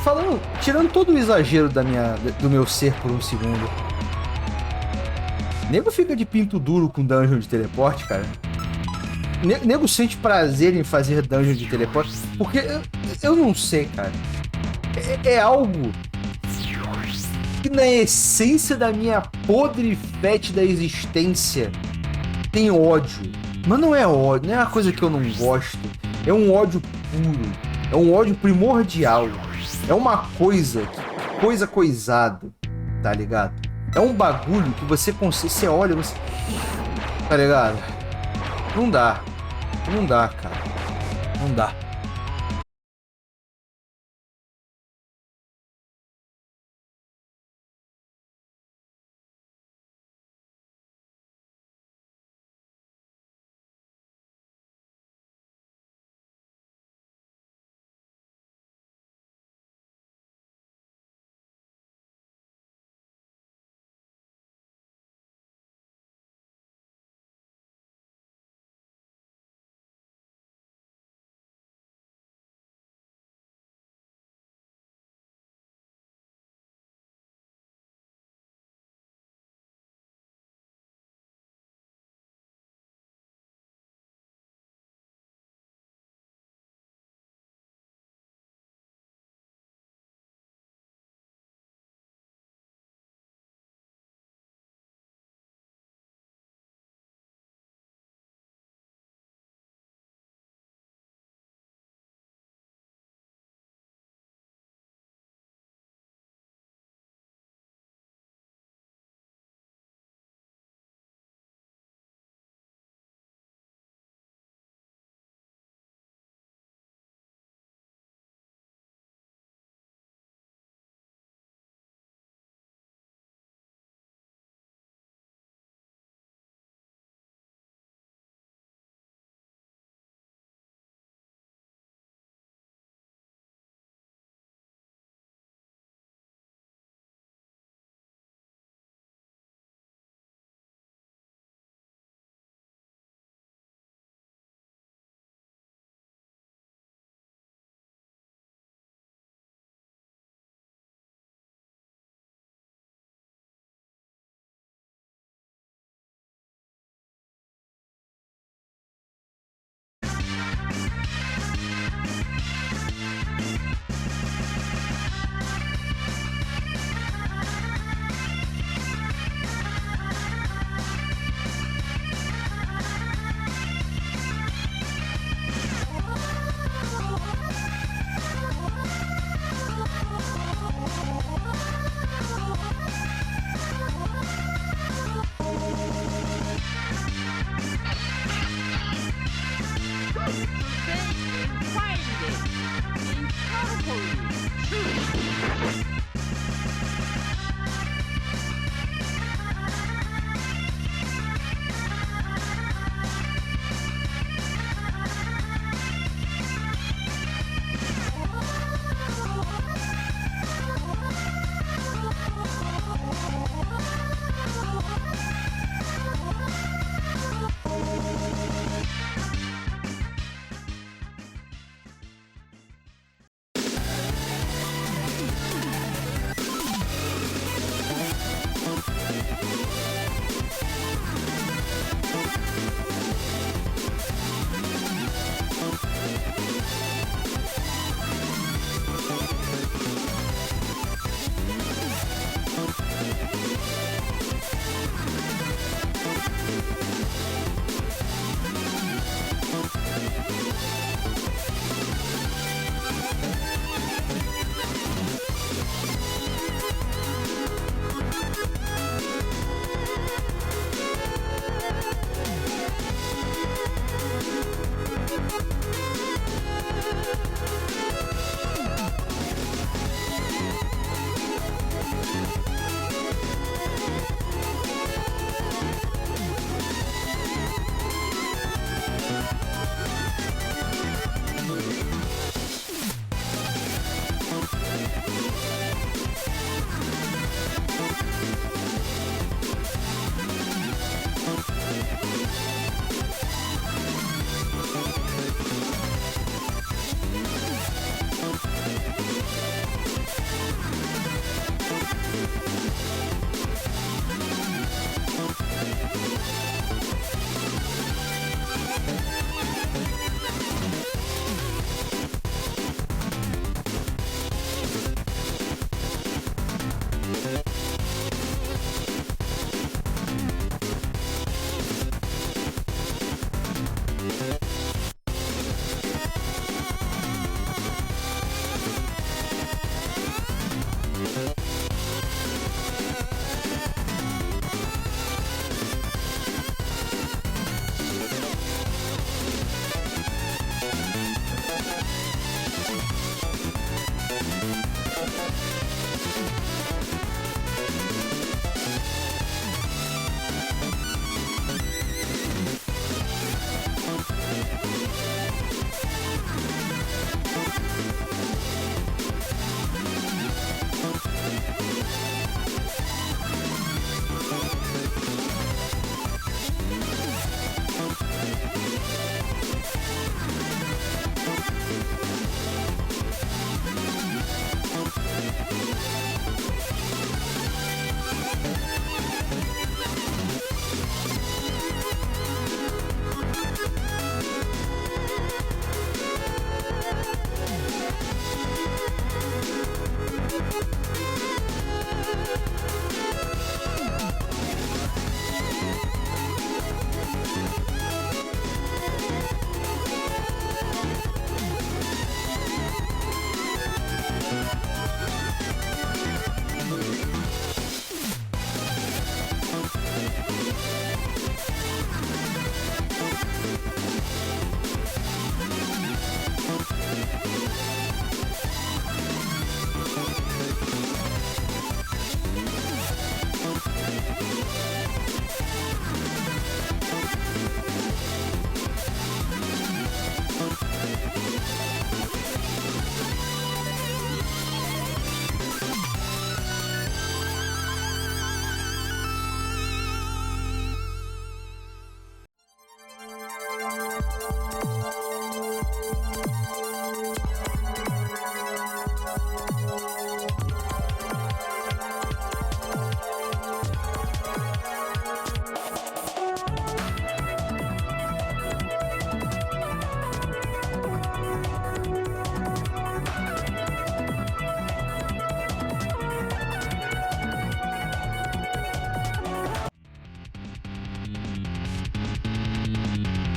Speaker 1: falando, tirando todo o exagero do meu ser por um segundo. Nego fica de pinto duro com dungeon de teleporte, cara. Nego sente prazer em fazer dungeon de teleporte, porque eu não sei, cara. É algo que na essência da minha podre fétida existência tem ódio. Mas não é ódio, não é uma coisa que eu não gosto. É um ódio puro. É um ódio primordial. É uma coisa coisado, tá ligado? É um bagulho que você olha, você... Tá ligado? Não dá. Não dá, cara. Não dá.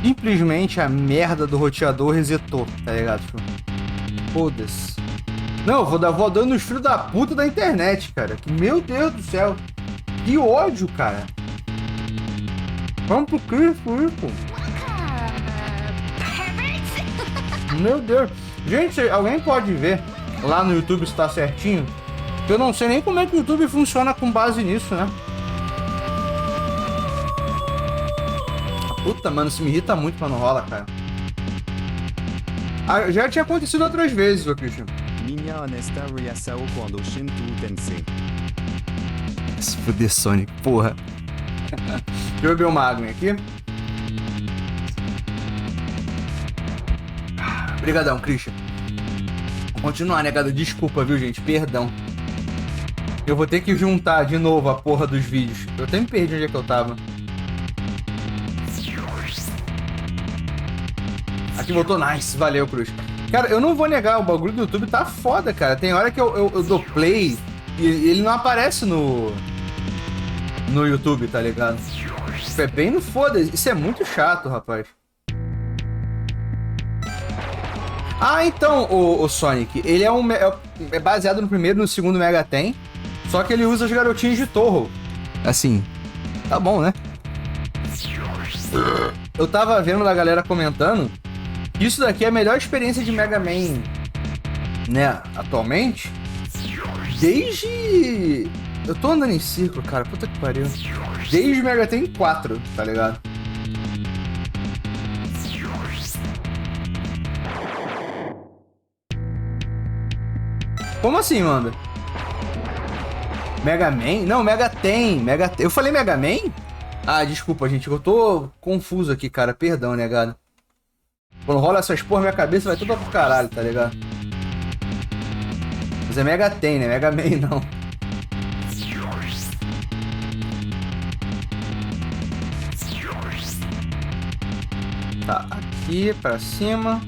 Speaker 1: Simplesmente a merda do roteador resetou, tá ligado? Foda-se. Não, vou dando nos filhos da puta da internet, cara. Meu Deus do céu. Que ódio, cara. Vamos pro Cristo, isso. Meu Deus. Gente, alguém pode ver lá no YouTube se tá certinho? Eu não sei nem como é que o YouTube funciona com base nisso, né? Puta, mano, isso me irrita muito quando rola, cara. Ah, já tinha acontecido outras vezes, ô Christian.
Speaker 4: Minha honesta reação quando Shinto Tensei.
Speaker 1: Se fuder, Sonic, porra. Deixa eu beber uma água aqui. Obrigadão, Christian. Vou continuar, né, cara? Desculpa, viu, gente? Perdão. Eu vou ter que juntar de novo a porra dos vídeos. Eu até me perdi onde é que eu tava. Aqui voltou, nice. Valeu, Cruz. Cara, eu não vou negar, o bagulho do YouTube tá foda, cara. Tem hora que eu dou play e ele não aparece no YouTube, tá ligado? Isso é bem no foda. Isso é muito chato, rapaz. Ah, então, o Sonic, ele é baseado no primeiro e no segundo Mega Ten, só que ele usa as garotinhas de Torro. Assim, tá bom, né? Eu tava vendo a galera comentando que isso daqui é a melhor experiência de Mega Man, né, atualmente, desde... Eu tô andando em círculo, cara, puta que pariu. Desde o Mega Ten 4, tá ligado? Como assim, mano? Mega Man? Não, Mega Ten. Eu falei Mega Man? Ah, desculpa, gente. Eu tô confuso aqui, cara. Perdão, negado. Quando rola essas porra, minha cabeça vai toda pro caralho, tá ligado? Mas é Mega Ten, né? Mega Man, não. Tá, aqui pra cima.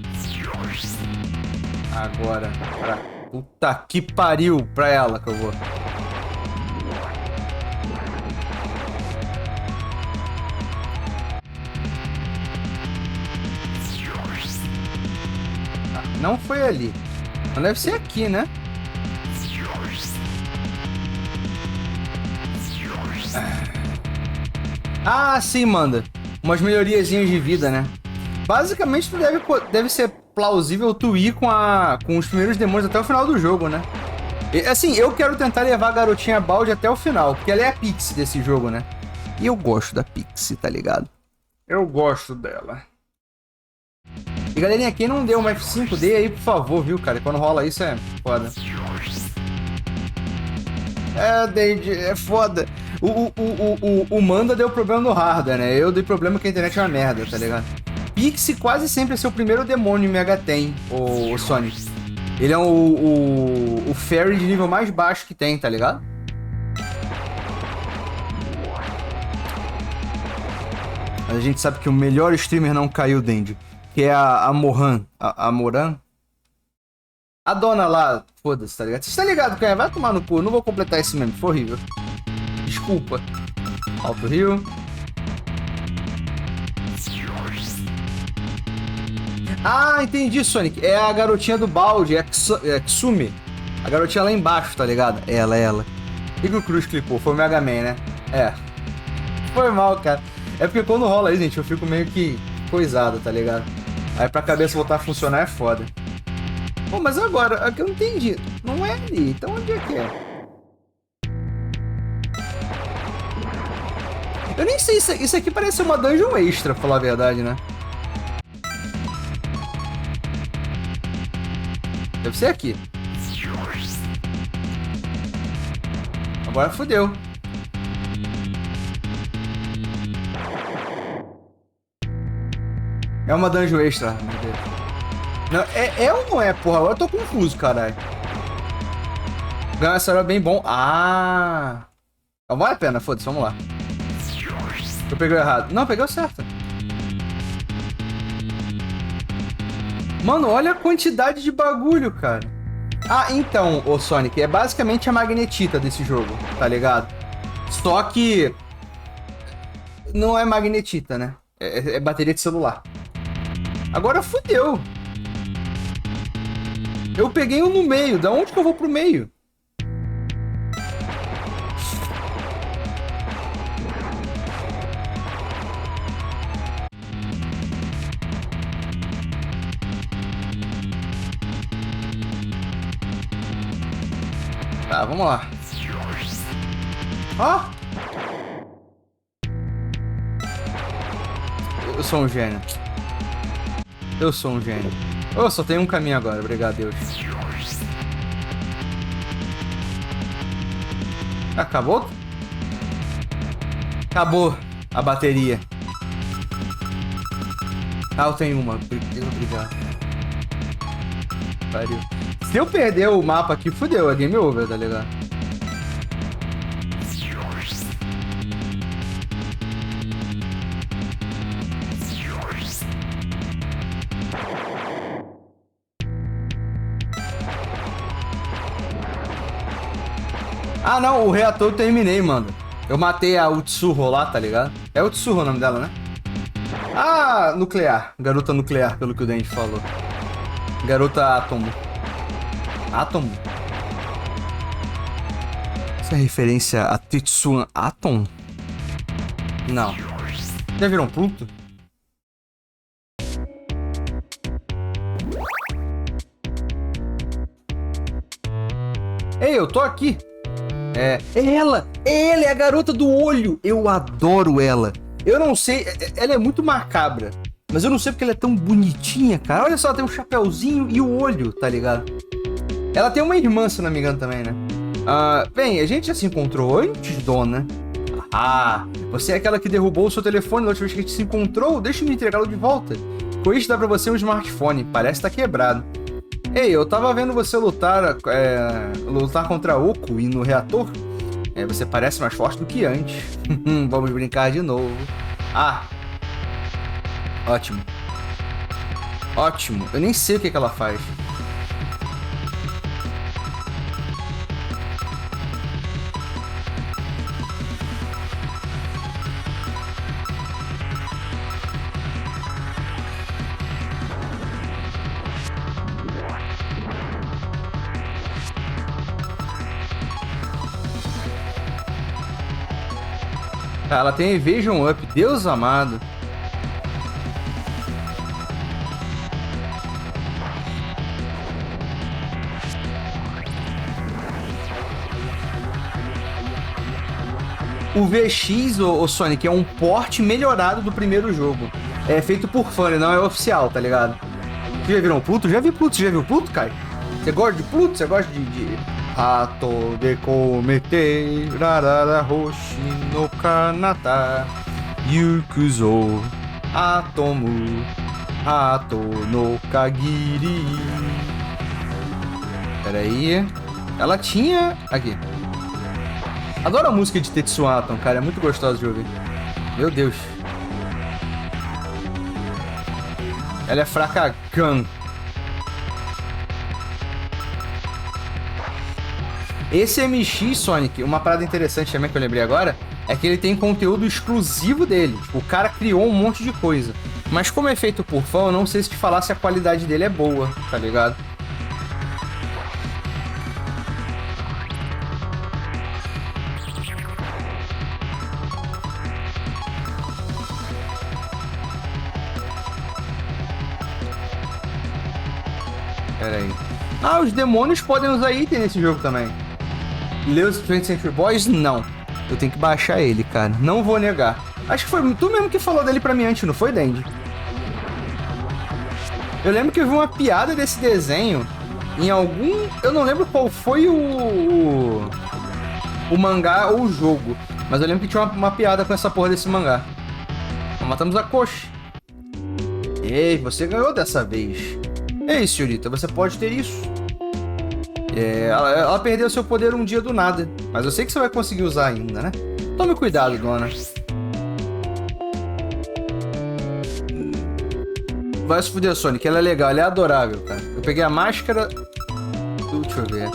Speaker 1: Agora pra... Puta que pariu, pra ela que eu vou. Ah, não foi ali. Não deve ser aqui, né? Ah, sim, manda. Umas melhoriazinhas de vida, né? Basicamente, deve ser plausível tu ir com os primeiros demônios até o final do jogo, né? E, assim, eu quero tentar levar a garotinha Baldi até o final, porque ela é a Pixie desse jogo, né? E eu gosto da Pixie, tá ligado? Eu gosto dela. E galerinha, quem não deu uma F5, dê aí, por favor, viu, cara? Quando rola isso é foda. É, Deide, é foda. O Manda deu problema no hardware, né? Eu dei problema que a internet é uma merda, tá ligado? Pixie quase sempre é seu primeiro demônio em Mega Ten, o Sonic. Ele é o Fairy de nível mais baixo que tem, tá ligado? A gente sabe que o melhor streamer não caiu, Dendi. Que é a Moran. A Moran? A dona lá, foda-se, tá ligado? Você tá ligado, cara? Vai tomar no cu. Não vou completar esse meme, foi horrível. Desculpa. Alto Rio. Ah, entendi, Sonic. É a garotinha do balde, é a Ksumi. A garotinha lá embaixo, tá ligado? Ela. O que o Cruz clicou? Foi o Mega Man, né? É. Foi mal, cara. É porque quando rola aí, gente, eu fico meio que coisado, tá ligado? Aí pra cabeça voltar a funcionar é foda. Pô, mas agora, aqui eu não entendi. Não é ali, então onde é que é? Eu nem sei, isso aqui parece uma dungeon extra, pra falar a verdade, né? Deve ser aqui. Agora fodeu. É uma dungeon extra, meu Deus. Não, é ou não é, porra? Agora eu tô confuso, caralho. Ganhar essa hora é bem bom. Ah! Então vale a pena, foda-se, vamos lá. Eu peguei errado. Não, peguei o certo. Mano, olha a quantidade de bagulho, cara. Ah, então, ô Sonic, é basicamente a magnetita desse jogo, tá ligado? Só que... não é magnetita, né? É bateria de celular. Agora fudeu. Eu peguei um no meio. Da onde que eu vou pro meio? Tá, vamos lá. Ó! Eu sou um gênio. Eu sou um gênio. Oh, só tem um caminho agora, obrigado, Deus. Acabou? Acabou a bateria. Ah, eu tenho uma. Obrigado. Pariu. Se eu perder o mapa aqui, fudeu. É game over, tá ligado? Ah, não. O reator eu terminei, mano. Eu matei a Utsuho lá, tá ligado? É Utsuho o nome dela, né? Ah, nuclear. Garota nuclear, pelo que o Dente falou. Garota átomo. Átomo? Essa é referência a Tetsuan Atom? Não. Já viram Pluto? Ei, eu tô aqui. É ela! Ela é a garota do olho! Eu adoro ela. Eu não sei, ela é muito macabra. Mas eu não sei porque ela é tão bonitinha, cara. Olha só, ela tem um chapéuzinho e o olho, tá ligado? Ela tem uma irmã, se não me engano, também, né? Bem, a gente já se encontrou antes, dona. Ah, você é aquela que derrubou o seu telefone na última vez que a gente se encontrou? Deixa eu me entregá-lo de volta. Com isso dá pra você um smartphone. Parece estar quebrado. Ei, eu tava vendo você lutar contra a Oku e no reator. Você parece mais forte do que antes. Vamos brincar de novo. Ah. Ótimo. Ótimo. Eu nem sei o que ela faz. Ela tem Vision Up, Deus amado. O VX, o Sonic, é um port melhorado do primeiro jogo. É feito por fã, não é oficial, tá ligado? Vocês já viram Pluto? Já vi Pluto? Você já viu Pluto, Kai? Você gosta de Pluto? Você gosta de... Hato de komete rarara hoshi no kanata yukuzo atomu hato no kagiri. Pera aí. Ela tinha... Aqui. Adoro a música de Tetsuan Atom, cara. É muito gostosa de ouvir. Meu Deus. Ela é fraca Gun. Esse MX, Sonic, uma parada interessante também que eu lembrei agora, é que ele tem conteúdo exclusivo dele. Tipo, o cara criou um monte de coisa. Mas como é feito por fã, eu não sei se te falar se a qualidade dele é boa, tá ligado? Pera aí. Ah, os demônios podem usar item nesse jogo também. Leos 20th Century Boys, não. Eu tenho que baixar ele, cara. Não vou negar. Acho que foi tu mesmo que falou dele pra mim antes, não foi, Dandy? Eu lembro que eu vi uma piada desse desenho em algum... Eu não lembro qual foi o mangá ou o jogo. Mas eu lembro que tinha uma piada com essa porra desse mangá. Matamos a Koshi. Ei, você ganhou dessa vez. Ei, senhorita, você pode ter isso. Ela perdeu seu poder um dia do nada. Mas eu sei que você vai conseguir usar ainda, né? Tome cuidado, dona. Vai se fuder, Sonic. Ela é legal, ela é adorável, cara. Eu peguei a máscara... Deixa eu ver.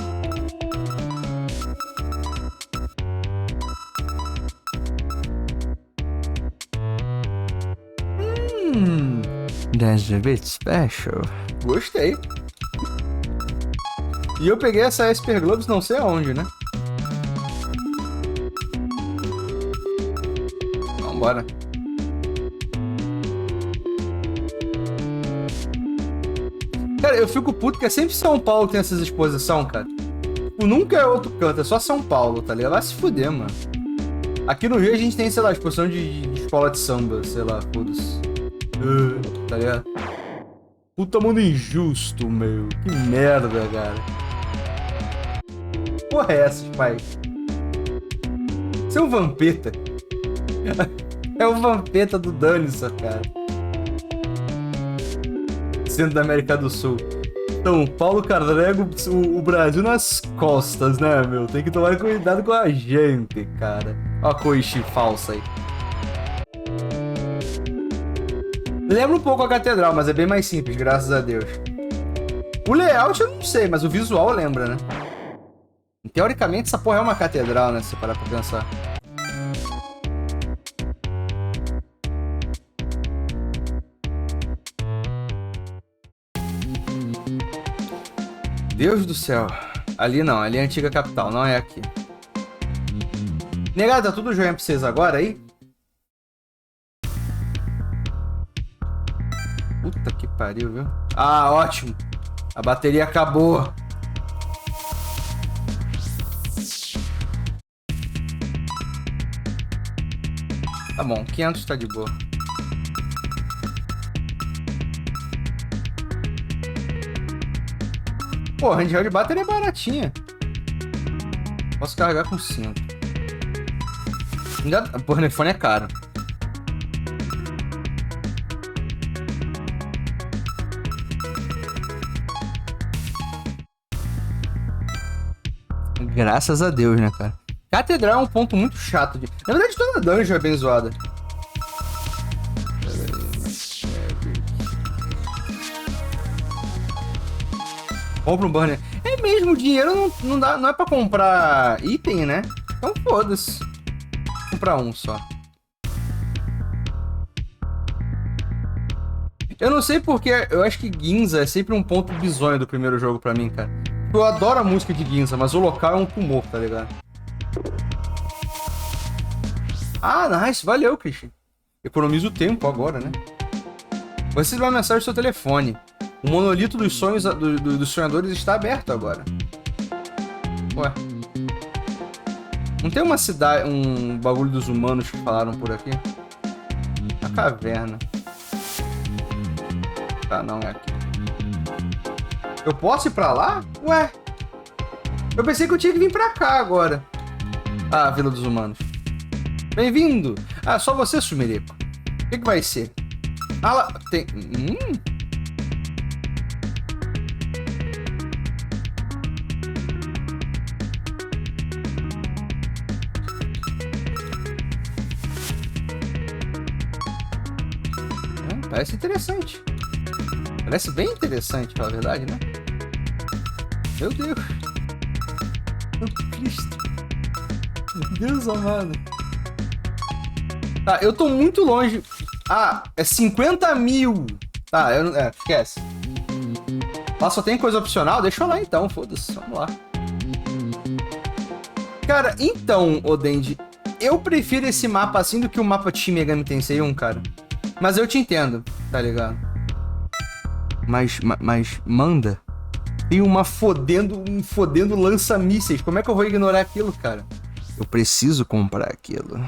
Speaker 1: That's a bit special. Gostei. E eu peguei essa Esper Globes não sei aonde, né? Vambora. Cara, eu fico puto que é sempre São Paulo que tem essas exposições, cara. Tipo, nunca é outro canto, é só São Paulo, tá ligado? Vai se fuder, mano. Aqui no Rio a gente tem, sei lá, exposição de escola de samba, sei lá, foda-se. Tá ligado? Puta mundo injusto, meu. Que merda, cara. Porra é essa, pai? Você é um vampeta. É o vampeta do Danielson, cara. Centro da América do Sul. Então, Paulo carrega o Brasil nas costas, né, meu? Tem que tomar cuidado com a gente, cara. Ó a coice falsa aí. Lembra um pouco a catedral, mas é bem mais simples, graças a Deus. O layout eu não sei, mas o visual lembra, né? Teoricamente, essa porra é uma catedral, né? Se você parar pra pensar. Deus do céu. Ali não, ali é a antiga capital, não é aqui. Negado, tá tudo joinha pra vocês agora aí? Puta que pariu, viu? Ah, ótimo. A bateria acabou. Tá bom, 500 tá de boa. Pô, handheld de bateria é baratinha. Posso carregar com 5. Pô, o iPhone é caro. Graças a Deus, né, cara? Catedral é um ponto muito chato. Na verdade, toda dungeon é bem zoada. Compra um burner. É mesmo, o dinheiro não é pra comprar item, né? Então foda-se. Vou comprar um só. Eu não sei porque, eu acho que Ginza é sempre um ponto bizonho do primeiro jogo pra mim, cara. Eu adoro a música de Ginza, mas o local é um tumor, tá ligado? Ah, nice. Valeu, Christian. Economiza o tempo agora, né? Você recebeu uma mensagem do seu telefone. O monolito dos sonhos dos sonhadores está aberto agora. Ué. Não tem uma cidade, um bagulho dos humanos que falaram por aqui? A caverna. Tá, não é aqui. Eu posso ir pra lá? Ué. Eu pensei que eu tinha que vir pra cá agora. Ah, Vila dos Humanos. Bem-vindo. Ah, só você, Sumerico. O que vai ser? Ah, lá tem... Parece interessante. Parece bem interessante, na verdade, né? Meu Deus. Meu Cristo. Meu Deus amado. Tá, eu tô muito longe. Ah, é 50 mil. Tá, esquece. Lá só tem coisa opcional? Deixa eu lá então, foda-se. Vamos lá. Cara, então, Odendi, eu prefiro esse mapa assim do que o mapa Shin Megami Tensei 1, cara. Mas eu te entendo, tá ligado? Mas manda. Tem um fodendo lança-mísseis. Como é que eu vou ignorar aquilo, cara? Eu preciso comprar aquilo.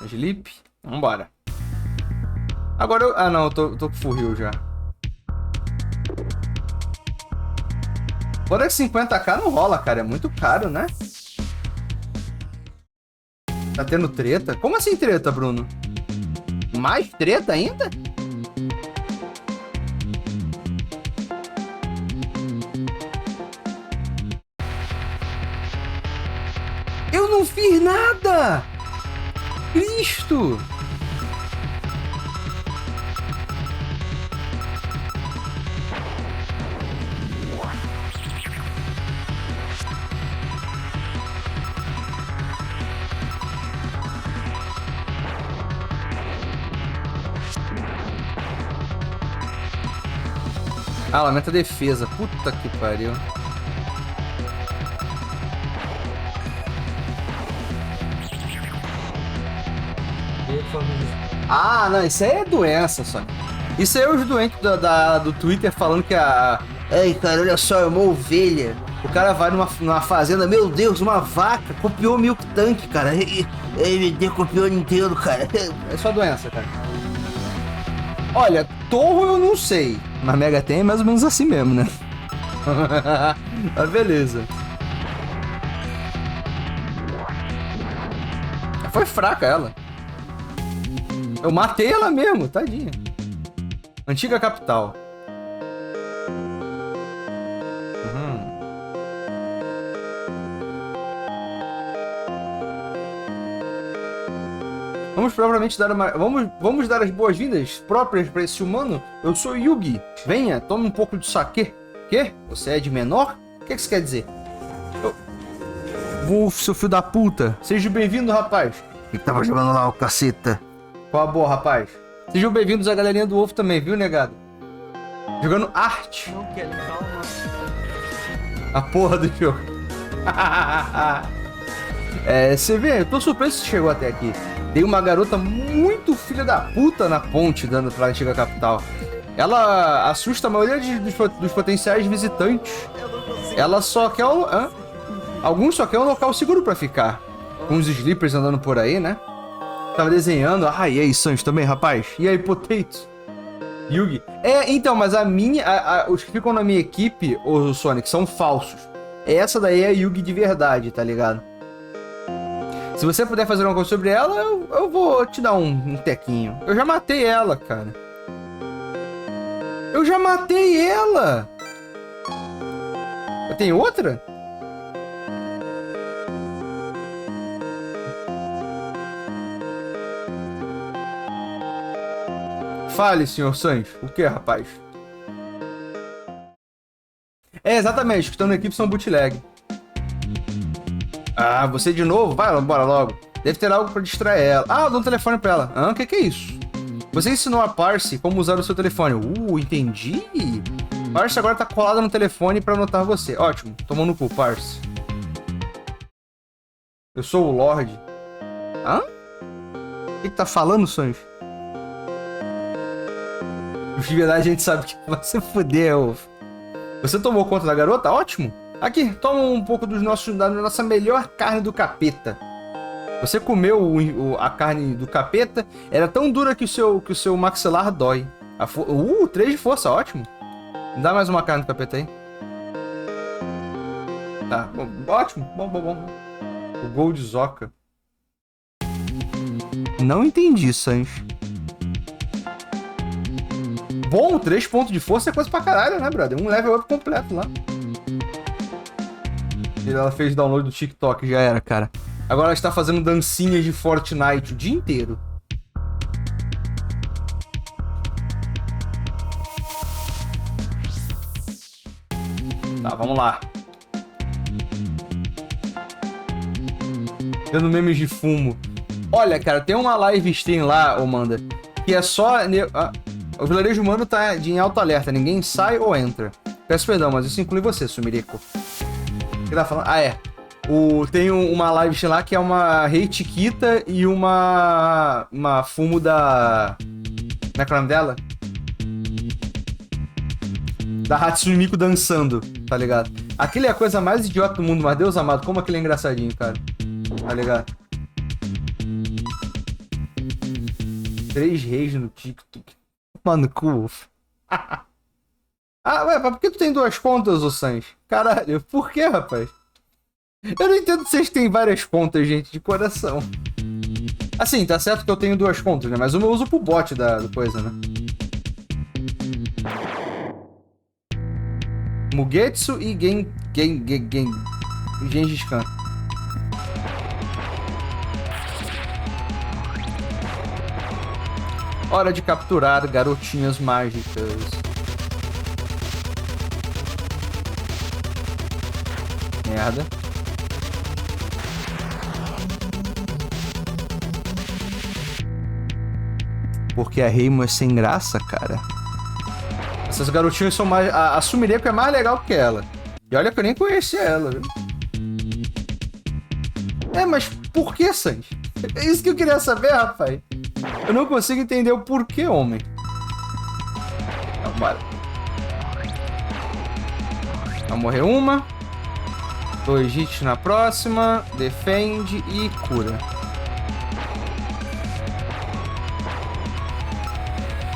Speaker 1: Sleep? Vambora. Agora eu... Ah, não, eu tô com full heal já. Fora que 50k não rola, cara. É muito caro, né? Tá tendo treta? Como assim treta, Bruno? Mais treta ainda? Eu não fiz nada! Cristo! Ah, lamenta a defesa. Puta que pariu. Ah, não, isso aí é doença só. Isso aí é os doentes do Twitter falando que a... Ai, cara, olha só, é uma ovelha. O cara vai numa fazenda, meu Deus, uma vaca, copiou o Milk Tank, cara. Ele copiou o Nintendo, cara. É só doença, cara. Olha, Torro eu não sei. Mas Mega tem é mais ou menos assim mesmo, né? Mas beleza. Foi fraca ela. Eu matei ela mesmo, tadinha. Antiga capital. Vamos provavelmente dar uma... Vamos dar as boas-vindas próprias para esse humano? Eu sou Yugi. Venha, tome um pouco de saquê. Quê? Você é de menor? O que isso quer dizer? Seu filho da puta. Seja bem-vindo, rapaz. Que tava jogando lá o caceta. Qual a boa, rapaz? Sejam bem-vindos à galerinha do Wolf também, viu, negado? Jogando arte. A porra do jogo. Você vê, eu tô surpreso que chegou até aqui. Tem uma garota muito filha da puta na ponte dando pra antiga capital. Ela assusta a maioria dos potenciais visitantes. Ela só quer alguns só querem um local seguro pra ficar. Com os sleepers andando por aí, né? Tava desenhando. E aí, Sanji também, rapaz? E aí, Potato? Yugi? Então, mas os que ficam na minha equipe, o Sonic, são falsos. Essa daí é a Yugi de verdade, tá ligado? Se você puder fazer alguma coisa sobre ela, eu vou te dar um tequinho. Eu já matei ela, cara. Eu já matei ela! Tem outra? Fale, senhor Sanji. O que, rapaz? Exatamente. Os que estão na equipe são bootleg. Ah, você de novo? Vai, bora logo. Deve ter algo pra distrair ela. Ah, eu dou um telefone pra ela. Ah, o que é isso? Você ensinou a Parse como usar o seu telefone. Entendi. Parse agora tá colada no telefone pra anotar você. Ótimo. Tomou no cu, Parse. Eu sou o Lorde. Hã? O que tá falando, Sanji? De verdade, a gente sabe que vai se fuder, Wolf. Você tomou conta da garota? Ótimo. Aqui, toma um pouco da nossa melhor carne do capeta. Você comeu a carne do capeta, era tão dura que o seu maxilar dói. 3 de força, ótimo. Dá mais uma carne do capeta aí. Tá, bom, ótimo, bom. O Gold Zoka. Não entendi, Sanji. Bom, 3 pontos de força é coisa pra caralho, né, brother? Um level up completo lá. Ela fez download do TikTok, já era, cara. Agora ela está fazendo dancinhas de Fortnite o dia inteiro. Tá, vamos lá. Tendo memes de fumo. Olha, cara, tem uma live stream lá, Amanda, que é só... O vilarejo humano tá em alto alerta. Ninguém sai ou entra. Peço perdão, mas isso inclui você, Sumirico. O que tá falando? Tem uma live stream lá que é uma Rei Chiquita e uma fumo da... Como é que é o nome dela? Da Hatsune Miku dançando, tá ligado? Aquele é a coisa mais idiota do mundo, mas Deus amado, como aquele é engraçadinho, cara. Tá ligado? 3 reis no TikTok. Mano, cu. Ué, mas por que tu tem 2 contas, ô Sanji? Caralho, por que, rapaz? Eu não entendo se vocês têm várias contas, gente, de coração. Assim, tá certo que eu tenho 2 contas, né? Mas uma eu uso pro bot do coisa, né? Mugetsu e Gengis Khan. Hora de capturar garotinhas mágicas. Merda. Porque a Reimo é sem graça, cara. Essas garotinhas são mais... A Sumireko é mais legal que ela. E olha que eu nem conhecia ela, viu? Mas por que, Sanji? É isso que eu queria saber, rapaz. Eu não consigo entender o porquê, homem. Vambora. Vai morrer uma. 2 hits na próxima. Defende e cura.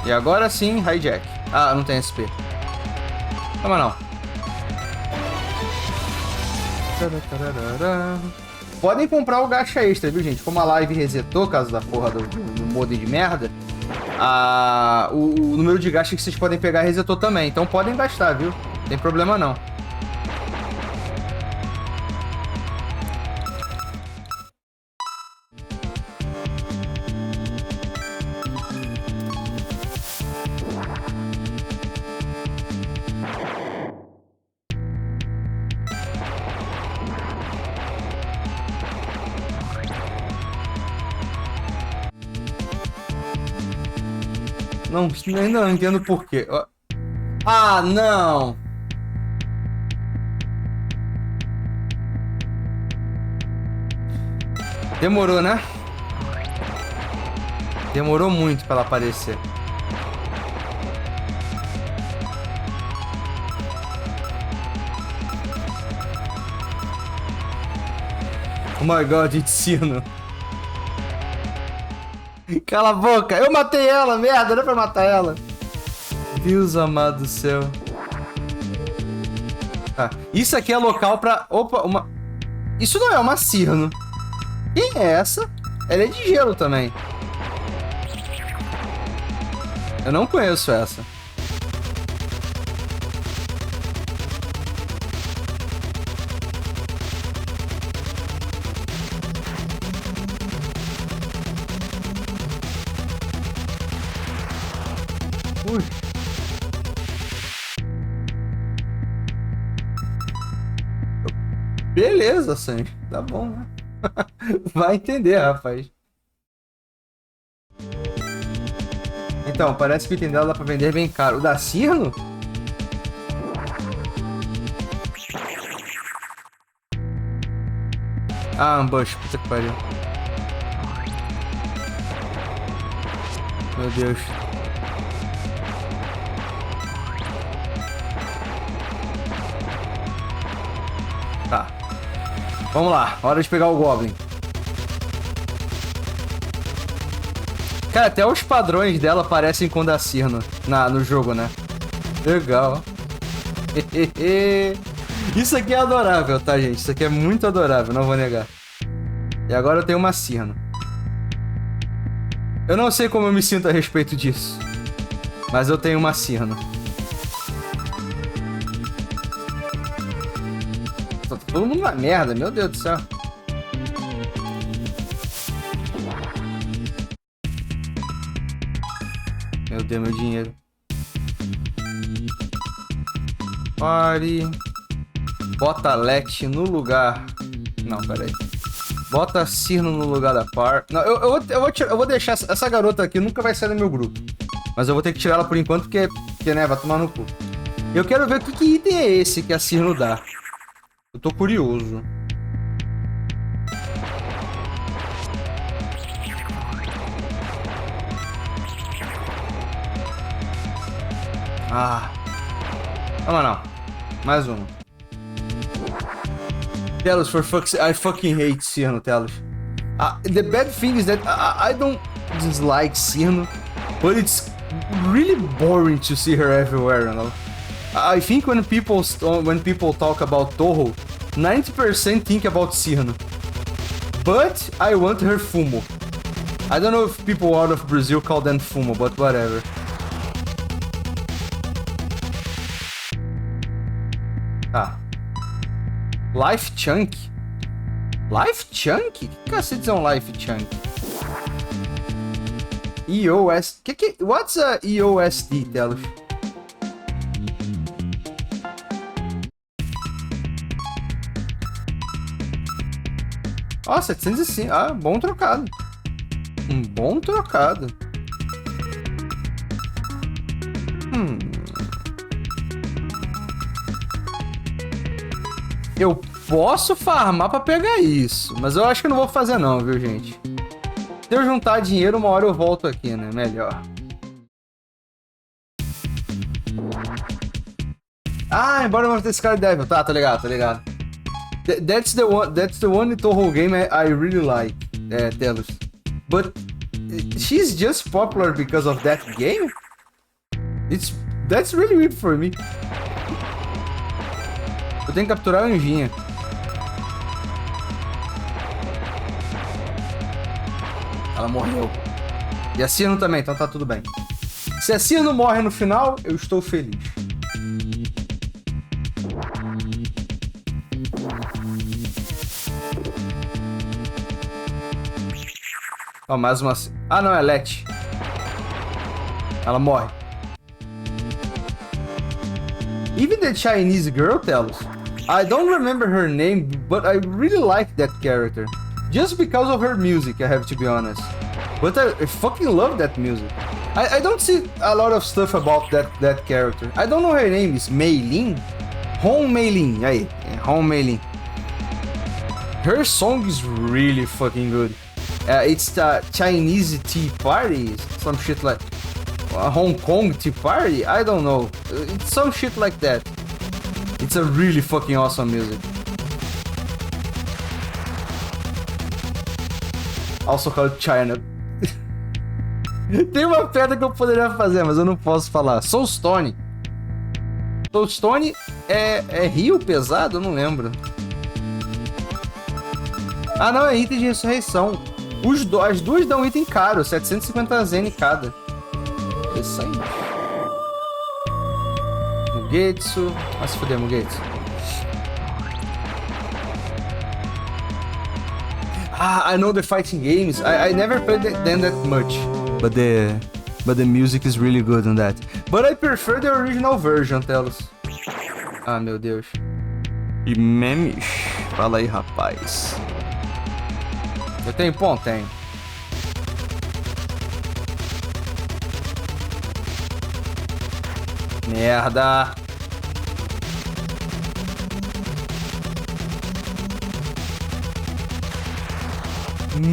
Speaker 1: E agora sim, hijack. Ah, não tem SP. Toma não. Podem comprar o gacha extra, viu, gente? Como a live resetou, caso da porra do modem de merda, o número de gacha que vocês podem pegar resetou também. Então podem gastar, viu? Não tem problema não. Não, ainda não entendo por quê. Ah, não! Demorou, né? Demorou muito pra ela aparecer. Oh my god, ensino. Cala a boca! Eu matei ela, merda! Não é pra matar ela. Deus amado do céu. Ah, isso aqui é local pra... Opa, uma... Isso não é uma Cirno. Quem é essa? Ela é de gelo também. Eu não conheço essa. Ui. Beleza, Sanji. Tá bom, né? Vai entender, rapaz. Então, parece que o item dela dá pra vender bem caro. O da Cirno? Ah, ambush. Puta que pariu. Meu Deus. Tá. Vamos lá. Hora de pegar o Goblin. Cara, até os padrões dela parecem com o da Cirno no jogo, né? Legal. Isso aqui é adorável, tá, gente? Isso aqui é muito adorável, não vou negar. E agora eu tenho uma Cirno. Eu não sei como eu me sinto a respeito disso. Mas eu tenho uma Cirno. Tá todo mundo na merda, meu Deus do céu. Meu Deus, meu dinheiro. Pare. Bota Let no lugar. Não, peraí. Bota Cirno no lugar da Par. Não, eu vou deixar. Essa garota aqui nunca vai sair do meu grupo. Mas eu vou ter que tirar ela por enquanto, porque né, vai tomar no cu. Eu quero ver que item é esse que a Cirno dá. Eu tô curioso. Ah. Vamos não. Mais uma. Telos, for fuck's sake, I fucking hate Cirno, Telos. The bad thing is that I don't dislike Cirno, but it's really boring to see her everywhere, you know? I think when people talk about Toho, 90% think about Cirno. But I want her Fumo. I don't know if people out of Brazil call them Fumo, but whatever. Tá. Life Chunk? Life Chunk? Que cacete é um Life Chunk? EOS... What's a EOSD, Telos? Ó, 705. Ah, bom trocado. Um bom trocado. Eu posso farmar pra pegar isso, mas eu acho que não vou fazer não, viu, gente? Se eu juntar dinheiro, uma hora eu volto aqui, né? Melhor. Ah, Embodiment of the Scarlet Devil. Tá ligado, That's the one Toho game I really like, Telos. But she's just popular because of that game? That's really weird for me. Eu tenho que capturar a anjinha. Ela morreu. E a Cyrano também, então tá tudo bem. Se a Cyrano morre no final, eu estou feliz. Ó, mais uma... Ah, não, é Let. Ela morre. Even the Chinese girl tells. I don't remember her name, but I really like that character. Just because of her music, I have to be honest. But I fucking love that music. I don't see a lot of stuff about that character. I don't know her name is Mei Lin? Hong Mei Lin. Aí, Hong Mei Lin. Her song is really fucking good. It's the Chinese Tea Party, some shit like Hong Kong Tea Party. I don't know. It's some shit like that. It's a really fucking awesome music. Also called China. Tem uma pedra que eu poderia fazer, mas eu não posso falar. Soulstone. Soulstone é rio pesado? Eu não lembro. Ah, não, é item de ressurreição. As duas dão item caro, 750 Zen cada. Isso aí. Mugetsu. Ah, se fuder, Mugetsu. Ah, I know the fighting games. I never played them that much. But the music is really good on that. But I prefer the original version, Telos. Ah, meu Deus. E memes? Fala aí, rapaz. Eu tenho ponto? Tenho. Merda.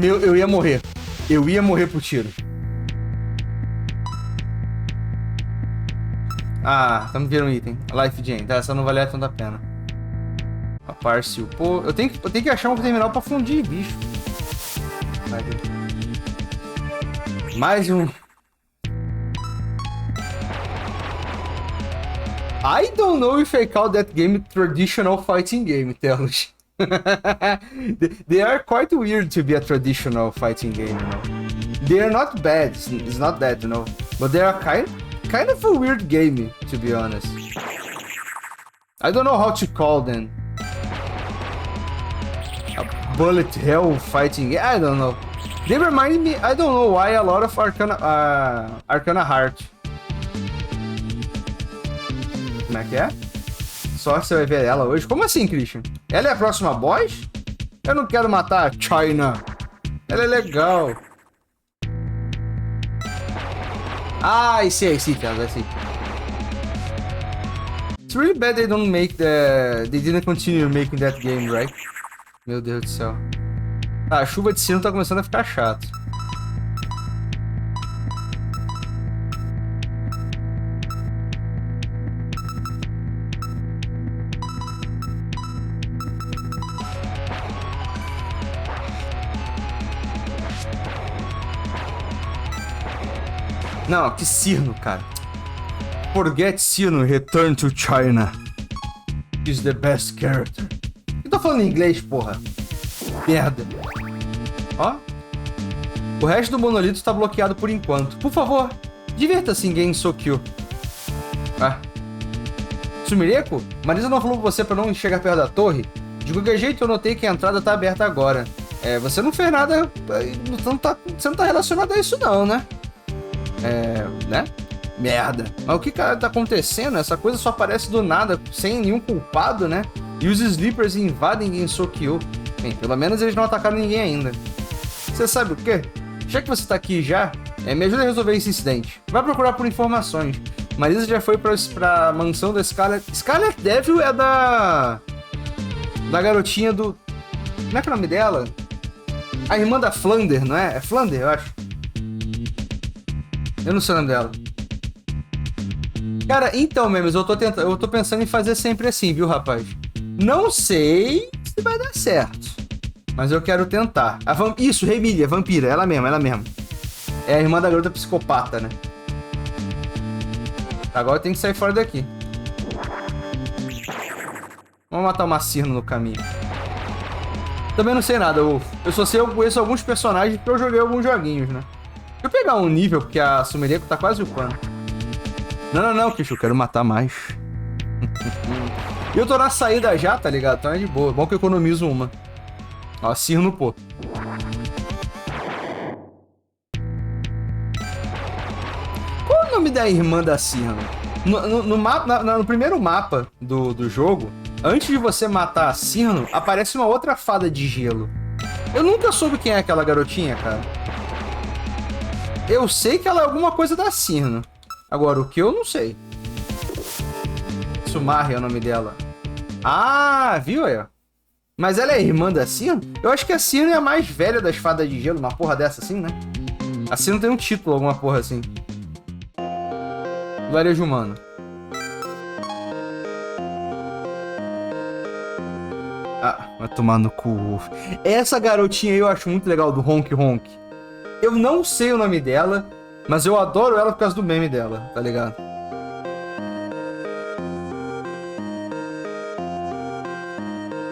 Speaker 1: Eu ia morrer. Eu ia morrer pro tiro. Ah, tamo vendo um item. Life Gen. Tá, essa não vale tanto a pena. A Parcel. Pô, eu tenho que achar um terminal pra fundir bicho. Mais um. I don't know if I call that game traditional fighting game, Telos. They are quite weird to be a traditional fighting game, you know. They are not bad, it's not that, you know. But they are kind of a weird game, to be honest. I don't know how to call them. A bullet hell fighting game, I don't know. They remind me, I don't know why, a lot of Arcana Heart. Como é que é? Só você vai ver ela hoje. Como assim, Christian? Ela é a próxima boss? Eu não quero matar a China. Ela é legal. Ah, I see, cara, I see. It's really bad they don't make They didn't continue making that game, right? Meu Deus do céu. Ah, a chuva de sino tá começando a ficar chato. Não, que Cirno, cara. Forget Cirno, return to China. Is the best character. Eu tô falando em inglês, porra. Merda. Ó. O resto do monolito tá bloqueado por enquanto. Por favor, divirta-se em Gensokyo. Ah. Sumireko? Marisa não falou pra você pra não chegar perto da torre? De qualquer jeito, eu notei que a entrada tá aberta agora. Você não fez nada... Você não tá relacionado a isso não, né? Né? Merda. Mas o que tá acontecendo? Essa coisa só aparece do nada, sem nenhum culpado, né? E os Sleepers invadem Gensokyo. Bem, pelo menos eles não atacaram ninguém ainda. Você sabe o quê? Já que você tá aqui já, me ajuda a resolver esse incidente. Vai procurar por informações. Marisa já foi pra mansão da Scarlet... Scarlet Devil é da garotinha do... Como é que é o nome dela? A irmã da Flander, não é? É Flander, eu acho. Eu não sei o nome dela. Cara, então, memes, eu tô pensando em fazer sempre assim, viu, rapaz? Não sei se vai dar certo, mas eu quero tentar. Isso, Remília, vampira, ela mesma. É a irmã da garota psicopata, né? Agora eu tenho que sair fora daqui. Vamos matar uma Cirno no caminho. Também não sei nada, eu só sei, eu conheço alguns personagens que eu joguei alguns joguinhos, né? Deixa eu pegar um nível, porque a Sumereco tá quase upando. Não, Kish, eu quero matar mais. E eu tô na saída já, tá ligado? Então é de boa. Bom que eu economizo uma. Ó, Cirno, pô. Qual é o nome da irmã da Cirno? No primeiro mapa do jogo, antes de você matar a Cirno, aparece uma outra fada de gelo. Eu nunca soube quem é aquela garotinha, cara. Eu sei que ela é alguma coisa da Cirno. Agora, o que eu não sei. Sumari é o nome dela. Ah, viu aí, ó. Mas ela é irmã da Cirno? Eu acho que a Cirno é a mais velha das fadas de gelo, uma porra dessa assim, né? A Cirno tem um título, alguma porra assim. Varejo humano. Ah, vai tomar no cu. Essa garotinha aí eu acho muito legal, do Honk Honk. Eu não sei o nome dela, mas eu adoro ela por causa do meme dela, tá ligado?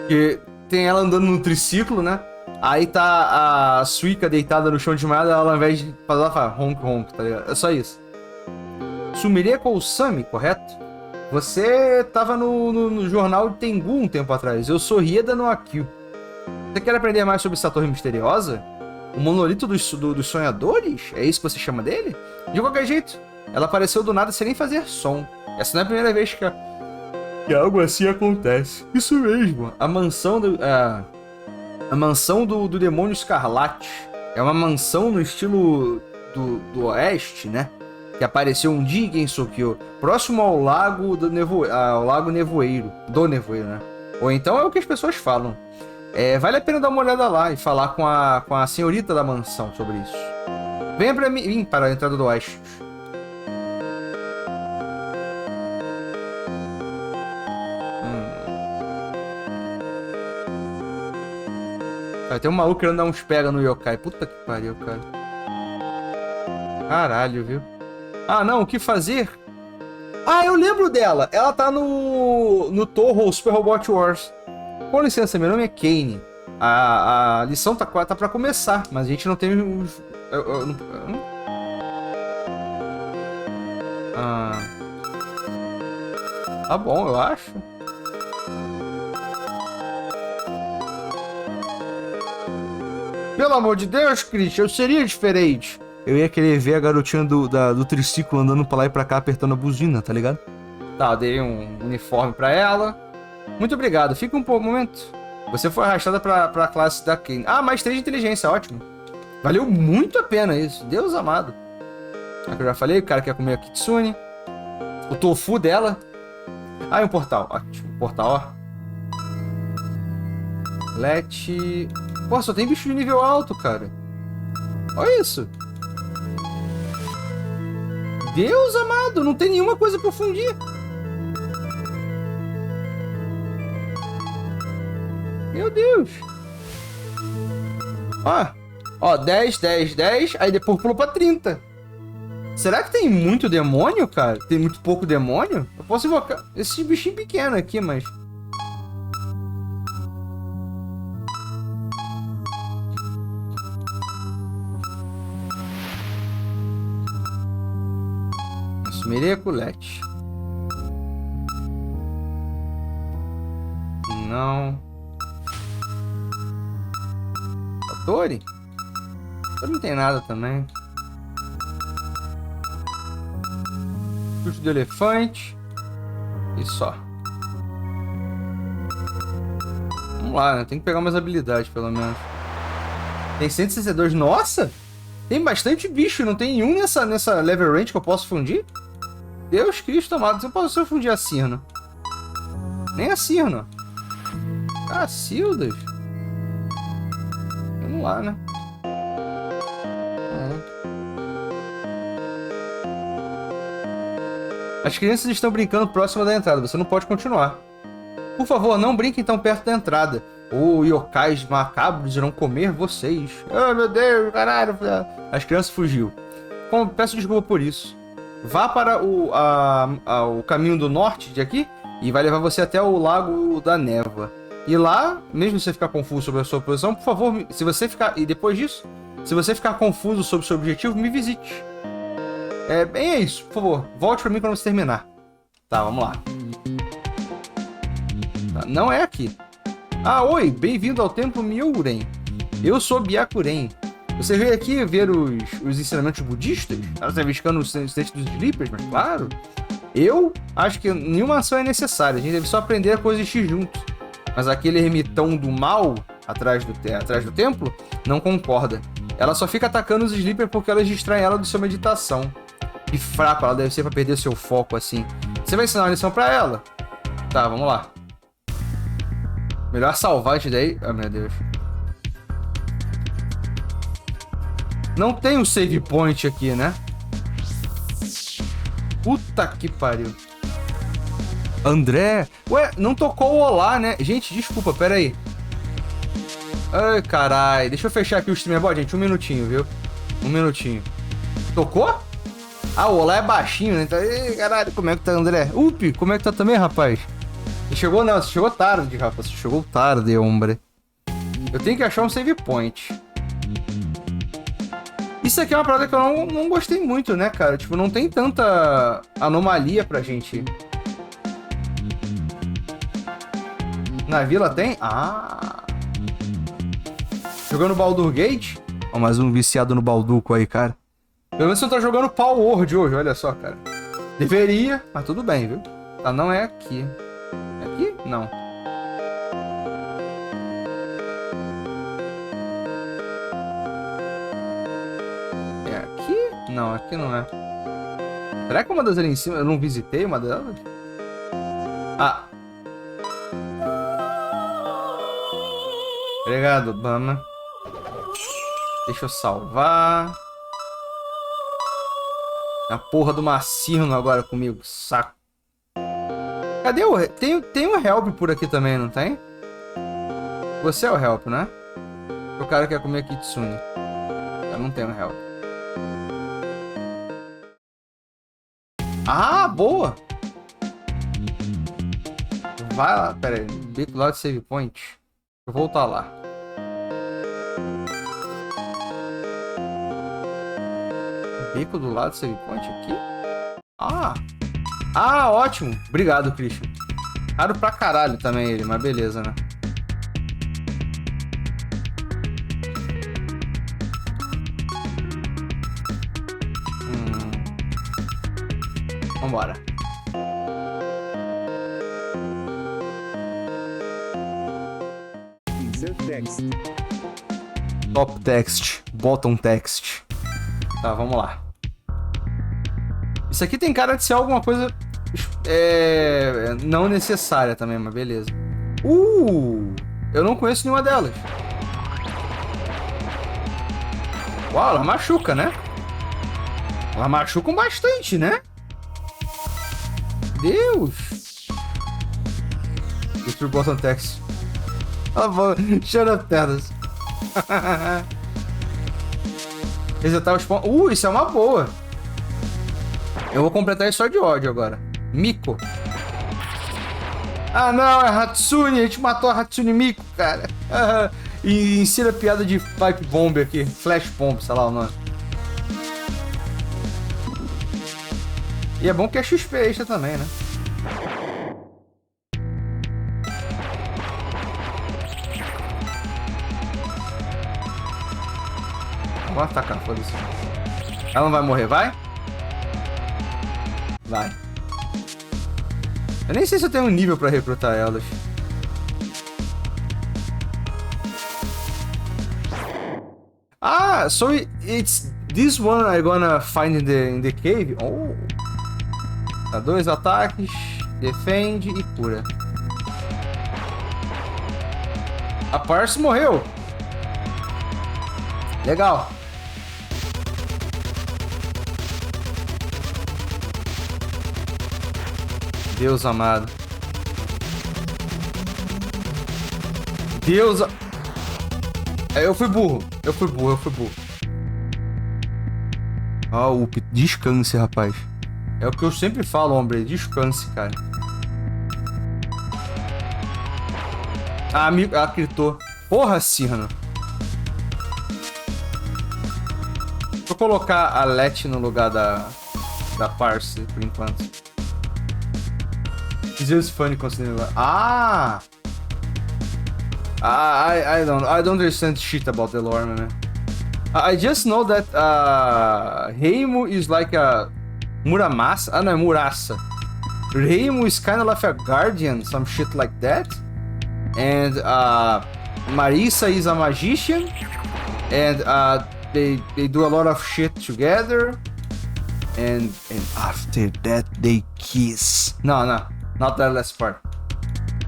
Speaker 1: Que tem ela andando no triciclo, né? Aí tá a Suika deitada no chão desmaiada, ela ao invés de fazer, ela fala Honk Honk, tá ligado? É só isso. Sumireko Osami, correto? Você tava no jornal Tengu um tempo atrás. Eu sou Rieda no Akio. Você quer aprender mais sobre essa torre misteriosa? O monolito dos sonhadores? É isso que você chama dele? De qualquer jeito, ela apareceu do nada sem nem fazer som. Essa não é a primeira vez que algo assim acontece. Isso mesmo. A mansão do demônio escarlate. É uma mansão no estilo do oeste, né? Que apareceu um dia em Gensokyo, próximo ao lago Nevoeiro. Do Nevoeiro, né? Ou então é o que as pessoas falam. Vale a pena dar uma olhada lá e falar com a senhorita da mansão sobre isso. Venha pra mim. Vim para a entrada do oeste. Tem um maluco querendo dar uns pega no yokai. Puta que pariu, cara. Caralho, viu? Ah, não, o que fazer? Ah, eu lembro dela. Ela tá no Toho Super Robot Wars. Com licença, meu nome é Kane. A lição tá pra começar, mas a gente não tem os... Tá bom, eu acho. Pelo amor de Deus, Christian, eu seria diferente. Eu ia querer ver a garotinha do triciclo andando pra lá e pra cá apertando a buzina, tá ligado? Tá, eu dei um uniforme pra ela. Muito obrigado. Fica um momento. Você foi arrastada pra classe da Kane. Ah, mais 3 de inteligência, ótimo. Valeu muito a pena isso. Deus amado. É que eu já falei, o cara quer comer a Kitsune. O tofu dela. Ah, e um portal. Ótimo. Portal, ó. Let... Pô, só tem bicho de nível alto, cara. Olha isso. Deus amado, não tem nenhuma coisa pra fundir. Meu Deus. Ó, 10, 10, 10. Aí depois pulou pra 30. Será que tem muito demônio, cara? Tem muito pouco demônio? Eu posso invocar esse bichinho pequeno aqui, mas... Miraculete. Não. Tori? Não tem nada também. Chute do elefante. E só. Vamos lá, né? Tem que pegar umas habilidades, pelo menos. Tem 162. Nossa! Tem bastante bicho. Não tem nenhum nessa level range que eu posso fundir? Deus Cristo amado. Você pode fundir a Cirno. Nem a Cirno. Cacildas. Vamos lá, né? As crianças estão brincando próximo da entrada. Você não pode continuar. Por favor, não brinquem tão perto da entrada. Ou yokais macabros irão comer vocês. Oh, meu Deus, caralho. As crianças fugiu. Peço desculpa por isso. Vá para o caminho do norte de aqui e vai levar você até o Lago da Névoa. E lá, mesmo se você ficar confuso sobre a sua posição, por favor, se você ficar... E depois disso, se você ficar confuso sobre o seu objetivo, me visite. Bem, é isso. Por favor, volte para mim quando você terminar. Tá, vamos lá. Tá, não é aqui. Ah, oi, bem-vindo ao Templo Myuren. Eu sou Byakuren. Você veio aqui ver os ensinamentos budistas? Você está buscando os textos dos Sleepers, mas claro. Eu acho que nenhuma ação é necessária. A gente deve só aprender a coexistir juntos. Mas aquele ermitão do mal atrás do templo não concorda. Ela só fica atacando os Sleepers porque elas distraem ela de sua meditação. Que fraco ela deve ser pra perder seu foco assim. Você vai ensinar uma lição pra ela? Tá, vamos lá. Melhor salvar isso daí. Ah, meu Deus. Não tem um save point aqui, né? Puta que pariu. André. Ué, não tocou o olá, né? Gente, desculpa, pera aí. Ai, carai. Deixa eu fechar aqui o streamer, gente. Um minutinho, viu? Um minutinho. Tocou? Ah, o olá é baixinho, né? Então, ei, caralho, como é que tá, André? Upi, como é que tá também, rapaz? Você chegou, não, você chegou tarde, rapaz. Você chegou tarde, hombre. Eu tenho que achar um save point. Isso aqui é uma parada que eu não gostei muito, né, cara? Tipo, não tem tanta anomalia pra gente. Na vila tem? Ah. Jogando Baldur Gate? Ó, mais um viciado no Balduco aí, cara. Pelo menos você não tá jogando Power Word hoje, olha só, cara. Deveria, mas tudo bem, viu? Tá, não é aqui. É aqui? Não. É aqui? Não, aqui não é. Será que uma das ali em cima eu não visitei uma delas? Ah. Obrigado, Bama. Deixa eu salvar. A porra do Macirno agora comigo, saco. Cadê o... Tem um help por aqui também, não tem? Você é o help, né? O cara quer comer Kitsune. Eu não tenho help. Ah, boa! Vai lá, pera aí. Beco lá de save point. Vou voltar lá. Beco do lado do save point aqui? Ah! Ah, ótimo! Obrigado, Christian. Caro pra caralho também ele, mas beleza, né? Vambora.
Speaker 4: Insert text.
Speaker 1: Top text. Bottom text. Tá, vamos lá. Isso aqui tem cara de ser alguma coisa não necessária também, mas beleza. Eu não conheço nenhuma delas. Uau, ela machuca, né? Ela machucam bastante, né? Deus! Destruir bottom text. Shut up, terras. Resetar os pontos. Isso é uma boa. Eu vou completar isso só de ódio agora. Miko. Ah, não, é Hatsune. A gente matou a Hatsune Miko, cara. E ensina piada de pipe bomb aqui. Flash bomb, sei lá o nome. E é bom que é XP extra também, né? Vou atacar, foda-se. Ela não vai morrer, vai? Vai. Eu nem sei se eu tenho um nível pra recrutar elas. Ah, so it's this one I'm gonna find in the cave. Oh. Tá, 2 ataques, defende e cura. A Parse morreu. Legal. Deus amado. Deus... Eu fui burro. Ó, o Up. Descanse, rapaz. É o que eu sempre falo, homem. Descanse, cara. Ah, gritou. Porra, Cyrano. Deixa eu colocar a Let no lugar da Parse, por enquanto. It's just funny considering... Ah! I don't understand shit about the lore, man. I just know that Reimu is like a Muramasa. Ah, não, é Murasa. Reimu is kind of like a guardian, some shit like that. And Marisa is a magician. And they do a lot of shit together. And after that they kiss. No, not that last part.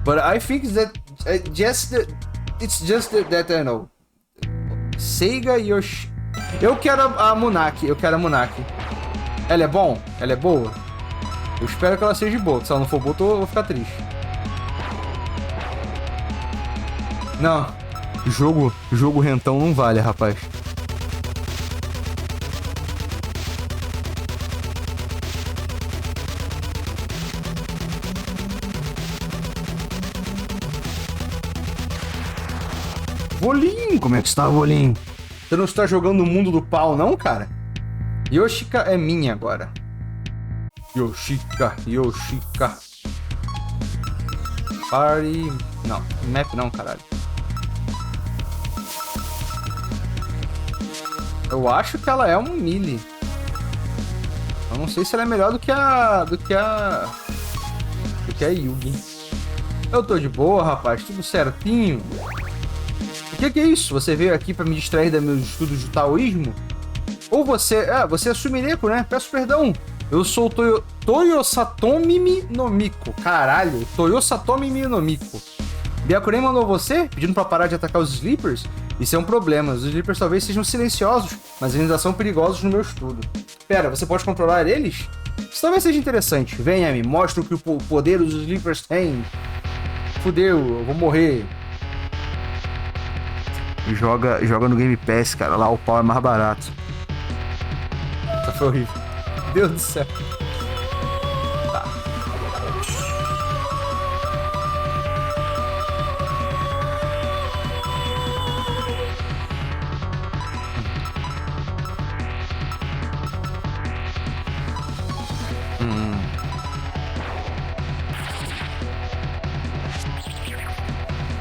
Speaker 1: But I think that it's just that I know. Seiga Yoshi. Eu quero a Munaki. Ela é bom? Ela é boa? Eu espero que ela seja boa. Se ela não for boa, eu vou ficar triste. Não. Jogo rentão não vale, rapaz. Volim! Como é que está, Volim? Você não está jogando no mundo do pau, não, cara? Yoshika é minha agora. Yoshika. Party... Não, map não, caralho. Eu acho que ela é um melee. Eu não sei se ela é melhor do que a Yugi. Eu tô de boa, rapaz. Tudo certinho. O que é isso? Você veio aqui pra me distrair dos meus estudos de taoísmo? Ou você... você é Sumireco, né? Peço perdão. Eu sou Toyosatomi no Miko. Caralho, Toyosatomi no Miko. Byakuren mandou você, pedindo pra parar de atacar os Sleepers? Isso é um problema. Os Sleepers talvez sejam silenciosos, mas ainda são perigosos no meu estudo. Pera, você pode controlar eles? Isso talvez seja interessante. Venha, me mostra o que o poder dos Sleepers tem. Fudeu, eu vou morrer. Joga no Game Pass, cara. Lá o pau é mais barato. Essa foi horrível. Deus do céu. Tá.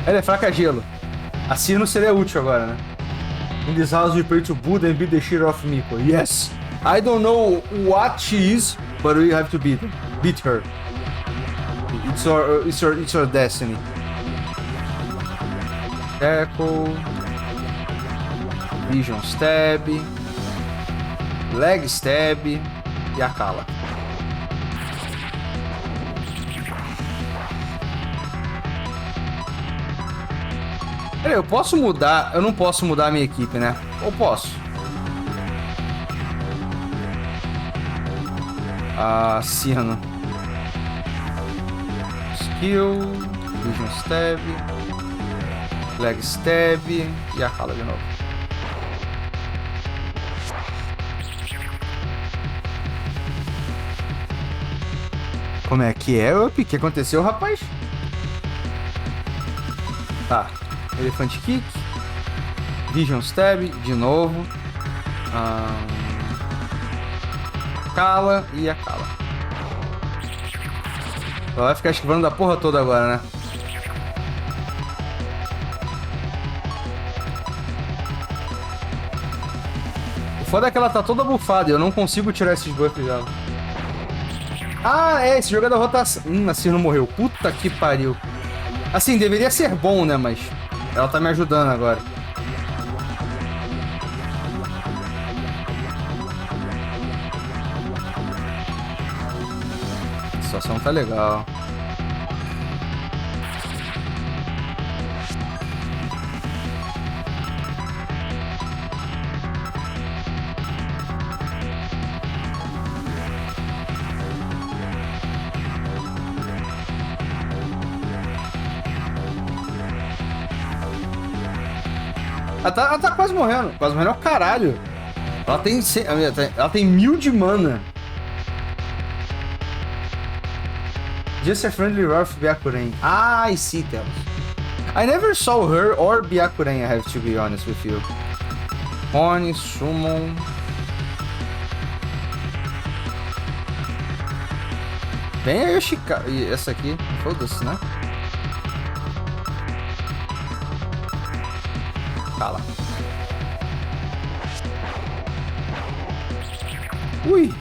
Speaker 1: Ela é fraca gelo. Assim não seria útil agora, né? In this house we pray to Buddha and beat the shit of Miko. Yes. I don't know what she is, but we have to beat her. It's your destiny. Echo. Vision Stab. Leg Stab. E a Kala. Peraí, eu posso mudar... Eu não posso mudar a minha equipe, né? Ou posso? Cyrano. Skill. Vision Stab. Leg Stab. E a Kala de novo. Como é que é, Up? O que aconteceu, rapaz? Tá. Elephant Kick. Vision Stab. De novo. Kala e a Kala. Ela vai ficar esquivando da porra toda agora, né? O foda é que ela tá toda bufada e eu não consigo tirar esses buffs dela. Ah, é, esse jogo é da rotação. Assim não morreu. Puta que pariu. Assim, deveria ser bom, né? Mas ela tá me ajudando agora. A situação tá legal. Ela tá quase morrendo. Quase morrendo é o caralho. Ela tem 1000 de mana. Just a friendly rough Byakuren. I see, Tels. I never saw her or Byakuren, I have to be honest with you. Oni, Summon. Bem a Yoshika. E essa aqui, foda-se, né? Cala. Ui.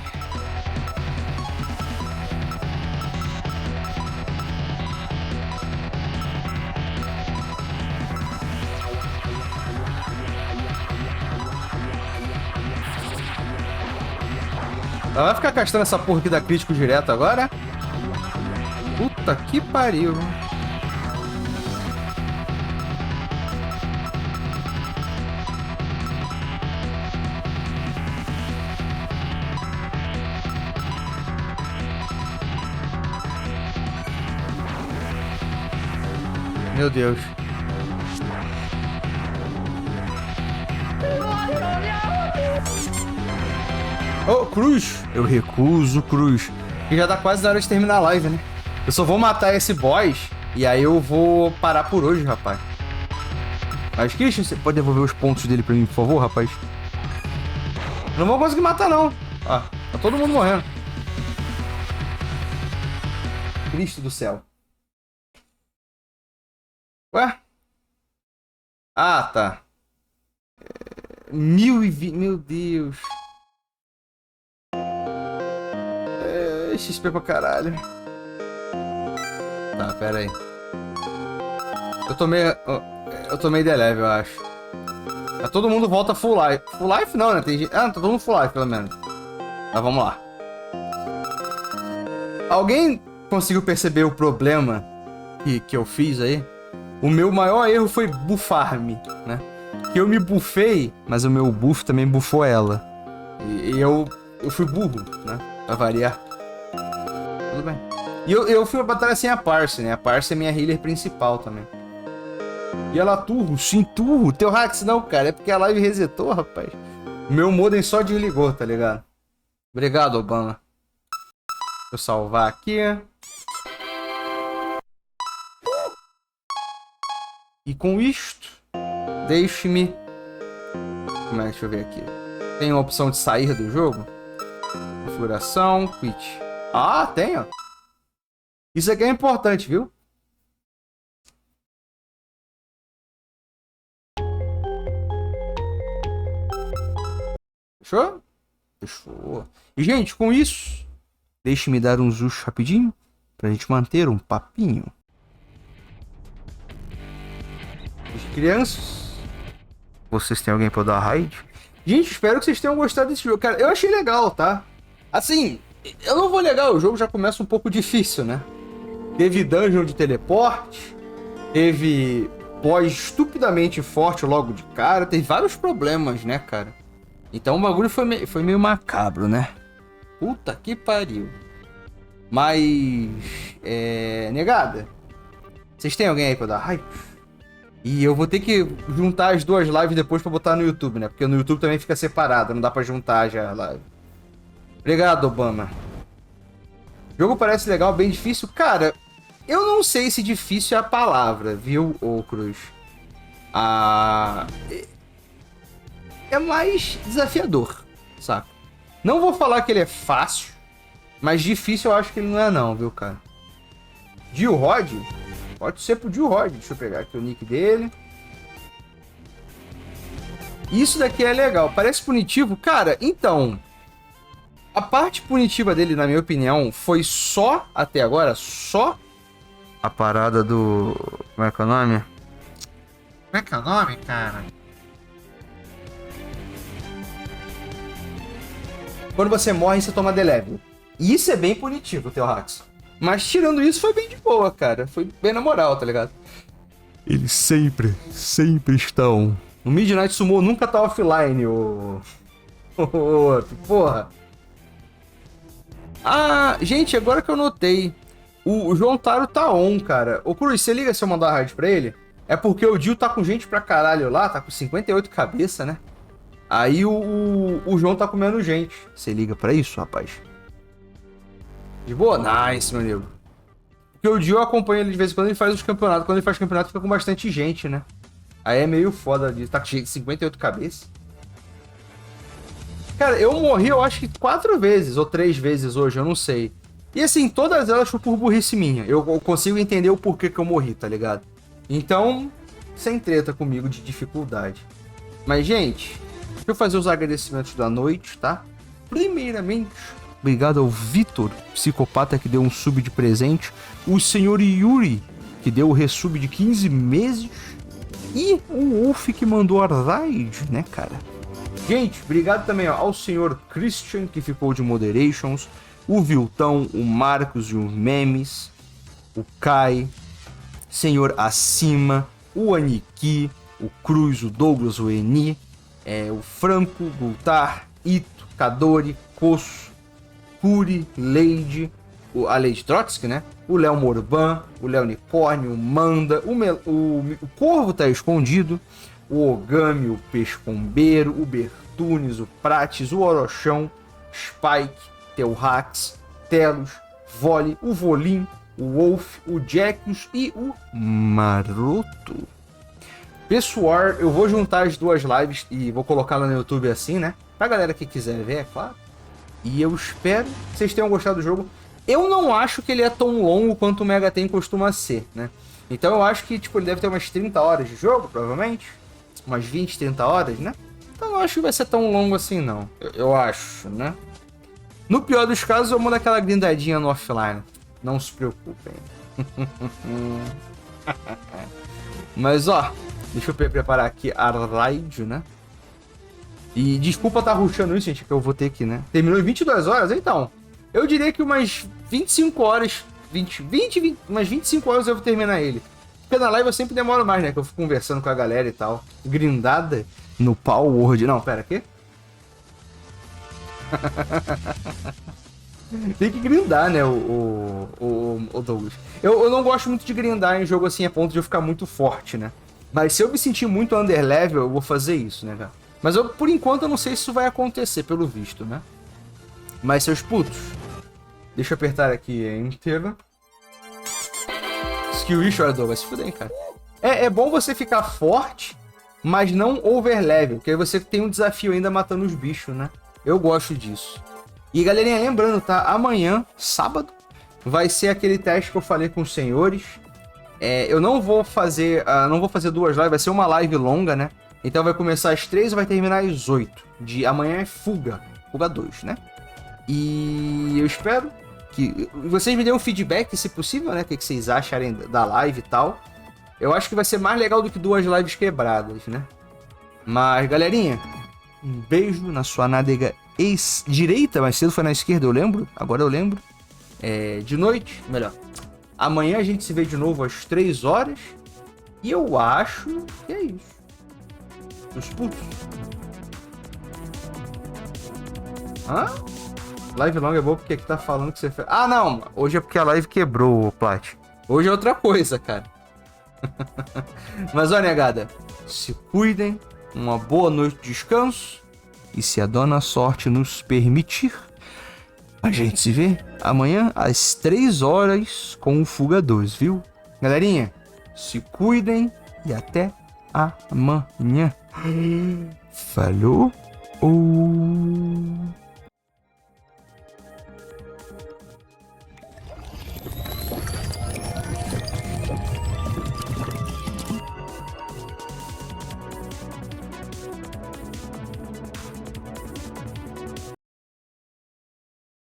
Speaker 1: Ela vai ficar castrando essa porra aqui da crítico direto agora? Puta que pariu. Meu Deus. Oh, Cruz! Eu recuso, Cruz. E já tá quase na hora de terminar a live, né? Eu só vou matar esse boss e aí eu vou parar por hoje, rapaz. Mas, Christian, você pode devolver os pontos dele pra mim, por favor, rapaz? Eu não vou conseguir matar, não. Ah, tá todo mundo morrendo. Cristo do céu. Ué? Ah, tá. 1020... Meu Deus. XP pra caralho. Tá, pera aí. Eu tomei The Level, eu acho. Todo mundo volta full life. Full life não, né? tá todo mundo full life, pelo menos. Tá, vamos lá. Alguém conseguiu perceber o problema que eu fiz aí? O meu maior erro foi buffar-me, né? Que eu me buffei, mas o meu buff também buffou ela. E eu fui burro, né? Pra variar. Tudo bem. E eu fui pra batalha sem a Parse, né? A Parse é minha healer principal também. E ela turro, sim, turro. Teu hacks não, cara. É porque a live resetou, rapaz. O meu modem só desligou, tá ligado? Obrigado, Obama. Deixa eu salvar aqui. E com isto, deixe-me... Como é? Deixa eu ver aqui. Tem a opção de sair do jogo? Configuração, quit. Ah, tem, ó. Isso aqui é importante, viu? Fechou? Fechou. E, gente, com isso, deixe-me dar um zuxo rapidinho pra gente manter um papinho. As crianças, vocês têm alguém pra dar raid? Gente, espero que vocês tenham gostado desse jogo. Cara, eu achei legal, tá? Assim, eu não vou negar, o jogo já começa um pouco difícil, né? Teve dungeon de teleporte, teve boss estupidamente forte logo de cara, teve vários problemas, né, cara? Então o bagulho foi meio macabro, né? Puta que pariu. Mas... negada, vocês têm alguém aí pra dar raid? E eu vou ter que juntar as duas lives depois pra botar no YouTube, né? Porque no YouTube também fica separado, não dá pra juntar já a live. Obrigado, Obama. O jogo parece legal, bem difícil. Cara, eu não sei se difícil é a palavra, viu, ô Cruz? É mais desafiador, saca? Não vou falar que ele é fácil, mas difícil eu acho que ele não é não, viu, cara? Jill Rod? Pode ser pro Jill Rod. Deixa eu pegar aqui o nick dele. Isso daqui é legal. Parece punitivo? Cara, então... A parte punitiva dele, na minha opinião, foi só, até agora, só a parada do... Como é que é o nome? Como é que é o nome, cara? Quando você morre, você toma deleve. E isso é bem punitivo, Teu Hacks. Mas tirando isso, foi bem de boa, cara. Foi bem na moral, tá ligado? Eles sempre estão... O Midnight Summon nunca tá offline, ô... Porra. Ah, gente, agora que eu notei, o João Taro tá on, cara. Ô, Cruz, você liga se eu mandar a raid pra ele? É porque o Dio tá com gente pra caralho lá, tá com 58 cabeças, né? Aí o João tá comendo gente. Você liga pra isso, rapaz? De boa? Nice, meu amigo. Porque o Dio acompanha ele de vez em quando, ele faz os campeonatos. Quando ele faz campeonato, fica com bastante gente, né? Aí é meio foda disso. Tá cheio de 58 cabeças. Cara, eu morri, eu acho que 4 vezes ou 3 vezes hoje, eu não sei. E assim, todas elas foi por burrice minha. Eu consigo entender o porquê que eu morri, tá ligado? Então, sem treta comigo de dificuldade. Mas, gente, deixa eu fazer os agradecimentos da noite, tá? Primeiramente, obrigado ao Vitor, psicopata, que deu um sub de presente. O senhor Yuri, que deu o resub de 15 meses. E o Wolf, que mandou a raid, né, cara? Gente, obrigado também ao senhor Christian, que ficou de Moderations. O Viltão, o Marcos e os Memes. O Kai. Senhor Acima. O Aniki. O Cruz, o Douglas, o Eni. O Franco, Gultar, Ito, Kadori, Kosso, Curi, Leide, a Lady Trotsky, né? O Léo Morban, o Léo Unicórnio, o Manda, o Corvo tá escondido, o Ogami, o Pescombeiro, o Bertunes, o Prates, o Orochão, Spike, Telrax, Telos, Vole, o Volim, o Wolf, o Jackus e o Maroto. Pessoal, eu vou juntar as duas lives e vou colocar lá no YouTube assim, né? Pra galera que quiser ver, é claro. E eu espero que vocês tenham gostado do jogo. Eu não acho que ele é tão longo quanto o Mega Ten costuma ser, né? Então eu acho que, tipo, ele deve ter umas 30 horas de jogo, provavelmente. Umas 20, 30 horas, né? Então eu não acho que vai ser tão longo assim, não. Eu acho, né? No pior dos casos, eu mando aquela grindadinha no offline. Não se preocupem. Mas, ó, deixa eu preparar aqui a raid, né? E desculpa estar rushando isso, gente, que eu vou ter que, né? Terminou em 22 horas, então. Eu diria que umas 25 horas, umas 25 horas eu vou terminar ele. Porque na live eu sempre demoro mais, né? Que eu fico conversando com a galera e tal. Grindada no Power Word. Não, pera, quê? Tem que grindar, né, o Douglas. Eu não gosto muito de grindar em jogo assim a ponto de eu ficar muito forte, né? Mas se eu me sentir muito underlevel, eu vou fazer isso, né, cara? Mas eu, por enquanto, eu não sei se isso vai acontecer, pelo visto, né? Mas, seus putos, deixa eu apertar aqui Enter. Skill issue, olha, Douglas, se fuder, cara. É bom você ficar forte, mas não overlevel, porque aí você tem um desafio ainda matando os bichos, né? Eu gosto disso. E, galerinha, lembrando, tá? Amanhã, sábado, vai ser aquele teste que eu falei com os senhores. Eu não vou fazer duas lives, vai ser uma live longa, né? Então vai começar às 3 e vai terminar às 8. Amanhã é Fuga 2, né? E eu espero que vocês me deem um feedback, se possível, né? O que vocês acharem da live e tal. Eu acho que vai ser mais legal do que 2 lives quebradas, né? Mas, galerinha, um beijo na sua nádega direita, mais cedo foi na esquerda, eu lembro. Agora eu lembro. De noite, melhor. Amanhã a gente se vê de novo às 3 horas. E eu acho que é isso. Os putos. Hã? Live longa é boa porque aqui tá falando que você fez. Ah, não! Hoje é porque a live quebrou, Plat. Hoje é outra coisa, cara. Mas, ó, negada, se cuidem. Uma boa noite de descanso. E se a dona sorte nos permitir, a gente se vê amanhã às 3 horas com o Fuga 2, viu? Galerinha, se cuidem e até amanhã. Falou!